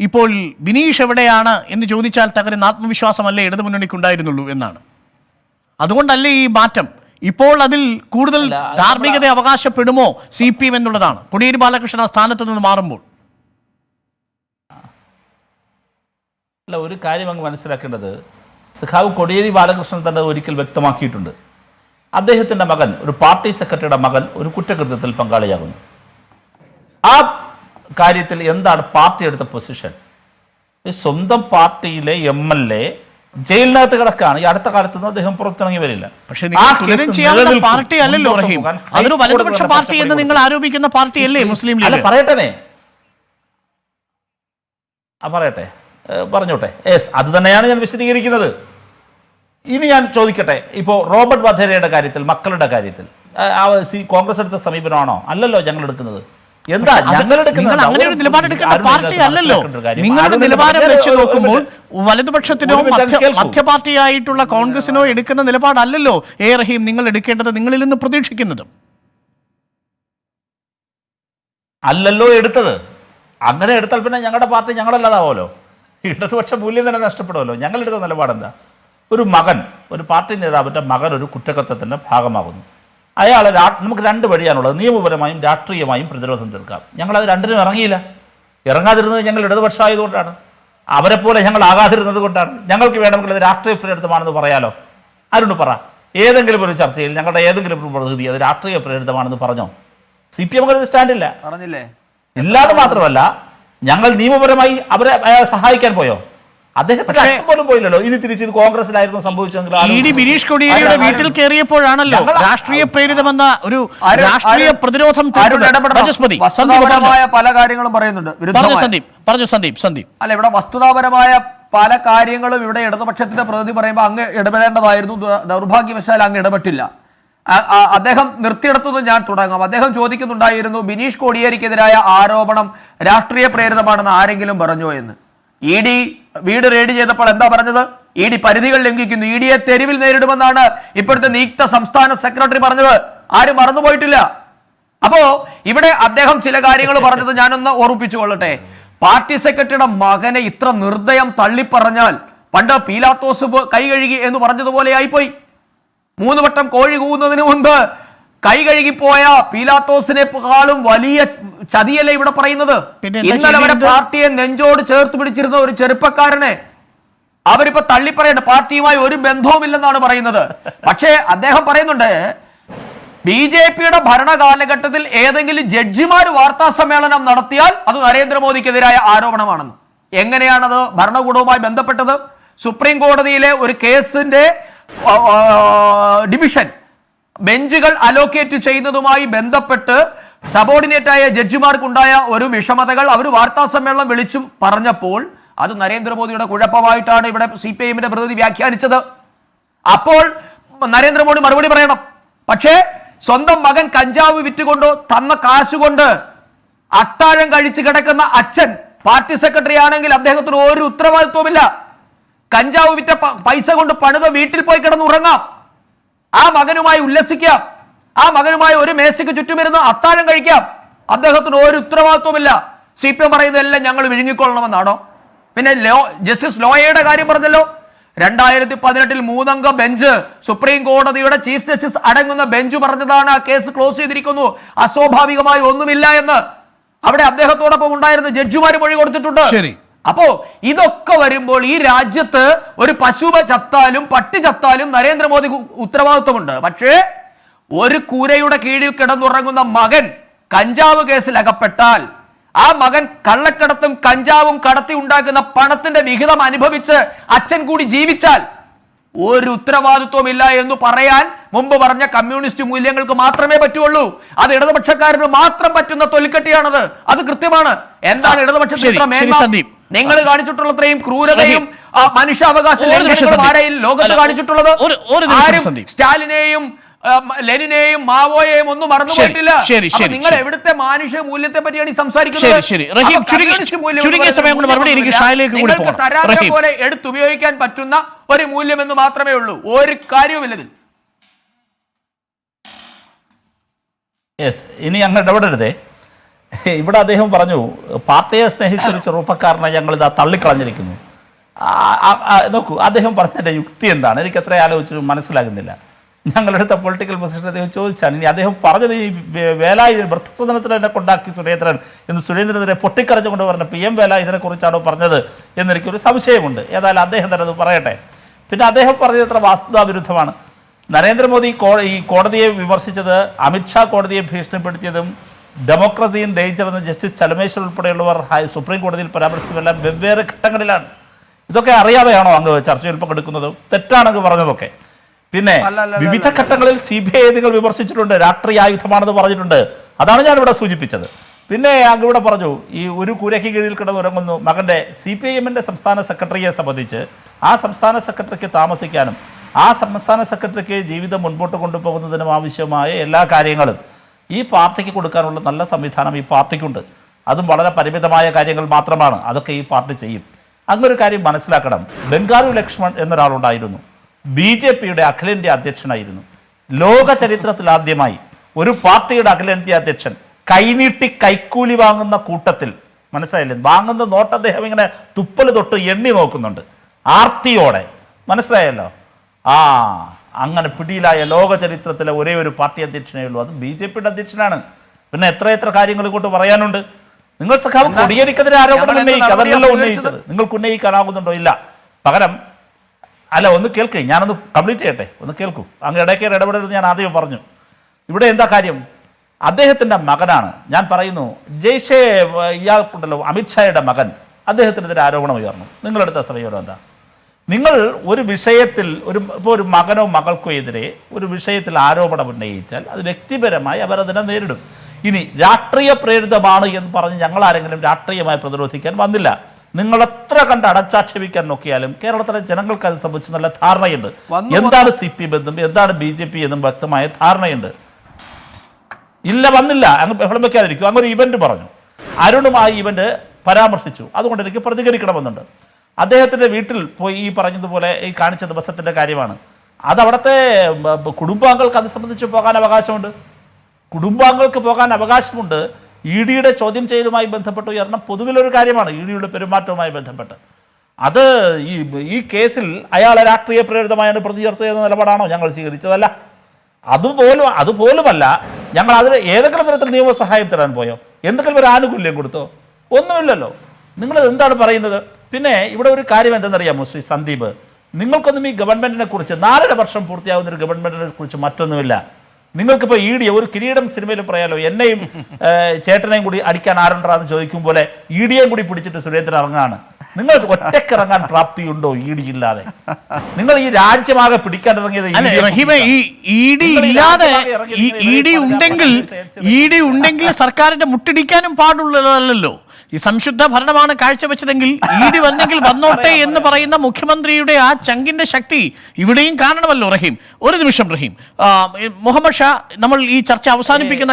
ഇപ്പോൾ ബിനീഷ് എവിടെയാണ് എന്ന് ചോദിച്ചാൽ തകരുന്ന ആത്മവിശ്വാസമല്ലേ ഇടതുമുന്നണിക്കുണ്ടായിരുന്നുള്ളൂ എന്നാണ്. അതുകൊണ്ടല്ലേ ഈ മാറ്റം? ഇപ്പോൾ അതിൽ കൂടുതൽ ധാർമ്മികത അവകാശപ്പെടുമോ CPM എന്നുള്ളതാണ് കോടിയേരി ബാലകൃഷ്ണൻ ആ സ്ഥാനത്ത് നിന്ന് മാറുമ്പോൾ. അല്ല, ഒരു കാര്യം അങ്ങ് മനസ്സിലാക്കേണ്ടത്, സഖാവ് കോടിയേരി ബാലകൃഷ്ണൻ തന്നെ ഒരിക്കൽ വ്യക്തമാക്കിയിട്ടുണ്ട്, അദ്ദേഹത്തിൻ്റെ മകൻ, ഒരു പാർട്ടി സെക്രട്ടറിയുടെ മകൻ ഒരു കുറ്റകൃത്യത്തിൽ പങ്കാളിയാകുന്നു. ആ കാര്യത്തിൽ എന്താണ് പാർട്ടി എടുത്ത പൊസിഷൻ? സ്വന്തം പാർട്ടിയിലെ MLA ജയിലിനകത്ത് കിടക്കാണ്. ഈ അടുത്ത കാലത്തൊന്നും അദ്ദേഹം പുറത്തിറങ്ങി വരില്ല. പക്ഷേ പാർട്ടി അല്ലല്ലോ റഹീം, അതൊരു വലതുപക്ഷ പാർട്ടി എന്ന് നിങ്ങൾ ആരോപിക്കുന്ന പാർട്ടിയല്ലേ മുസ്ലിം ലീഗ്? അല്ല, പറയട്ടെ, പറഞ്ഞോട്ടെ. അത് തന്നെയാണ് ഞാൻ വിശദീകരിക്കുന്നത്. ഇനി ഞാൻ ചോദിക്കട്ടെ, ഇപ്പോൾ റോബർട്ട് വധേരയുടെ കാര്യത്തിൽ, മക്കളുടെ കാര്യത്തിൽ കോൺഗ്രസ് എടുത്ത സമീപനമാണോ? അല്ലല്ലോ ഞങ്ങൾ എടുക്കുന്നത്. എന്താ ഞങ്ങൾ നിങ്ങൾ അങ്ങനെ ഒരു നിലപാടെടുക്കേണ്ട പാർട്ടി അല്ലല്ലോ. നിങ്ങളുടെ നിലവാരം വെച്ച് നോക്കുമ്പോൾ വലതുപക്ഷത്തിനോ മധ്യപാർട്ടിയായിട്ടുള്ള കോൺഗ്രസിനോ എടുക്കുന്ന നിലപാടല്ലല്ലോ റഹീം നിങ്ങൾ എടുക്കേണ്ടത്, നിങ്ങളിൽ നിന്ന് പ്രതീക്ഷിക്കുന്നത്. അല്ലല്ലോ എടുത്തത്. അങ്ങനെ എടുത്താൽ പിന്നെ ഞങ്ങളുടെ പാർട്ടി ഞങ്ങളല്ലാതാവുമല്ലോ, ഇടതുപക്ഷ മൂല്യം തന്നെ നഷ്ടപ്പെടുമല്ലോ. ഞങ്ങളെടുത്ത നിലപാടെന്താ? ഒരു മകൻ, ഒരു പാർട്ടി നേതാവിൻ്റെ മകൻ ഒരു കുറ്റകൃത്യത്തിൻ്റെ ഭാഗമാകുന്നു. അയാളെ നമുക്ക് രണ്ട് വഴിയാണുള്ളത്, നിയമപരമായും രാഷ്ട്രീയമായും പ്രതിരോധം തീർക്കാം. ഞങ്ങളത് രണ്ടിനും ഇറങ്ങിയില്ല. ഇറങ്ങാതിരുന്നത് ഞങ്ങൾ ഇടതുപക്ഷമായതുകൊണ്ടാണ്, അവരെ പോലെ ഞങ്ങൾ ആകാതിരുന്നത് കൊണ്ടാണ്. ഞങ്ങൾക്ക് വേണമെങ്കിൽ അത് രാഷ്ട്രീയ പ്രേരിതമാണെന്ന് പറയാലോ. ആരോട് പറ, ഏതെങ്കിലും ഒരു ചർച്ചയിൽ ഞങ്ങളുടെ ഏതെങ്കിലും ഒരു പ്രതിനിധി അത് രാഷ്ട്രീയ പ്രേരിതമാണെന്ന് പറഞ്ഞോ? CPM അങ്ങനെ ഒരു സ്റ്റാൻഡില്ല, പറഞ്ഞില്ലേ? ഇല്ലാതെ മാത്രമല്ല ഞങ്ങൾ നിയമപരമായി അയാളെ സഹായിക്കാൻ പോയോ? അദ്ദേഹത്തിന്റെ അച്ഛൻ പോലും പോയില്ലല്ലോ. ഇനി തിരിച്ച് ഇത് കോൺഗ്രസിലായിരുന്നു സംഭവിച്ചെങ്കിൽ ബിനീഷ് കോടിയേരിയുടെ വീട്ടിൽ കയറിയപ്പോഴാണല്ലോ രാഷ്ട്രീയ പ്രേരിതമെന്ന ഒരു രാഷ്ട്രീയ പ്രതിരോധം. വസ്തുതാപരമായ പല കാര്യങ്ങളും പറയുന്നുണ്ട്. സന്ദീപ് അല്ല, ഇവിടെ വസ്തുതാപരമായ പല കാര്യങ്ങളും ഇവിടെ ഇടതുപക്ഷത്തിന്റെ പ്രതിനിധി പറയുമ്പോൾ അങ്ങ് ഇടപെടേണ്ടതായിരുന്നു. ദൗർഭാഗ്യവശാൽ അങ്ങ് ഇടപെട്ടില്ല. അദ്ദേഹം നിർത്തിയെടുത്തത് ഞാൻ തുടങ്ങാം. അദ്ദേഹം ചോദിക്കുന്നുണ്ടായിരുന്നു, ബിനീഷ് കോടിയേരിക്കെതിരായ ആരോപണം രാഷ്ട്രീയ പ്രേരിതമാണെന്ന് ആരെങ്കിലും പറഞ്ഞോ എന്ന്. ED വീട് റെയ്ഡ് ചെയ്തപ്പോൾ എന്താ പറഞ്ഞത്? ED പരിധികൾ ലംഘിക്കുന്നു, EDയെ തെരുവിൽ നേരിടുമെന്നാണ് ഇപ്പോഴത്തെ നിയുക്ത സംസ്ഥാന സെക്രട്ടറി പറഞ്ഞത്. ആരും മറന്നുപോയിട്ടില്ല. അപ്പോ ഇവിടെ അദ്ദേഹം ചില കാര്യങ്ങൾ പറഞ്ഞത് ഞാനൊന്ന് ഓർമ്മിപ്പിച്ചുകൊള്ളട്ടെ. പാർട്ടി സെക്രട്ടറിയുടെ മകനെ ഇത്ര നിർദ്ദയം തള്ളിപ്പറഞ്ഞാൽ പണ്ട് പീലാത്തോസ് കൈ കഴുകി എന്ന് പറഞ്ഞതുപോലെ ആയിപ്പോയി. 3 വട്ടം കോഴി കൂവുന്നതിന് മുൻപ് കൈ കഴുകിപ്പോയ പീലാത്തോസിനെക്കാളും വലിയ ചതിയല്ലേ ഇവിടെ പറയുന്നത്? ഇന്നലെ അവരെ പാർട്ടിയെ നെഞ്ചോട് ചേർത്ത് പിടിച്ചിരുന്ന ഒരു ചെറുപ്പക്കാരനെ അവരിപ്പോ തള്ളിപ്പറയുന്നുണ്ട്. പാർട്ടിയുമായി ഒരു ബന്ധവുമില്ലെന്നാണ് പറയുന്നത്. പക്ഷേ അദ്ദേഹം പറയുന്നുണ്ട്, BJPയുടെ ഭരണകാലഘട്ടത്തിൽ ഏതെങ്കിലും ജഡ്ജിമാർ വാർത്താ സമ്മേളനം നടത്തിയാൽ അത് നരേന്ദ്രമോദിക്കെതിരായ ആരോപണമാണെന്ന്. എങ്ങനെയാണത് ഭരണകൂടവുമായി ബന്ധപ്പെട്ടത്? സുപ്രീം കോടതിയിലെ ഒരു കേസിന്റെ ഡിവിഷൻ ബെഞ്ചുകൾ അലോക്കേറ്റ് ചെയ്യുന്നതുമായി ബന്ധപ്പെട്ട് സബോർഡിനേറ്റായ ജഡ്ജിമാർക്കുണ്ടായ ഒരു വിഷമതകൾ അവർ വാർത്താ സമ്മേളനം വിളിച്ചു പറഞ്ഞപ്പോൾ അത് നരേന്ദ്രമോദിയുടെ കുഴപ്പമായിട്ടാണ് ഇവിടെ CPIMന്റെ പ്രതിനിധി വ്യാഖ്യാനിച്ചത്. അപ്പോൾ നരേന്ദ്രമോദി മറുപടി പറയണം. പക്ഷേ സ്വന്തം മകൻ കഞ്ചാവ് വിറ്റുകൊണ്ടോ തന്ന കാശുകൊണ്ട് അത്താഴം കഴിച്ച് കിടക്കുന്ന അച്ഛൻ പാർട്ടി സെക്രട്ടറി ആണെങ്കിൽ അദ്ദേഹത്തിന് ഒരു ഉത്തരവാദിത്വമില്ല. കഞ്ചാവ് വിറ്റ പൈസ കൊണ്ട് പണിത വീട്ടിൽ പോയി കിടന്നുറങ്ങാം, ആ മകനുമായി ഉല്ലസിക്കാം, ആ മകനുമായി ഒരു മേശയ്ക്ക് ചുറ്റുമിരുന്ന് അത്താഴം കഴിക്കാം. അദ്ദേഹത്തിന് ഒരു ഉത്തരവാദിത്വമില്ല. CPM പറയുന്നതെല്ലാം ഞങ്ങൾ വിഴുങ്ങിക്കൊള്ളണമെന്നാണോ? പിന്നെ ജസ്റ്റിസ് ലോയയുടെ കാര്യം പറഞ്ഞല്ലോ. 2018 3-അംഗ ബെഞ്ച്, സുപ്രീം കോടതിയുടെ ചീഫ് ജസ്റ്റിസ് അടങ്ങുന്ന ബെഞ്ച് പറഞ്ഞതാണ് ആ കേസ് ക്ലോസ് ചെയ്തിരിക്കുന്നു, അസ്വാഭാവികമായി ഒന്നുമില്ല എന്ന്. അവിടെ അദ്ദേഹത്തോടൊപ്പം ഉണ്ടായിരുന്ന ജഡ്ജിമാർ മൊഴി കൊടുത്തിട്ടുണ്ട്. അപ്പോ ഇതൊക്കെ വരുമ്പോൾ ഈ രാജ്യത്ത് ഒരു പശു ചത്താലും പട്ടി ചത്താലും നരേന്ദ്രമോദി ഉത്തരവാദിത്വമുണ്ട്. പക്ഷേ ഒരു കൂരയുടെ കീഴിൽ കിടന്നുറങ്ങുന്ന മകൻ കഞ്ചാവ് കേസിൽ അകപ്പെട്ടാൽ ആ മകൻ കള്ളക്കടത്തും കഞ്ചാവും കടത്തി ഉണ്ടാക്കുന്ന പണത്തിന്റെ വിഹിതം അനുഭവിച്ച് അച്ഛൻ കൂടി ജീവിച്ചാൽ ഒരു ഉത്തരവാദിത്വമില്ല എന്ന് പറയാൻ മുമ്പ് പറഞ്ഞ കമ്മ്യൂണിസ്റ്റ് മൂല്യങ്ങൾക്ക് മാത്രമേ പറ്റുള്ളൂ. അത് ഇടതുപക്ഷക്കാരന് മാത്രം പറ്റുന്ന തൊലിക്കട്ടിയാണത്. അത് കൃത്യമാണ്. എന്താണ് ഇടതുപക്ഷ നിങ്ങൾ കാണിച്ചിട്ടുള്ളത്രയും ക്രൂരതയും മനുഷ്യാവകാശ ലംഘനങ്ങളും ആരെയും ലോകത്ത് കാണിച്ചിട്ടുള്ളത്? ആരും സ്റ്റാലിനെയും ലെനിനെയും മാവോയെയും ഒന്നും മറന്നുപോയിട്ടില്ല. നിങ്ങൾ എവിടുത്തെ മാനുഷ്യ മൂല്യത്തെ പറ്റിയാണ് ഈ സംസാരിക്കുന്നത്? നിങ്ങൾക്ക് തരാതെ പോലെ എടുത്തുപയോഗിക്കാൻ പറ്റുന്ന ഒരു മൂല്യം എന്ന് മാത്രമേ ഉള്ളൂ. ഒരു കാര്യവുമില്ലതിൽ. ഇനി അങ്ങ് ഇടപെടരുതേ. ഇവിടെ അദ്ദേഹം പറഞ്ഞു, പാർട്ടിയെ സ്നേഹിച്ചൊരു ചെറുപ്പക്കാരനെ ഞങ്ങൾ ഇതാ തള്ളിക്കളഞ്ഞിരിക്കുന്നു. നോക്കൂ, അദ്ദേഹം പറഞ്ഞതിൻ്റെ യുക്തി എന്താണ്? എനിക്ക് എത്ര ആലോചിച്ചിട്ട് മനസ്സിലാകുന്നില്ല. ഞങ്ങളെടുത്ത പൊളിറ്റിക്കൽ പൊസിഷൻ അദ്ദേഹം ചോദിച്ചാണ്. ഇനി അദ്ദേഹം പറഞ്ഞത് ഈ വേലായി വൃദ്ധസദനത്തിൽ എന്നെ കൊണ്ടാക്കി സുരേന്ദ്രൻ എന്ന് സുരേന്ദ്രനെതിരെ പൊട്ടിക്കരഞ്ഞുകൊണ്ട് പറഞ്ഞ PM വേലായി ഇതിനെക്കുറിച്ചാണോ പറഞ്ഞത് എന്നെനിക്കൊരു സംശയമുണ്ട്. ഏതായാലും അദ്ദേഹം തന്നെ അത് പറയട്ടെ. പിന്നെ അദ്ദേഹം പറഞ്ഞത് എത്ര വാസ്തവാവിരുദ്ധമാണ്. നരേന്ദ്രമോദി ഈ കോടതിയെ വിമർശിച്ചത്, അമിത്ഷാ കോടതിയെ ഭീഷണിപ്പെടുത്തിയതും, ഡെമോക്രസി ഇൻ ഡേഞ്ചർ എന്ന് ജസ്റ്റിസ് ചലമേശ്വർ ഉൾപ്പെടെയുള്ളവർ സുപ്രീം കോടതിയിൽ പരാമർശിച്ചതെല്ലാം വെവ്വേറെ ഘട്ടങ്ങളിലാണ്. ഇതൊക്കെ അറിയാതെയാണോ അങ്ങ് ചർച്ചയിൽ പങ്കെടുക്കുന്നത്? തെറ്റാണങ്ങ് പറഞ്ഞതൊക്കെ. പിന്നെ വിവിധ ഘട്ടങ്ങളിൽ CBI നിങ്ങൾ വിമർശിച്ചിട്ടുണ്ട്, രാഷ്ട്രീയ ആയുധമാണെന്ന് പറഞ്ഞിട്ടുണ്ട്. അതാണ് ഞാനിവിടെ സൂചിപ്പിച്ചത്. പിന്നെ അങ്ങ് ഇവിടെ പറഞ്ഞു, ഈ ഒരു കൂരയ്ക്ക് കീഴിൽ കിടന്നുറങ്ങുന്നു മകൻ്റെ CPIMന്റെ സംസ്ഥാന സെക്രട്ടറിയെ സംബന്ധിച്ച് ആ സംസ്ഥാന സെക്രട്ടറിക്ക് താമസിക്കാനും ആ സംസ്ഥാന സെക്രട്ടറിക്ക് ജീവിതം മുൻപോട്ട് കൊണ്ടുപോകുന്നതിനും ആവശ്യമായ എല്ലാ കാര്യങ്ങളും ഈ പാർട്ടിക്ക് കൊടുക്കാനുള്ള നല്ല സംവിധാനം ഈ പാർട്ടിക്കുണ്ട്. അതും വളരെ പരിമിതമായ കാര്യങ്ങൾ മാത്രമാണ്. അതൊക്കെ ഈ പാർട്ടി ചെയ്യും. അങ്ങനൊരു കാര്യം മനസ്സിലാക്കണം. ബംഗാരു ലക്ഷ്മൺ എന്നൊരാളുണ്ടായിരുന്നു. BJPയുടെ അഖിലേന്ത്യാ അധ്യക്ഷനായിരുന്നു. ലോക ചരിത്രത്തിൽ ആദ്യമായി ഒരു പാർട്ടിയുടെ അഖിലേന്ത്യാ അധ്യക്ഷൻ കൈനീട്ടി കൈക്കൂലി വാങ്ങുന്ന കൂട്ടത്തിൽ, മനസ്സിലായില്ലേ, വാങ്ങുന്ന നോട്ട് അദ്ദേഹം ഇങ്ങനെ തുപ്പൽ തൊട്ട് എണ്ണി നോക്കുന്നുണ്ട് ആർത്തിയോടെ. മനസ്സിലായല്ലോ? അങ്ങനെ പിടിയിലായ ലോക ചരിത്രത്തിലെ ഒരേ ഒരു പാർട്ടി അധ്യക്ഷനേ ഉള്ളൂ. അത് BJPയുടെ അധ്യക്ഷനാണ്. പിന്നെ എത്ര കാര്യങ്ങൾ ഇങ്ങോട്ട് പറയാനുണ്ട്. നിങ്ങൾ സഖാവ് കൊടിയേരിക്കെതിരെ ആരോപണം ഉന്നയിക്കുക, അതല്ലല്ലോ ഉന്നയിച്ചത്. നിങ്ങൾക്ക് ഉന്നയിക്കാനാകുന്നുണ്ടോ? ഇല്ല. പകരം അല്ല, ഒന്ന് കേൾക്ക്, ഞാനൊന്ന് കംപ്ലീറ്റ് ചെയ്യട്ടെ, ഒന്ന് കേൾക്കൂ. അങ്ങ് ഇടയ്ക്കേറെ ഇടപെടരുത് ഞാൻ ആദ്യം പറഞ്ഞു. ഇവിടെ എന്താ കാര്യം? അദ്ദേഹത്തിൻ്റെ മകനാണ്. ഞാൻ പറയുന്നു, ജയ്ഷെ ഇയാൾക്കുണ്ടല്ലോ, അമിത്ഷായുടെ മകൻ, അദ്ദേഹത്തിനെതിരെ ആരോപണം ഉയർന്നു. നിങ്ങളെടുത്ത സമയം എന്താ? നിങ്ങൾ ഒരു വിഷയത്തിൽ ഇപ്പോൾ ഒരു മകനോ മകൾക്കോ എതിരെ ഒരു വിഷയത്തിൽ ആരോപണം ഉന്നയിച്ചാൽ അത് വ്യക്തിപരമായി അവരതിനെ നേരിടും. ഇനി രാഷ്ട്രീയ പ്രേരിതമാണ് എന്ന് പറഞ്ഞ് ഞങ്ങൾ ആരെങ്കിലും രാഷ്ട്രീയമായി പ്രതിരോധിക്കാൻ വന്നില്ല. നിങ്ങൾ എത്ര കണ്ട് അടച്ചാക്ഷേപിക്കാൻ നോക്കിയാലും കേരളത്തിലെ ജനങ്ങൾക്ക് അത് സംബന്ധിച്ച് നല്ല ധാരണയുണ്ട്. എന്താണ് CPM എന്നും എന്താണ് BJP എന്നും വ്യക്തമായ ധാരണയുണ്ട്. ഇല്ല, വന്നില്ല, അങ്ങ് ബഹളം വെക്കാതിരിക്കും. അങ്ങൊരു ഇവന്റ് പറഞ്ഞു, അരുണുമായി ഇവന്റ് പരാമർശിച്ചു, അതുകൊണ്ട് എനിക്ക് പ്രതികരിക്കണമെന്നുണ്ട്. അദ്ദേഹത്തിൻ്റെ വീട്ടിൽ പോയി ഈ പറഞ്ഞതുപോലെ ഈ കാണിച്ച ദിവസത്തിൻ്റെ കാര്യമാണ്. അതവിടുത്തെ കുടുംബാംഗങ്ങൾക്ക് അത് സംബന്ധിച്ച് പോകാൻ അവകാശമുണ്ട്. കുടുംബാംഗങ്ങൾക്ക് പോകാൻ അവകാശമുണ്ട്. EDയുടെ ചോദ്യം ചെയ്യലുമായി ബന്ധപ്പെട്ട് ഉയർന്ന പൊതുവിലൊരു കാര്യമാണ് EDയുടെ പെരുമാറ്റവുമായി ബന്ധപ്പെട്ട്. അത് ഈ കേസിൽ അയാളെ രാഷ്ട്രീയ പ്രേരിതമായാണ് പ്രതി ചേർത്തതെന്ന നിലപാടാണോ ഞങ്ങൾ സ്വീകരിച്ചതല്ല. അതുപോലുമല്ല ഞങ്ങൾ അതിന് ഏതെങ്കിലും തരത്തിൽ നിയമസഹായം തരാൻ പോയോ? എന്തെങ്കിലും ഒരു ആനുകൂല്യം കൊടുത്തോ? ഒന്നുമില്ലല്ലോ. നിങ്ങളത് എന്താണ് പറയുന്നത്? പിന്നെ ഇവിടെ ഒരു കാര്യം എന്തെന്നറിയാമോ ശ്രീ സന്ദീപ്, നിങ്ങൾക്കൊന്നും ഈ ഗവൺമെൻറ്റിനെ കുറിച്ച് 4.5 വർഷം പൂർത്തിയാകുന്ന ഒരു ഗവൺമെൻറ്റിനെ കുറിച്ച് മറ്റൊന്നുമില്ല. നിങ്ങൾക്കിപ്പോൾ ED ഒരു കിരീടം സിനിമയിൽ പറയാലോ, എന്നെയും ചേട്ടനെയും കൂടി അടിക്കാൻ ആരുണ്ടാന്ന് ചോദിക്കും പോലെ EDയെയും കൂടി പിടിച്ചിട്ട് സുരേന്ദ്രൻ ഇറങ്ങാണ്. നിങ്ങൾ ഒറ്റക്കിറങ്ങാൻ പ്രാപ്തിയുണ്ടോ ED ഇല്ലാതെ? നിങ്ങൾ ഈ രാജ്യമാകെ പിടിക്കാൻ ഇറങ്ങിയത് ED ഉണ്ടെങ്കിൽ സർക്കാരിന്റെ മുട്ടിടിക്കാനും പാടുള്ളതല്ലോ. ഈ സംശുദ്ധ ഭരണമാണ് കാഴ്ചവെച്ചതെങ്കിൽ ED വന്നെങ്കിൽ വന്നോട്ടെ എന്ന് പറയുന്ന മുഖ്യമന്ത്രിയുടെ ആ ചങ്കിന്റെ ശക്തി ഇവിടെയും കാണണമല്ലോ. റഹീം, ഒരു നിമിഷം റഹീം. മുഹമ്മദ് ഷാ, നമ്മൾ ഈ ചർച്ച അവസാനിപ്പിക്കുന്ന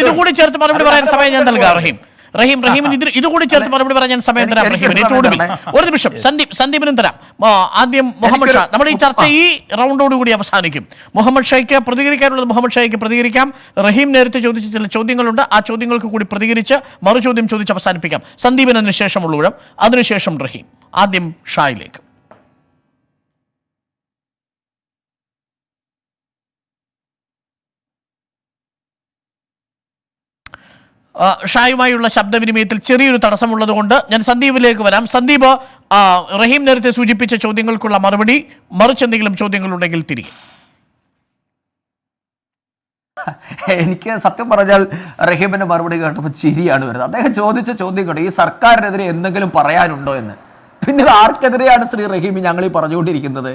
ഇതുകൂടി ചേർത്ത് മറുപടി പറയാൻ സമയം ഞാൻ നൽകാം. റഹീമിന് ഇതുകൂടി ചേർത്ത് മറുപടി പറയാൻ ഞാൻ സമയം തരാം. റഹീമിന് ഒരു നിമിഷം, സന്ദീപിനും തരാം. ആദ്യം മുഹമ്മദ് ഷാ. നമ്മൾ ഈ ചർച്ച ഈ റൗണ്ടോടുകൂടി അവസാനിക്കും. മുഹമ്മദ് ഷായ്ക്ക് പ്രതികരിക്കാനുള്ളത് മുഹമ്മദ് ഷായ്ക്ക് പ്രതികരിക്കാം. റഹീം നേരത്തെ ചോദിച്ച ചില ചോദ്യങ്ങളുണ്ട്, ആ ചോദ്യങ്ങൾക്ക് കൂടി പ്രതികരിച്ച് മറുചോദ്യം ചോദിച്ച് അവസാനിപ്പിക്കാം. സന്ദീപിന് അതിനുശേഷമുള്ളൂരം, അതിനുശേഷം റഹീം. ആദ്യം ഷായിലേക്ക്. ഷായുമായുള്ള ശബ്ദവിനിമയത്തിൽ ചെറിയൊരു തടസ്സമുള്ളത് കൊണ്ട് ഞാൻ സന്ദീപിലേക്ക് വരാം. സന്ദീപ്, റഹീം നേരത്തെ സൂചിപ്പിച്ച ചോദ്യങ്ങൾക്കുള്ള മറുപടി, മറിച്ചെന്തെങ്കിലും ചോദ്യങ്ങളുണ്ടെങ്കിൽ തിരികെ. എനിക്ക് സത്യം പറഞ്ഞാൽ റഹീമിന്റെ മറുപടി കേട്ടപ്പോൾ ചിരിയാണ് വരുന്നത്. അദ്ദേഹം ചോദിച്ച ചോദ്യം കേട്ടോ, ഈ സർക്കാരിനെതിരെ എന്തെങ്കിലും പറയാനുണ്ടോ എന്ന്. പിന്നെ ആർക്കെതിരെയാണ് ശ്രീ റഹീം ഞങ്ങൾ ഈ പറഞ്ഞുകൊണ്ടിരിക്കുന്നത്?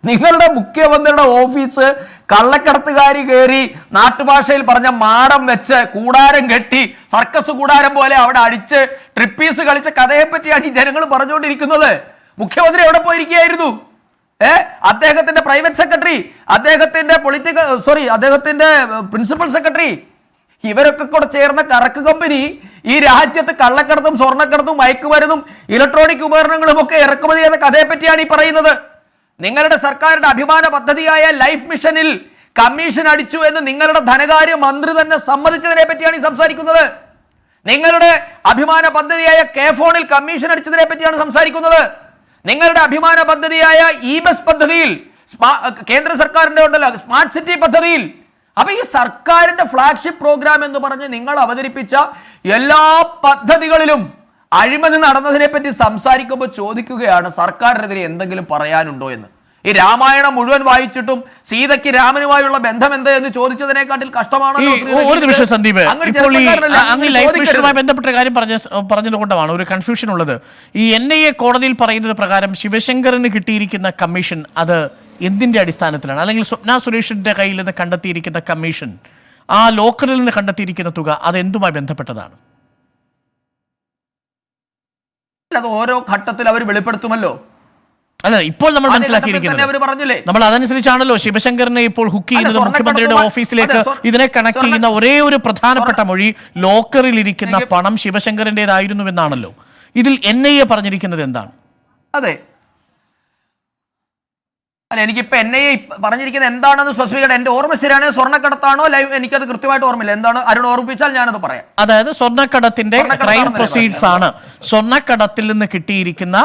നിങ്ങളുടെ മുഖ്യമന്ത്രിയുടെ ഓഫീസ് കള്ളക്കടത്തുകാരി കയറി നാട്ടുഭാഷയിൽ പറഞ്ഞ മാടം വെച്ച് കൂടാരം കെട്ടി സർക്കസ് കൂടാരം പോലെ അവിടെ അടിച്ച് ട്രിപ്പീസ് കളിച്ച കഥയെ പറ്റിയാണ് ഈ ജനങ്ങൾ പറഞ്ഞുകൊണ്ടിരിക്കുന്നത്. മുഖ്യമന്ത്രി എവിടെ പോയിരിക്കുകയായിരുന്നു? അദ്ദേഹത്തിന്റെ പ്രൈവറ്റ് സെക്രട്ടറി, അദ്ദേഹത്തിന്റെ അദ്ദേഹത്തിന്റെ പ്രിൻസിപ്പൽ സെക്രട്ടറി, ഇവരൊക്കെ കൂടെ ചേർന്ന കറക്ക് കമ്പനി ഈ രാജ്യത്ത് കള്ളക്കടത്തും സ്വർണ്ണക്കടത്തും മയക്കുമരുന്നും ഇലക്ട്രോണിക് ഉപകരണങ്ങളും ഒക്കെ ഇറക്കുമതി ചെയ്യുന്ന കഥയെ പറ്റിയാണ് ഈ പറയുന്നത്. നിങ്ങളുടെ സർക്കാരിന്റെ അഭിമാന പദ്ധതിയായ ലൈഫ് മിഷനിൽ കമ്മീഷൻ അടിച്ചു എന്ന് നിങ്ങളുടെ ധനകാര്യ മന്ത്രി തന്നെ സമ്മതിച്ചതിനെ പറ്റിയാണ് ഈ സംസാരിക്കുന്നത്. നിങ്ങളുടെ അഭിമാന പദ്ധതിയായ കെ-ഫോണിൽ കമ്മീഷൻ അടിച്ചതിനെ പറ്റിയാണ് സംസാരിക്കുന്നത്. നിങ്ങളുടെ അഭിമാന പദ്ധതിയായ ബസ് പദ്ധതിയിൽ, കേന്ദ്ര സർക്കാരിന്റെ ഉണ്ടല്ലോ സ്മാർട്ട് സിറ്റി പദ്ധതിയിൽ, അപ്പൊ ഈ സർക്കാരിന്റെ ഫ്ലാഗ്ഷിപ്പ് പ്രോഗ്രാം എന്ന് പറഞ്ഞ് നിങ്ങൾ അവതരിപ്പിച്ച എല്ലാ പദ്ധതികളിലും അഴിമതി നടന്നതിനെ പറ്റി സംസാരിക്കുമ്പോൾ ചോദിക്കുകയാണ് സർക്കാരിനെതിരെ എന്തെങ്കിലും പറയാനുണ്ടോ എന്ന്. ഈ രാമായണം മുഴുവൻ വായിച്ചിട്ടും സീതയ്ക്ക് രാമനുമായുള്ള ബന്ധം എന്താ എന്ന് ചോദിച്ചതിനെക്കാട്ടിൽ കഷ്ടമാണല്ലോ. ഒരു നിമിഷം സന്ദീപ്, ബന്ധപ്പെട്ട കാര്യം പറഞ്ഞതുകൊണ്ടാണ് ഒരു കൺഫ്യൂഷൻ ഉള്ളത്. ഈ NIA കോടതിയിൽ പറയുന്നത് പ്രകാരം ശിവശങ്കറിന് കിട്ടിയിരിക്കുന്ന കമ്മീഷൻ അത് എന്തിന്റെ അടിസ്ഥാനത്തിലാണ്? അല്ലെങ്കിൽ സ്വപ്ന സുരേഷിന്റെ കയ്യിൽ നിന്ന് കണ്ടെത്തിയിരിക്കുന്ന കമ്മീഷൻ, ആ ലോക്കറിൽ നിന്ന് കണ്ടെത്തിയിരിക്കുന്ന തുക, അത് എന്തുമായി ബന്ധപ്പെട്ടതാണ്? അത് ഓരോ ഘട്ടത്തിൽ അവർ വെളിപ്പെടുത്തുമല്ലോ. അല്ല, ഇപ്പോൾ നമ്മൾ തന്നെ മനസ്സിലാക്കിയിരിക്കുന്നത് അവർ പറഞ്ഞില്ലേ, നമ്മൾ അതനുസരിച്ചാണല്ലോ ശിവശങ്കറിനെ ഇപ്പോൾ ഹുക്ക് ചെയ്യുന്നത്. മുഖ്യമന്ത്രിയുടെ ഓഫീസിലേക്ക് ഇതിനെ കണക്ട് ചെയ്യുന്ന ഒരേ ഒരു പ്രധാനപ്പെട്ട മൊഴി ലോക്കറിൽ ഇരിക്കുന്ന പണം ശിവശങ്കറിന്റേതായിരുന്നുവെന്നാണല്ലോ. ഇതിൽ NIA പറഞ്ഞിരിക്കുന്നത് എന്താണ്? അതെ, അല്ല എനിക്കിപ്പോ NIA പറഞ്ഞിരിക്കുന്നത് എന്താണെന്ന് സ്പെസിഫിക് ആയിട്ട് എന്റെ ഓർമ്മ ശരിയാണെങ്കിൽ സ്വർണ്ണക്കടത്താണോ ലൈവ്, എനിക്കത് കൃത്യമായിട്ട് ഓർമ്മയില്ല. എന്താണ് അരുൺ ഓർമ്മിപ്പിച്ചാൽ ഞാനത് പറയാം. അതായത് സ്വർണ്ണക്കടത്തിന്റെ ക്രൈം പ്രൊസീഡ്സ് ആണ്, സ്വർണ്ണക്കടത്തിൽ നിന്ന് കിട്ടിയിരിക്കുന്ന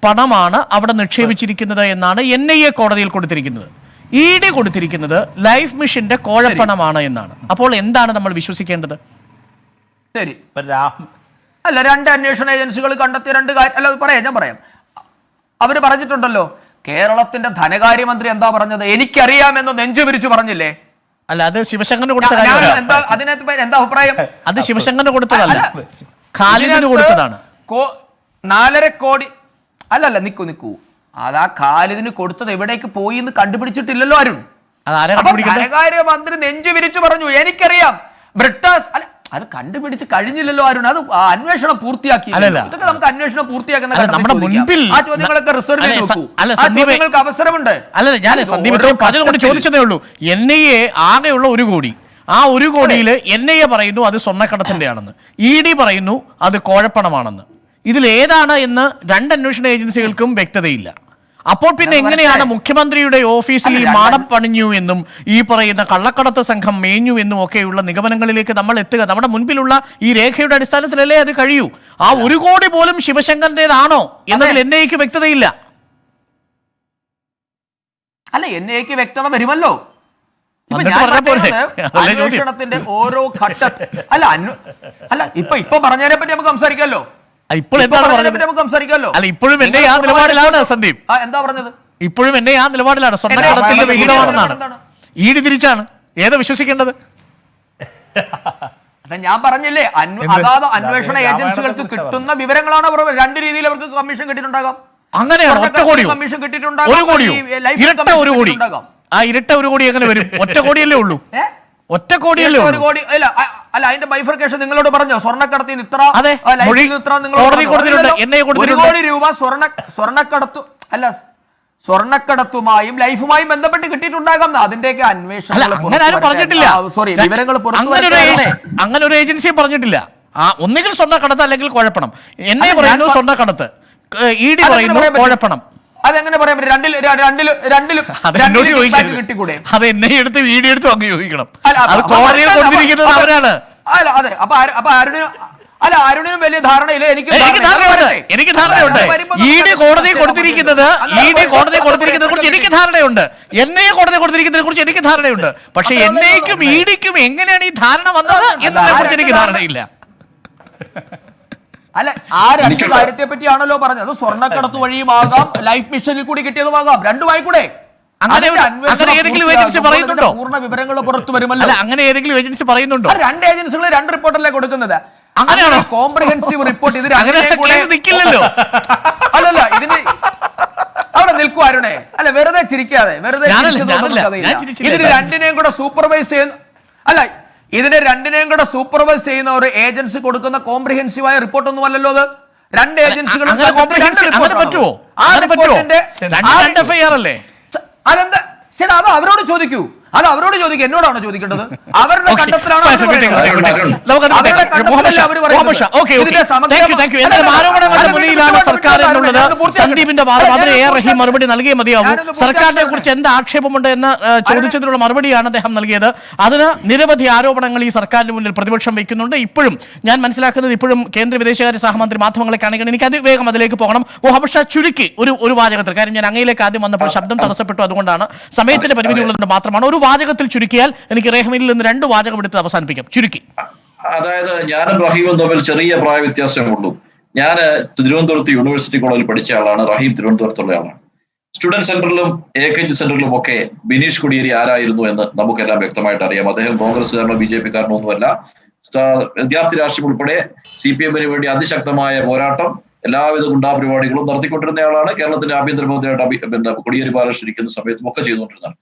പണമാണ് അവിടെ നിക്ഷേപിച്ചിരിക്കുന്നത് എന്നാണ് NIA കോടതിയിൽ കൊടുത്തിരിക്കുന്നത്. ED കൊടുത്തിരിക്കുന്നത് ലൈഫ് മിഷന്റെ കോഴപ്പണമാണ് എന്നാണ്. അപ്പോൾ എന്താണ് നമ്മൾ വിശ്വസിക്കേണ്ടത്? ശരി, രാം അല്ല, രണ്ട് അന്വേഷണ ഏജൻസികൾ കണ്ടെത്തിയ രണ്ട് കാര്യം, അല്ല ഞാൻ പറയാം. അവര് പറഞ്ഞിട്ടുണ്ടല്ലോ, കേരളത്തിന്റെ ധനകാര്യമന്ത്രി എന്താ പറഞ്ഞത്? എനിക്കറിയാമെന്ന് നെഞ്ചു വിരിച്ചു പറഞ്ഞില്ലേ? അല്ല, അത് ശിവശങ്കറിന് കൊടുത്ത കാര്യമല്ല. അതിനകത്ത് എന്താ അഭിപ്രായം? അത് ശിവശങ്കറിന് കൊടുത്തതല്ല, ഖാലിദിന് കൊടുത്തതാണ്. 4.5 കോടി അല്ലല്ല, നിക്കൂ, അത് ആ ഖാലിദിന് കൊടുത്തത് എവിടേക്ക് പോയി എന്ന് കണ്ടുപിടിച്ചിട്ടില്ലല്ലോ അരുൺ. ധനകാര്യമന്ത്രി നെഞ്ചു വിരിച്ചു പറഞ്ഞു എനിക്കറിയാം. ബ്രിട്ടാസ് അല്ല, അത് കണ്ടുപിടിച്ച് കഴിഞ്ഞില്ലല്ലോ അരുൺ. അത് അന്വേഷണം പൂർത്തിയാക്കി. ഇതൊക്കെ നമുക്ക് അന്വേഷണം പൂർത്തിയാക്കുന്ന ആ ചോദ്യങ്ങളൊക്കെ റിസർവ് ചെയ്ത് വെക്കൂ. ആ ചോദ്യങ്ങൾക്ക് അവസരമുണ്ട്. അല്ല, ഞാൻ പറഞ്ഞതുകൊണ്ട് ചോദിച്ചതേ ഉള്ളൂ. NIA ആകെയുള്ള 1 കോടി, ആ 1 കോടിയിൽ NIA പറയുന്നു അത് സ്വർണ്ണക്കടത്തിന്റെ ആണെന്ന്, ED പറയുന്നു അത് കോഴപ്പണമാണെന്ന്. ഇതിൽ ഏതാണ് എന്ന് രണ്ട് അന്വേഷണ ഏജൻസികൾക്കും വ്യക്തതയില്ല. അപ്പോൾ പിന്നെ എങ്ങനെയാണ് മുഖ്യമന്ത്രിയുടെ ഓഫീസിൽ ഈ മാടപ്പണിഞ്ഞു എന്നും ഈ പറയുന്ന കള്ളക്കടത്ത് സംഘം മേഞ്ഞു എന്നും ഒക്കെയുള്ള നിഗമനങ്ങളിലേക്ക് നമ്മൾ എത്തുക? നമ്മുടെ മുൻപിലുള്ള ഈ രേഖയുടെ അടിസ്ഥാനത്തിലല്ലേ അത് കഴിയൂ. ആ 1 കോടി പോലും ശിവശങ്കറിന്റേതാണോ എന്നതിൽ NIAക്ക് വ്യക്തതയില്ല. അല്ല, NIAക്ക് വ്യക്തത വരുമല്ലോ. അന്വേഷണത്തിന്റെ ഓരോ ഘട്ടത്തിൽ അല്ല ഇപ്പൊ പറഞ്ഞതിനെ പറ്റി നമുക്ക് സംസാരിക്കാമല്ലോ. ഇപ്പോൾ എന്താണ് പറഞ്ഞത്? അല്ല, ഇപ്പോഴും NIA ആ നിലപാടിലാണ് സന്ദീപ്. എന്താ പറഞ്ഞത്? ഇപ്പോഴും NIA ആ നിലപാടിലാണ്, സ്വർണ്ണക്കടത്തിന്റെ വിഹിതമാണെന്നാണ്. ED തിരിച്ചാണ്. ഏതാ വിശ്വസിക്കേണ്ടത്? ഞാൻ പറഞ്ഞില്ലേ, അതാത് അന്വേഷണ ഏജൻസികൾക്ക് കിട്ടുന്ന വിവരങ്ങളാണ് അവർ. 2 രീതിയിൽ അവർക്ക് കമ്മീഷൻ കിട്ടിയിട്ടുണ്ടാകാം. അങ്ങനെയാണ്. ഒറ്റ കോടിയോ കമ്മീഷൻ കിട്ടിയിട്ടുണ്ടാകാം, 1 കോടിയോ? ഇരട്ട 1 കോടി. ആ ഇരട്ട 1 കോടി എങ്ങനെ വരും? ഒറ്റ കോടിയല്ലേ ഉള്ളൂ. ഒറ്റ കോടിയല്ലേ 1 കോടി. അല്ല, അതിന്റെ ബൈഫർക്കേഷൻ നിങ്ങളോട് പറഞ്ഞോ? സ്വർണ്ണക്കടത്തിന് ഇത്ര, NIA 1 കോടി രൂപ സ്വർണ്ണക്കടത്തുമായും ലൈഫുമായും ബന്ധപ്പെട്ട് കിട്ടിയിട്ടുണ്ടാകാം. അതിന്റെയൊക്കെ അന്വേഷണം പറഞ്ഞിട്ടില്ല. സോറി, വിവരങ്ങൾ അങ്ങനെ ഒരു ഏജൻസിയും പറഞ്ഞിട്ടില്ല. ഒന്നുകിൽ സ്വർണ്ണക്കടത്ത് അല്ലെങ്കിൽ കുഴപ്പണം. NIA പറയുന്നു സ്വർണ്ണക്കടത്ത്, ED പറയുന്നു കുഴപ്പണം. അതെങ്ങനെ പറയാൻ പറ്റും? കിട്ടിക്കൂടെ? അത് NIA എടുത്ത് ED എടുത്ത് അങ്ങ് ചോദിക്കണം. അത് കോടതിയിൽ കൊടുത്തിരിക്കുന്നത് അവരാണ്. അല്ല, അതെ. അപ്പൊ അരുണിനും വലിയ ധാരണയില്ല. എനിക്ക് ധാരണയുണ്ട്. ED കോടതിയെ കൊടുത്തിരിക്കുന്നത് കുറിച്ച് എനിക്ക് ധാരണയുണ്ട്. NIA കോടതിയെ കൊടുത്തിരിക്കുന്നതിനെ കുറിച്ച് എനിക്ക് ധാരണയുണ്ട്. പക്ഷെ NIAക്കും EDക്കും എങ്ങനെയാണ് ഈ ധാരണ വന്നത് എന്നതിനെ കുറിച്ച് എനിക്ക് ധാരണയില്ല. അല്ല, ആ 2 കാര്യത്തെ പറ്റിയാണല്ലോ പറഞ്ഞത്. സ്വർണ്ണക്കടത്ത് വഴിയുമാകാം, ലൈഫ് മിഷനിൽ കൂടി കിട്ടിയതുമാകാം. 2 ആയിക്കൂടെ? അങ്ങനെ ഏതെങ്കിലും ഏജൻസി പറയുന്നുണ്ടോ? പൂർണ്ണ വിവരങ്ങൾ പുറത്തു വരുമല്ലോ. അങ്ങനെ ഏതെങ്കിലും ഏജൻസി പറയുന്നുണ്ടോ? 2 ഏജൻസികൾ 2 റിപ്പോർട്ടല്ലേ കൊടുക്കുന്നത്? അങ്ങനെയാണോ? Comprehensive report. ഇത് നിൽക്കില്ലല്ലോ. അല്ലല്ല, ഇതിന് അവിടെ നിൽക്കുവാരുണേ. അല്ല, വെറുതെ ചിരിക്കാതെ, വെറുതെ ഇതിന് 2നെയും കൂടെ സൂപ്പർവൈസ് ചെയ്യുന്ന ഇതിനെ 2നെയും കൂടെ സൂപ്പർവൈസ് ചെയ്യുന്ന ഒരു ഏജൻസി കൊടുക്കുന്ന കോംപ്രിഹെൻസീവായ റിപ്പോർട്ട് ഒന്നും അല്ലല്ലോ അത്. 2 ഏജൻസികളും പറ്റുമോ? അതെന്താ? ശരി, അത് അവരോട് ചോദിക്കൂ. എന്നോടാണോ ചോദിക്കേണ്ടത്? അവരുടെ കണ്ടെത്തലാണോ? സന്ദീപിന്റെ വാദം അതിന് റഹീം മറുപടി നൽകിയേ മതിയാവൂ. സർക്കാരിനെ കുറിച്ച് എന്ത് ആക്ഷേപമുണ്ട് എന്ന് ചോദിച്ചതിനുള്ള മറുപടിയാണ് അദ്ദേഹം നൽകിയത്. അതിന് നിരവധി ആരോപണങ്ങൾ ഈ സർക്കാരിന് മുന്നിൽ പ്രതിപക്ഷം വയ്ക്കുന്നുണ്ട്. ഇപ്പോഴും ഞാൻ മനസ്സിലാക്കുന്നത്, ഇപ്പോഴും കേന്ദ്ര വിദേശകാര്യ സഹമന്ത്രി മാധ്യമങ്ങളെ കാണിക്കണം. എനിക്ക് അതിവേഗം അതിലേക്ക് പോകണം. പക്ഷേ ചുരുക്കി ഒരു വാചകത്തിൽ, കാര്യം ഞാൻ അങ്ങയിലേക്ക് ആദ്യം വന്നപ്പോൾ ശബ്ദം തടസ്സപ്പെട്ടു, അതുകൊണ്ടാണ് സമയത്തിന്റെ പരിമിതി ഉള്ളതുകൊണ്ട് മാത്രമാണ്. ഒരു വാചകത്തിൽ ചുരുക്കിയാൽ എനിക്ക് റഹീമിൽ നിന്ന് 2 വാചകം എടുത്ത് അവസാനിപ്പിക്കാം. ചുരുക്കി, അതായത് ഞാനും റഹീമും തമ്മിൽ ചെറിയ പ്രായ വ്യത്യാസമുള്ളൂ. ഞാൻ തിരുവനന്തപുരത്ത് യൂണിവേഴ്സിറ്റി കോളേജിൽ പഠിച്ച ആളാണ്. റഹീം തിരുവനന്തപുരത്തുള്ള ആളാണ്. സ്റ്റുഡന്റ് സെന്ററിലും AKG സെന്ററിലും ഒക്കെ ബിനീഷ് കൊടിയേരി ആരായിരുന്നു എന്ന് നമുക്കെല്ലാം വ്യക്തമായിട്ട് അറിയാം. അദ്ദേഹം കോൺഗ്രസ്സുകാരനോ BJP-കാരനോ ഒന്നുമല്ല. വിദ്യാർത്ഥി രാഷ്ട്രീയം ഉൾപ്പെടെ CPM-ന് വേണ്ടി അതിശക്തമായ പോരാട്ടം, എല്ലാവിധ ഗുണ്ടാപരിപാടികളും നടത്തിക്കൊണ്ടിരുന്നയാളാണ്. കേരളത്തിന്റെ ആഭ്യന്തരമന്ത്രിയായിട്ട് കൊടിയേരി ബാലകൃഷ്ണൻ ഇരിക്കുന്ന സമയത്തും ഒക്കെ ചെയ്തുകൊണ്ടിരുന്നതാണ്.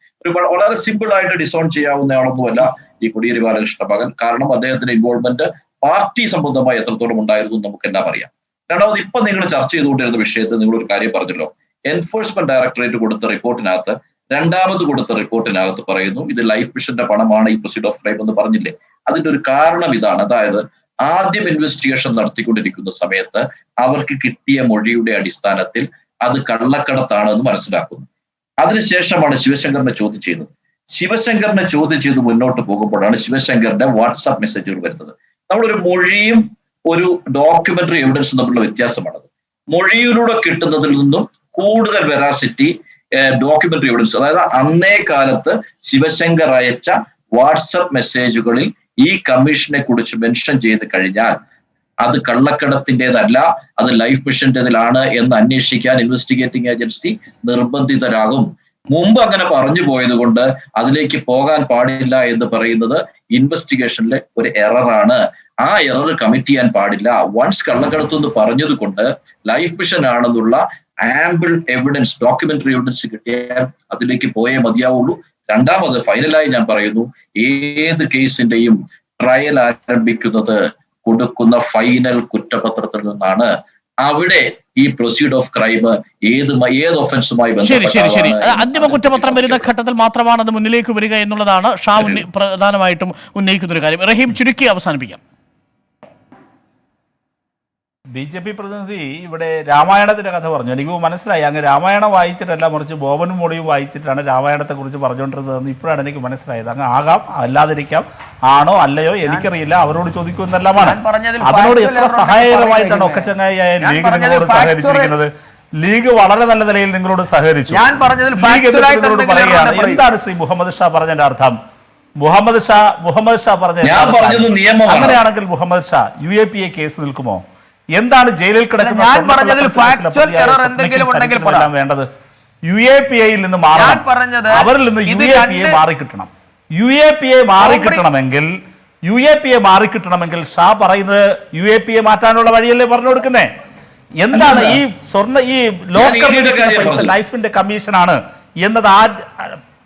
വളരെ സിമ്പിൾ ആയിട്ട് ഡിസോൺ ചെയ്യാവുന്ന ആളൊന്നുമല്ല ഈ കൊടിയേരി ബാലകൃഷ്ണ മകൻ. കാരണം അദ്ദേഹത്തിന്റെ ഇൻവോൾവ്മെന്റ് പാർട്ടി സംബന്ധമായി എത്രത്തോളം ഉണ്ടായിരുന്നു നമുക്കെല്ലാം അറിയാം. രണ്ടാമത്, ഇപ്പൊ നിങ്ങൾ ചർച്ച ചെയ്തുകൊണ്ടിരുന്ന വിഷയത്തിൽ നിങ്ങൾ ഒരു കാര്യം പറഞ്ഞല്ലോ, എൻഫോഴ്സ്മെന്റ് ഡയറക്ടറേറ്റ് കൊടുത്ത റിപ്പോർട്ടിനകത്ത്, രണ്ടാമത് കൊടുത്ത റിപ്പോർട്ടിനകത്ത് പറയുന്നു ഇത് ലൈഫ് മിഷന്റെ പണമാണ് ഈ പ്രൊസീഡ് ഓഫ് ക്രൈം എന്ന് പറഞ്ഞില്ലേ. അതിന്റെ ഒരു കാരണം ഇതാണ്. അതായത് ആദ്യം ഇൻവെസ്റ്റിഗേഷൻ നടത്തിക്കൊണ്ടിരിക്കുന്ന സമയത്ത് അവർക്ക് കിട്ടിയ മൊഴിയുടെ അടിസ്ഥാനത്തിൽ അത് കള്ളക്കടത്താണെന്ന് മനസ്സിലാക്കുന്നു. അതിനുശേഷമാണ് ശിവശങ്കറിനെ ചോദ്യം ചെയ്തത്. ശിവശങ്കറിനെ ചോദ്യം ചെയ്ത് മുന്നോട്ട് പോകുമ്പോഴാണ് ശിവശങ്കറിന്റെ വാട്സാപ്പ് മെസ്സേജുകൾ വരുന്നത്. നമ്മളൊരു മൊഴിയും ഒരു ഡോക്യുമെന്ററി എവിഡൻസും തമ്മിലുള്ള വ്യത്യാസമാണത്. മൊഴിയിലൂടെ കിട്ടുന്നതിൽ നിന്നും കൂടുതൽ വെറാസിറ്റി ഡോക്യുമെന്ററി എവിഡൻസ്, അതായത് അന്നേ കാലത്ത് ശിവശങ്കർ അയച്ച വാട്സപ്പ് മെസ്സേജുകളിൽ ഈ കമ്മീഷനെ കുറിച്ച് മെൻഷൻ ചെയ്ത് കഴിഞ്ഞാൽ അത് കള്ളക്കടത്തിൻ്റെതല്ല, അത് ലൈഫ് മിഷന്റേതിലാണ് എന്ന് അന്വേഷിക്കാൻ ഇൻവെസ്റ്റിഗേറ്റിംഗ് ഏജൻസി നിർബന്ധിതരാകും. മുമ്പ് അങ്ങനെ പറഞ്ഞു പോയത് കൊണ്ട് അതിലേക്ക് പോകാൻ പാടില്ല എന്ന് പറയുന്നത് ഇൻവെസ്റ്റിഗേഷനിലെ ഒരു എററാണ്. ആ എറർ കമ്മിറ്റ് ചെയ്യാൻ പാടില്ല. വൺസ് കള്ളക്കടത്ത് എന്ന് പറഞ്ഞത് കൊണ്ട് ലൈഫ് മിഷൻ ആണെന്നുള്ള ആംബിൾ എവിഡൻസ്, ഡോക്യുമെന്ററി എവിഡൻസ് കിട്ടിയാൽ അതിലേക്ക് പോയേ മതിയാവുള്ളൂ. രണ്ടാമത് ഫൈനലായി ഞാൻ പറയുന്നു, ഏത് കേസിന്റെയും ട്രയൽ ആരംഭിക്കുന്നത് കൊടുക്കുന്ന ഫൈനൽ കുറ്റപത്രത്തിൽ നിന്നാണ്. അവിടെ ഈ പ്രൊസീഡ് ഓഫ് ക്രൈം ഏത് ഒഫൻസുമായി ശരി അന്തിമ കുറ്റപത്രം വരുന്ന ഘട്ടത്തിൽ മാത്രമാണ് അത് മുന്നിലേക്ക് വരിക എന്നുള്ളതാണ് ഷാ പ്രധാനമായിട്ടും ഉന്നയിക്കുന്ന ഒരു കാര്യം. റഹീം, ചുരുക്കി അവസാനിപ്പിക്കാം. BJP പ്രതിനിധി ഇവിടെ രാമായണത്തിന്റെ കഥ പറഞ്ഞു. എനിക്ക് മനസ്സിലായി അങ്ങ് രാമായണം വായിച്ചിട്ടല്ല, മറിച്ച് ബോബനും മോളിയും വായിച്ചിട്ടാണ് രാമായണത്തെക്കുറിച്ച് പറഞ്ഞുകൊണ്ടിരുന്നതെന്ന് ഇപ്പോഴാണ് എനിക്ക് മനസ്സിലായത്. അങ്ങ് ആകാം, അല്ലാതിരിക്കാം, ആണോ അല്ലയോ എനിക്കറിയില്ല, അവരോട് ചോദിക്കുമെന്നെല്ലാമാണ്. അതിനോട് എത്ര സഹായകരമായിട്ടാണ് ഒക്കച്ചങ്ങായിയായ ലീഗ് നിങ്ങളോട് സഹകരിച്ചിരിക്കുന്നത്. ലീഗ് വളരെ നല്ല നിലയിൽ നിങ്ങളോട് സഹകരിച്ചു. നിങ്ങളോട് പറയുകയാണ്, എന്താണ് ശ്രീ മുഹമ്മദ് ഷാ പറഞ്ഞതിന്റെ അർത്ഥം? മുഹമ്മദ് ഷാ പറഞ്ഞ അങ്ങനെയാണെങ്കിൽ മുഹമ്മദ് ഷാ UAPA കേസ് നിൽക്കുമോ? എന്താണ് ജയിലിൽ കിടക്കുന്ന വേണ്ടത്? UAPAയിൽ നിന്ന് മാറണം, അവരിൽ നിന്ന് UAPA മാറിക്കിട്ടണം. UAPA മാറിക്കിട്ടണമെങ്കിൽ ഷാ പറയുന്നത് UAPA മാറ്റാനുള്ള വഴിയല്ലേ പറഞ്ഞു കൊടുക്കുന്നേ? എന്താണ് ഈ ലോക്കറിൽ പൈസ ലൈഫിന്റെ കമ്മീഷനാണ് എന്നത്?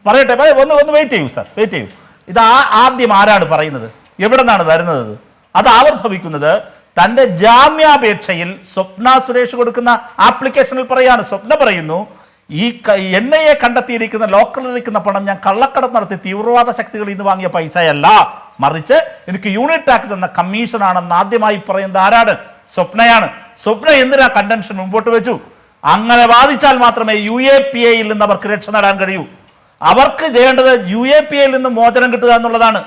പറയട്ടെ, ഒന്ന് വെയിറ്റ് ചെയ്യൂ സാർ, വെയിറ്റ് ചെയ്യൂ. ഇത് ആദ്യം ആരാണ് പറയുന്നത്? എവിടെ നിന്നാണ് വരുന്നത്? അത് ആവിർഭവിക്കുന്നത് തന്റെ ജാമ്യാപേക്ഷയിൽ സ്വപ്ന സുരേഷ് കൊടുക്കുന്ന ആപ്ലിക്കേഷനിൽ പറയാണ്. സ്വപ്ന പറയുന്നു, ഈ NIA കണ്ടെത്തിയിരിക്കുന്ന ലോക്കറിലിരിക്കുന്ന പണം ഞാൻ കള്ളക്കടത്ത് നടത്തി തീവ്രവാദ ശക്തികളിൽ നിന്ന് വാങ്ങിയ പൈസയല്ല, മറിച്ച് എനിക്ക് യൂണിറ്റ് ആക്ട് തന്ന കമ്മീഷനാണെന്ന് ആദ്യമായി പറയുന്നത് ആരാണ്? സ്വപ്നയാണ്. സ്വപ്ന എന്തിനാ കണ്ടൻഷൻ മുമ്പോട്ട് വെച്ചു? അങ്ങനെ വാദിച്ചാൽ മാത്രമേ UAPAയിൽ നിന്ന് അവർക്ക് രക്ഷ നേടാൻ കഴിയൂ. അവർക്ക് ചെയ്യേണ്ടത് UAPAയിൽ നിന്ന് മോചനം കിട്ടുക എന്നുള്ളതാണ്.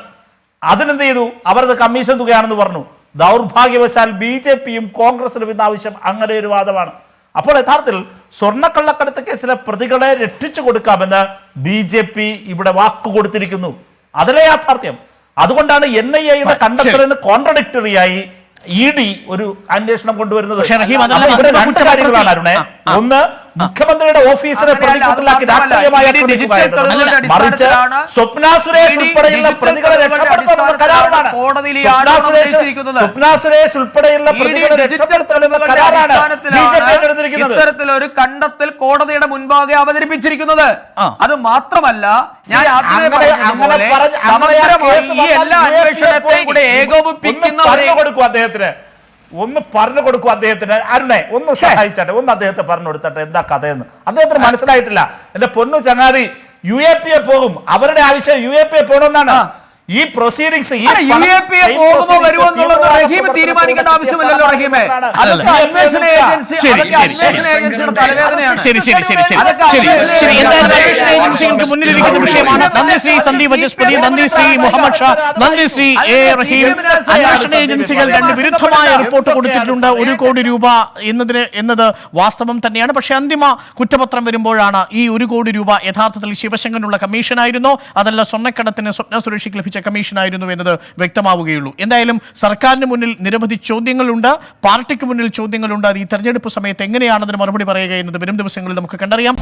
അതിനെന്ത് ചെയ്തു? അവരത് കമ്മീഷൻ തുകയാണെന്ന് പറഞ്ഞു. ദൗർഭാഗ്യവശാൽ BJPയും കോൺഗ്രസിനും ഇന്ന് ആവശ്യം അങ്ങനെ ഒരു വാദമാണ്. അപ്പോൾ യഥാർത്ഥത്തിൽ സ്വർണ്ണക്കള്ളക്കടത്ത് കേസിലെ പ്രതികളെ രക്ഷിച്ചു കൊടുക്കാമെന്ന് BJP ഇവിടെ വാക്കു കൊടുത്തിരിക്കുന്നു. അതിലെ യാഥാർത്ഥ്യം. അതുകൊണ്ടാണ് NIAയുടെ കണ്ടെത്തലിന് കോൺട്രഡിക്ടറിയായി ED ഒരു അന്വേഷണം കൊണ്ടുവരുന്നത്. രണ്ട് കാര്യങ്ങളാണ് അരുണേ. ഒന്ന്, മുഖ്യമന്ത്രിയുടെ ഓഫീസിനെ പ്രതികൂട്ടിലാക്കി രാഷ്ട്രീയമായി മറിച്ച് സ്വപ്ന സുരേഷ് ഉൾപ്പെടെയുള്ള പ്രതികളെ രക്ഷപ്പെടുത്തുന്ന കരാറാണ്. സ്വപ്ന സുരേഷ് ഉൾപ്പെടെയുള്ള പ്രതികളെ രക്ഷപ്പെടുത്തുന്ന കരാറാണ് BJP എടുത്തിരിക്കുന്നത്. ഇത്തരത്തിലൊരു കണ്ടെത്തൽ കോടതിയുടെ മുൻപാകെ അവതരിപ്പിച്ചിരിക്കുന്നത്. അത് മാത്രമല്ല, ഞാൻ എല്ലാ അന്വേഷണത്തെയും കൂടെ ഏകോപിപ്പിക്കുന്ന ഒന്ന് പറഞ്ഞു കൊടുക്കും അദ്ദേഹത്തിന്. അരുണേ, ഒന്ന് സഹായിച്ചട്ടെ, ഒന്ന് അദ്ദേഹത്തെ പറഞ്ഞു കൊടുത്തട്ടെ എന്താ കഥയെന്ന്. അദ്ദേഹത്തിന് മനസ്സിലായിട്ടില്ല. എന്റെ പൊന്നു ചങ്ങാതി, UAPA പോകും, അവരുടെ ആവശ്യം UAPA പോകണമെന്നാണ്. ഈ പ്രൊസീഡിങ്സ് തീരുമാനിക്കേണ്ട ആവശ്യമില്ലല്ലോ റഹീമേ. ഏജൻസികൾക്ക് മുന്നിലിരിക്കുന്ന വിഷയമാണ്. നന്ദി ശ്രീ സന്ദീപ് വചസ്പതി, നന്ദി ശ്രീ മുഹമ്മദ് ഷാ, നന്ദി ശ്രീ A. റഹീം. അന്വേഷണ ഏജൻസികൾ രണ്ട് വിരുദ്ധമായ റിപ്പോർട്ട് കൊടുത്തിട്ടുണ്ട്. 1 കോടി രൂപ എന്നത് വാസ്തവം തന്നെയാണ്. പക്ഷേ അന്തിമ കുറ്റപത്രം വരുമ്പോഴാണ് ഈ 1 കോടി രൂപ യഥാർത്ഥത്തിൽ ശിവശങ്കറിനുള്ള കമ്മീഷനായിരുന്നോ അതല്ല സ്വർണ്ണക്കടത്തിന് സ്വപ്ന സുരക്ഷയ്ക്ക് ലഭിച്ച കമ്മീഷനായിരുന്നു എന്നത് വ്യക്തമാവുകയുള്ളൂ. എന്തായാലും സർക്കാരിന് മുന്നിൽ നിരവധി ചോദ്യങ്ങളുണ്ട്, പാർട്ടിക്ക് മുന്നിൽ ചോദ്യങ്ങളുണ്ട്. അത് ഈ തെരഞ്ഞെടുപ്പ് സമയത്ത് എങ്ങനെയാണതിന് മറുപടി പറയുക എന്നത് വരും ദിവസങ്ങളിൽ നമുക്ക് കണ്ടറിയാം.